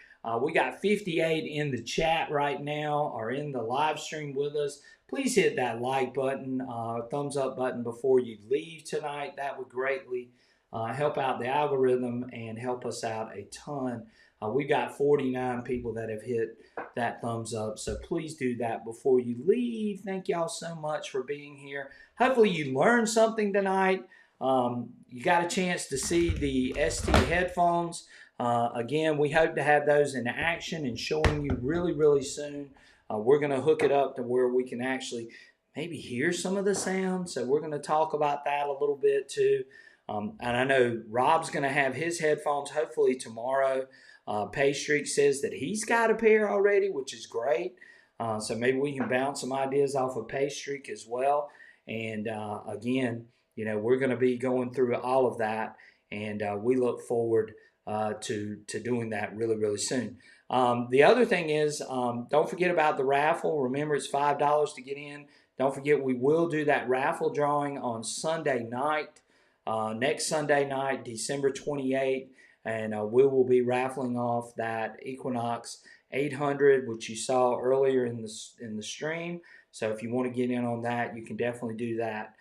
We got 58 in the chat right now or in the live stream with us. Please hit that like button, thumbs up button before you leave tonight. That would greatly help out the algorithm and help us out a ton. We've got 49 people that have hit that thumbs up, so please do that before you leave. Thank y'all so much for being here. Hopefully you learned something tonight. You got a chance to see the ST headphones. Again, we hope to have those in action and showing you really, really soon. We're going to hook it up to where we can actually maybe hear some of the sound, so we're going to talk about that a little bit too. And I know Rob's going to have his headphones hopefully tomorrow. Paystreak says that he's got a pair already, which is great. So maybe we can bounce some ideas off of Paystreak as well. And again, you know, we're going to be going through all of that, and we look forward to doing that really, really soon. The other thing is, don't forget about the raffle. Remember, it's $5 to get in. Don't forget, we will do that raffle drawing on Sunday night, next Sunday night, December 28th. And we will be raffling off that Equinox 800, which you saw earlier in the stream. So if you want to get in on that, you can definitely do that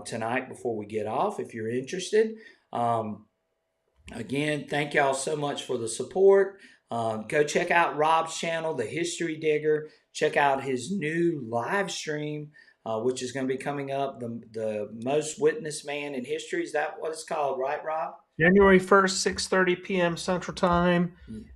tonight before we get off if you're interested. Again, thank y'all so much for the support. Go check out Rob's channel, The History Digger. Check out his new live stream, which is going to be coming up, the most witnessed man in history. Is that what it's called, right, Rob? January 1st, 6:30 p.m. Central Time,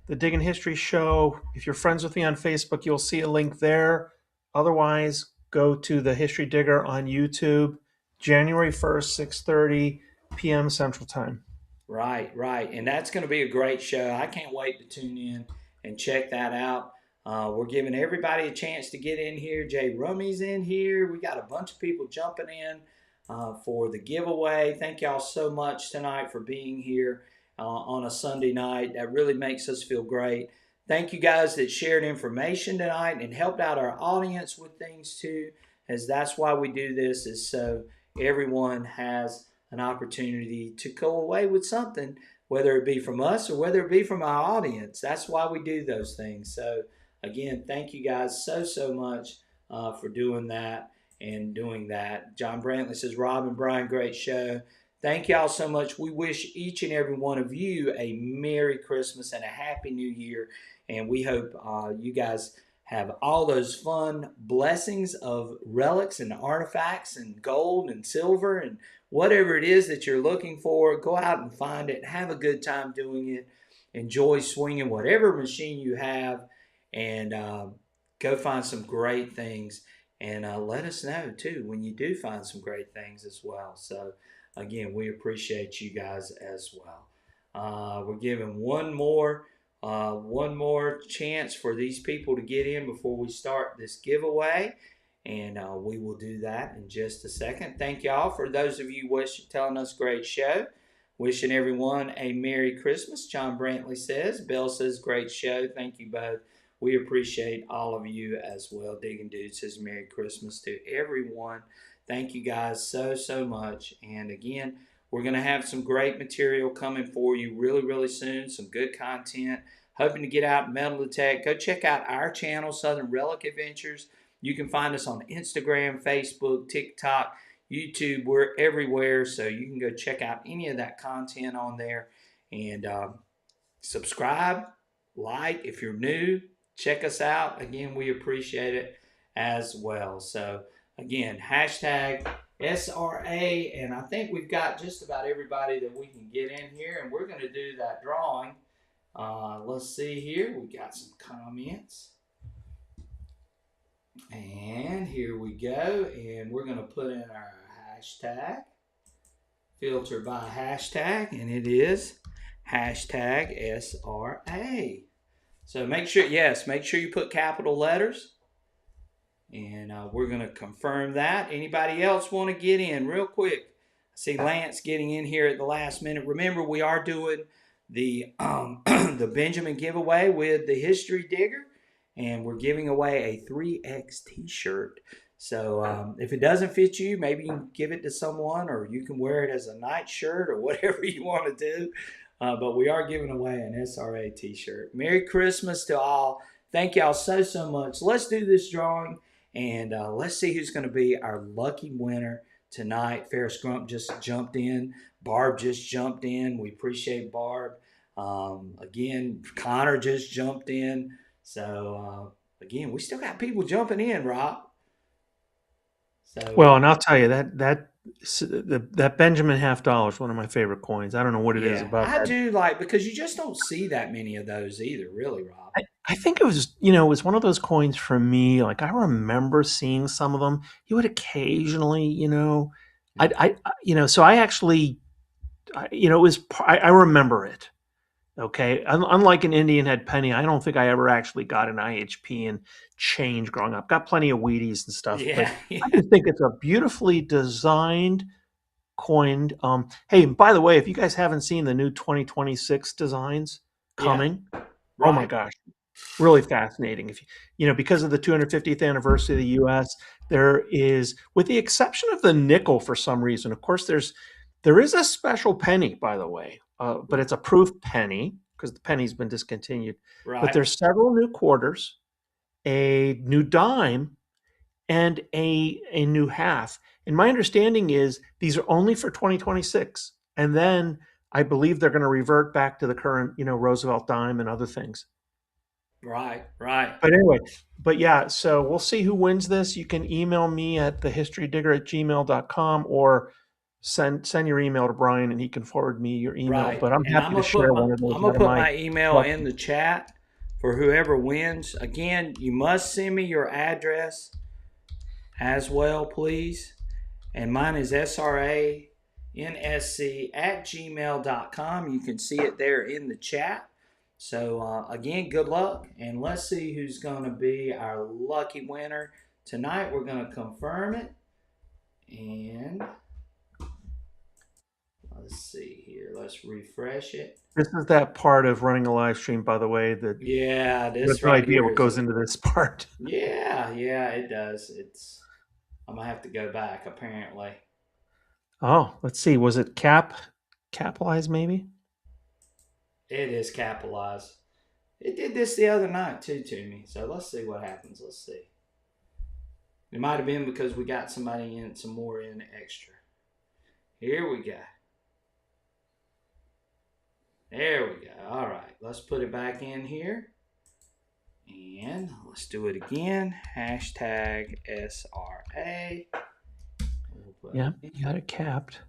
the Digging History Show. If you're friends with me on Facebook, you'll see a link there. Otherwise, go to the History Digger on YouTube, January 1st, 6:30 p.m. Central Time. Right. And that's going to be a great show. I can't wait to tune in and check that out. We're giving everybody a chance to get in here. Jay Rummy's in here. We got a bunch of people jumping in for the giveaway. Thank y'all so much tonight for being here on a Sunday night. That really makes us feel great. Thank you guys that shared information tonight and helped out our audience with things too, as that's why we do this, is so everyone has an opportunity to go away with something, whether it be from us or whether it be from our audience. That's why we do those things. So again, thank you guys so much for doing that and doing that. John Brantley says, Rob and Brian, great show. Thank y'all so much. We wish each and every one of you a Merry Christmas and a Happy New Year. And we hope you guys have all those fun blessings of relics and artifacts and gold and silver and whatever it is that you're looking for. Go out and find it. Have a good time doing it. Enjoy swinging whatever machine you have, and go find some great things. And let us know, too, when you do find some great things as well. So, again, we appreciate you guys as well. We're giving one more chance for these people to get in before we start this giveaway. And we will do that in just a second. Thank y'all for those of you telling us great show. Wishing everyone a Merry Christmas. John Brantley says. Bell says great show. Thank you both. We appreciate all of you as well. Digging Dude says Merry Christmas to everyone. Thank you guys so much. And again, we're going to have some great material coming for you really soon. Some good content. Hoping to get out and metal detect. Go check out our channel, Southern Relic Adventures. You can find us on Instagram, Facebook, TikTok, YouTube. We're everywhere, so you can go check out any of that content on there. And subscribe, like if you're new. Check us out. Again, we appreciate it. as well. So again, hashtag SRA, and I think we've got just about everybody that we can get in here, and we're going to do that drawing. Let's see here. We got some comments. And here we go. And we're going to put in our hashtag, filter by hashtag, and it is hashtag SRA. So make sure, yes, make sure you put capital letters. And we're going to confirm that. Anybody else want to get in real quick? I see Lance getting in here at the last minute. Remember, we are doing the the Benjamin giveaway with the History Digger, and we're giving away a 3X T-shirt. So if it doesn't fit you, maybe you can give it to someone, or you can wear it as a night shirt or whatever you want to do. But we are giving away an SRA T-shirt. Merry Christmas to all. Thank y'all so much. Let's do this drawing. And let's see who's going to be our lucky winner tonight. Ferris Grump just jumped in. Barb just jumped in. We appreciate Barb. Again, Connor just jumped in. So, again, we still got people jumping in, Rob. Well, So, and I'll tell you that Benjamin half dollar is one of my favorite coins. I don't know what it is yeah, about I that. do like, because you just don't see that many of those either, really, Rob. I think it was, it was one of those coins for me. Like I remember seeing some of them. He would occasionally, so I actually, it was, I remember it. Okay. Unlike an Indian head penny, I don't think I ever actually got an IHP and change growing up. Got plenty of Wheaties and stuff, but Yeah, I yeah, just think it's a beautifully designed coined. Hey, by the way, if you guys haven't seen the new 2026 designs yeah, coming, oh my right. gosh, really fascinating. If because of the 250th anniversary of the U.S., there is, with the exception of the nickel, for some reason. Of course, there is a special penny, by the way, but it's a proof penny because the penny's been discontinued. But Right, there's several new quarters, a new dime, and a new half. And my understanding is these are only for 2026, and then I believe they're going to revert back to the current, Roosevelt dime and other things. right. But anyway, but yeah, so we'll see who wins this. You can email me at thehistorydigger@gmail.com or send your email to Brian and he can forward me your email. Right. But I'm And happy to share one of those I'm gonna out of put my my email in collection. the chat for whoever wins. Again, you must send me your address as well, please. And mine is srансc at gmail.com. You can see it there in the chat. So again, good luck, and let's see who's going to be our lucky winner tonight. We're going to confirm it, and let's see here. Let's refresh it. This is that part of running a live stream, by the way, that Yeah, you have this no right idea here what is goes a. into this part. Yeah, it does. I'm gonna have to go back apparently. Oh, let's see. Was it capitalized maybe? It is capitalized. It did this the other night too to me. So let's see what happens. Let's see. It might have been because we got somebody in some more in extra. Here we go. There we go. All right, let's put it back in here. And let's do it again. Hashtag SRA. Yeah, you got it capped.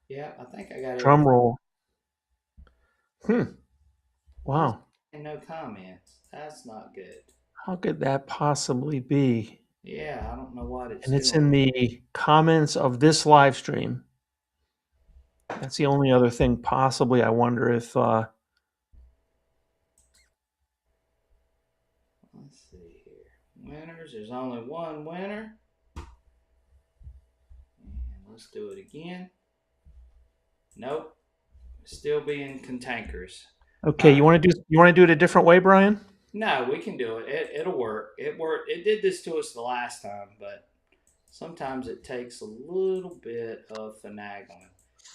Yeah, I think I got Drum everything. roll. Why is Wow. there no comments? That's not good. How could that possibly be? Yeah, I don't know what it's And it's doing. in the comments of this live stream. That's the only other thing possibly. I wonder if Let's see here. Winners. There's only one winner. And let's do it again. Nope. Still being cantankerous. All okay, right. you want to do it a different way, Brian? No, we can do it. It'll work. It worked. It did this to us the last time, but sometimes it takes a little bit of finagling.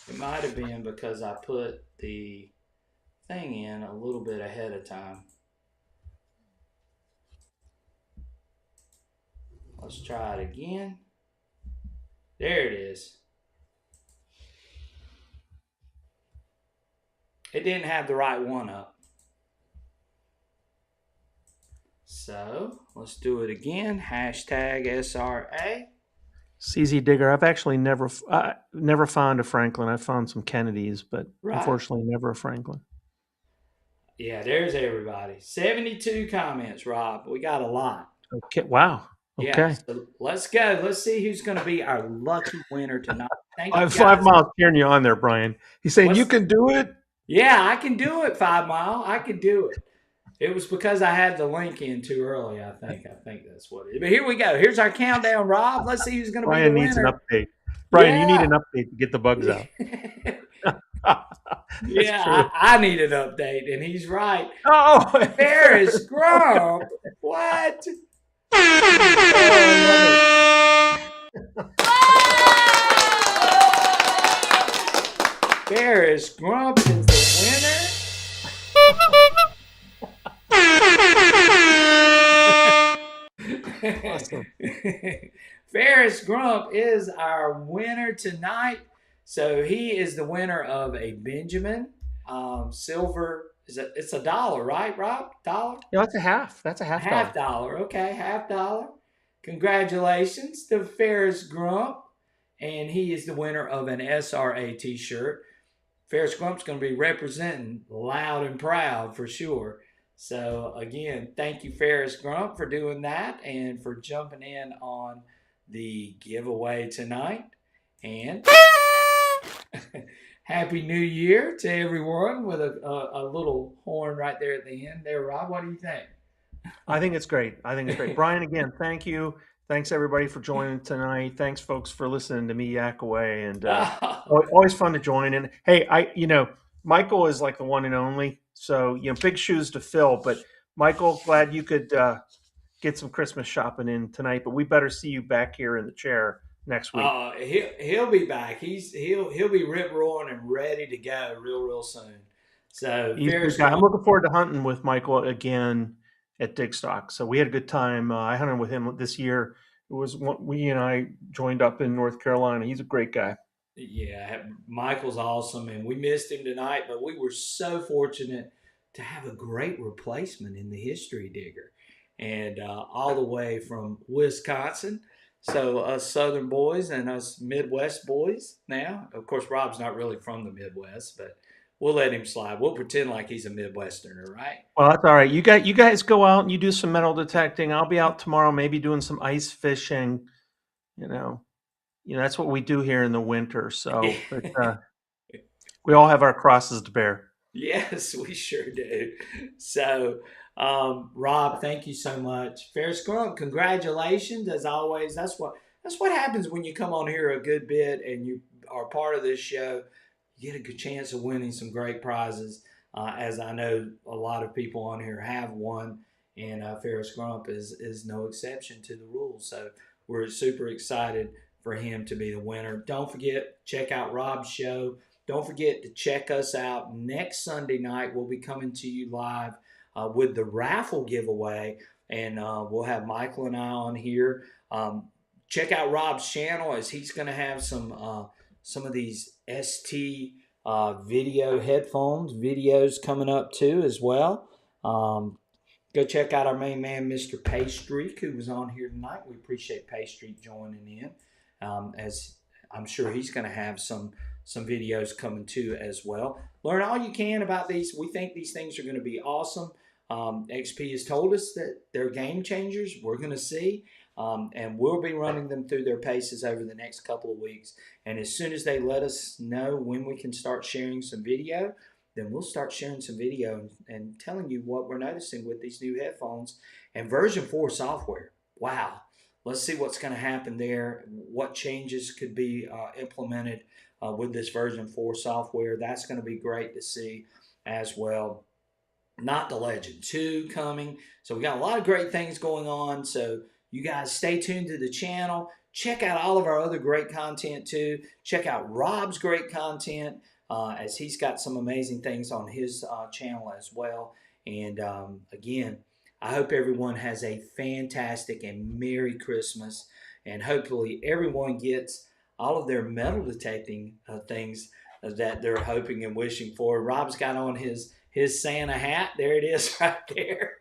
It might have been because I put the thing in a little bit ahead of time. Let's try it again. There it is. It didn't have the right one up. So let's do it again. Hashtag SRA. CZ Digger. I've actually never found a Franklin. I found some Kennedys, but Right. unfortunately, never a Franklin. Yeah, there's everybody. 72 comments, Rob. We got a lot. Okay. Wow. Yeah, Okay. so let's go. Let's see who's going to be our lucky winner tonight. Thank you 5 guys. miles cheering you on there, Brian. He's saying you What's can do it. Yeah, I can do it, 5 Mile. I can do it. It was because I had the link in too early, I think. I think that's what it is. But here we go. Here's our countdown, Rob. Let's see who's going to be the Brian needs an winner. update. Brian, you need Yeah. an update to get the bugs out. That's Yeah, true. I need an update, and he's right. Oh, Ferris Grump. What? Ferris Grump is the winner. awesome. Ferris Grump is our winner tonight. So he is the winner of a Benjamin silver. It's $1, right, Rob? $1? Yeah, that's a half. That's a half Half dollar. dollar. Okay, half dollar. Congratulations to Ferris Grump. And he is the winner of an SRA t shirt. Ferris Grump's going to be representing loud and proud for sure. So, again, thank you, Ferris Grump, for doing that and for jumping in on the giveaway tonight. And Happy New Year to everyone with a little horn right there at the end. There, Rob, what do you think? I think it's great. Brian, again, thank you. Thanks everybody for joining tonight. Thanks folks for listening to me yak away, and always fun to join. And hey, Michael is like the one and only, so big shoes to fill. But Michael, glad you could get some Christmas shopping in tonight. But we better see you back here in the chair next week. He'll be back. He'll be rip roaring and ready to go real soon. So I'm looking forward to hunting with Michael again at DigStock. So we had a good time. I hunted with him this year. It was we and I joined up in North Carolina. He's a great guy. Yeah, Michael's awesome, and we missed him tonight, but we were so fortunate to have a great replacement in the history digger, and all the way from Wisconsin. So us Southern boys and us Midwest boys. Now, of course, Rob's not really from the Midwest, but we'll let him slide. We'll pretend like he's a Midwesterner, right? Well, that's all right. You guys go out and you do some metal detecting. I'll be out tomorrow, maybe doing some ice fishing. That's what we do here in the winter. So but, we all have our crosses to bear. Yes, we sure do. So, Rob, thank you so much. Ferris Grump, congratulations as always. That's what happens when you come on here a good bit and you are part of this show. You get a good chance of winning some great prizes. As I know, a lot of people on here have won, and Ferris Grump is no exception to the rules. So we're super excited for him to be the winner. Don't forget, check out Rob's show. Don't forget to check us out next Sunday night. We'll be coming to you live with the raffle giveaway, and we'll have Michael and I on here. Check out Rob's channel as he's going to have some of these ST video headphones videos coming up too as well. Go check out our main man, Mr. Paystreak, who was on here tonight. We appreciate Paystreak joining in, as I'm sure he's going to have some videos coming too as well. Learn all you can about these. We think these things are going to be awesome. XP has told us that they're game changers. We're going to see. And we'll be running them through their paces over the next couple of weeks. And as soon as they let us know when we can start sharing some video, then we'll start sharing some video and telling you what we're noticing with these new headphones and version 4 software. Wow. Let's see what's going to happen there. What changes could be implemented with this version 4 software. That's going to be great to see as well. Not the Legend 2 coming. So we got a lot of great things going on. So you guys stay tuned to the channel. Check out all of our other great content too. Check out Rob's great content as he's got some amazing things on his channel as well. And again, I hope everyone has a fantastic and Merry Christmas. And hopefully everyone gets all of their metal detecting things that they're hoping and wishing for. Rob's got on his Santa hat. There it is right there.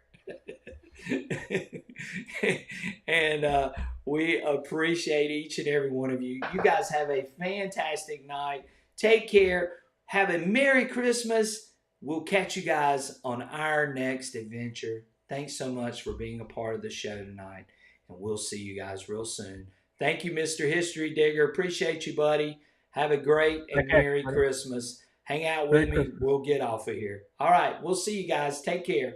And we appreciate each and every one of you. You guys have a fantastic night. Take care. Have a Merry Christmas. We'll catch you guys on our next adventure. Thanks so much for being a part of the show tonight. And we'll see you guys real soon. Thank you, Mr. History Digger. Appreciate you, buddy. Have a great and Okay, Merry buddy. Christmas. Hang out Merry with me. Christmas. We'll get off of here. All right. We'll see you guys. Take care.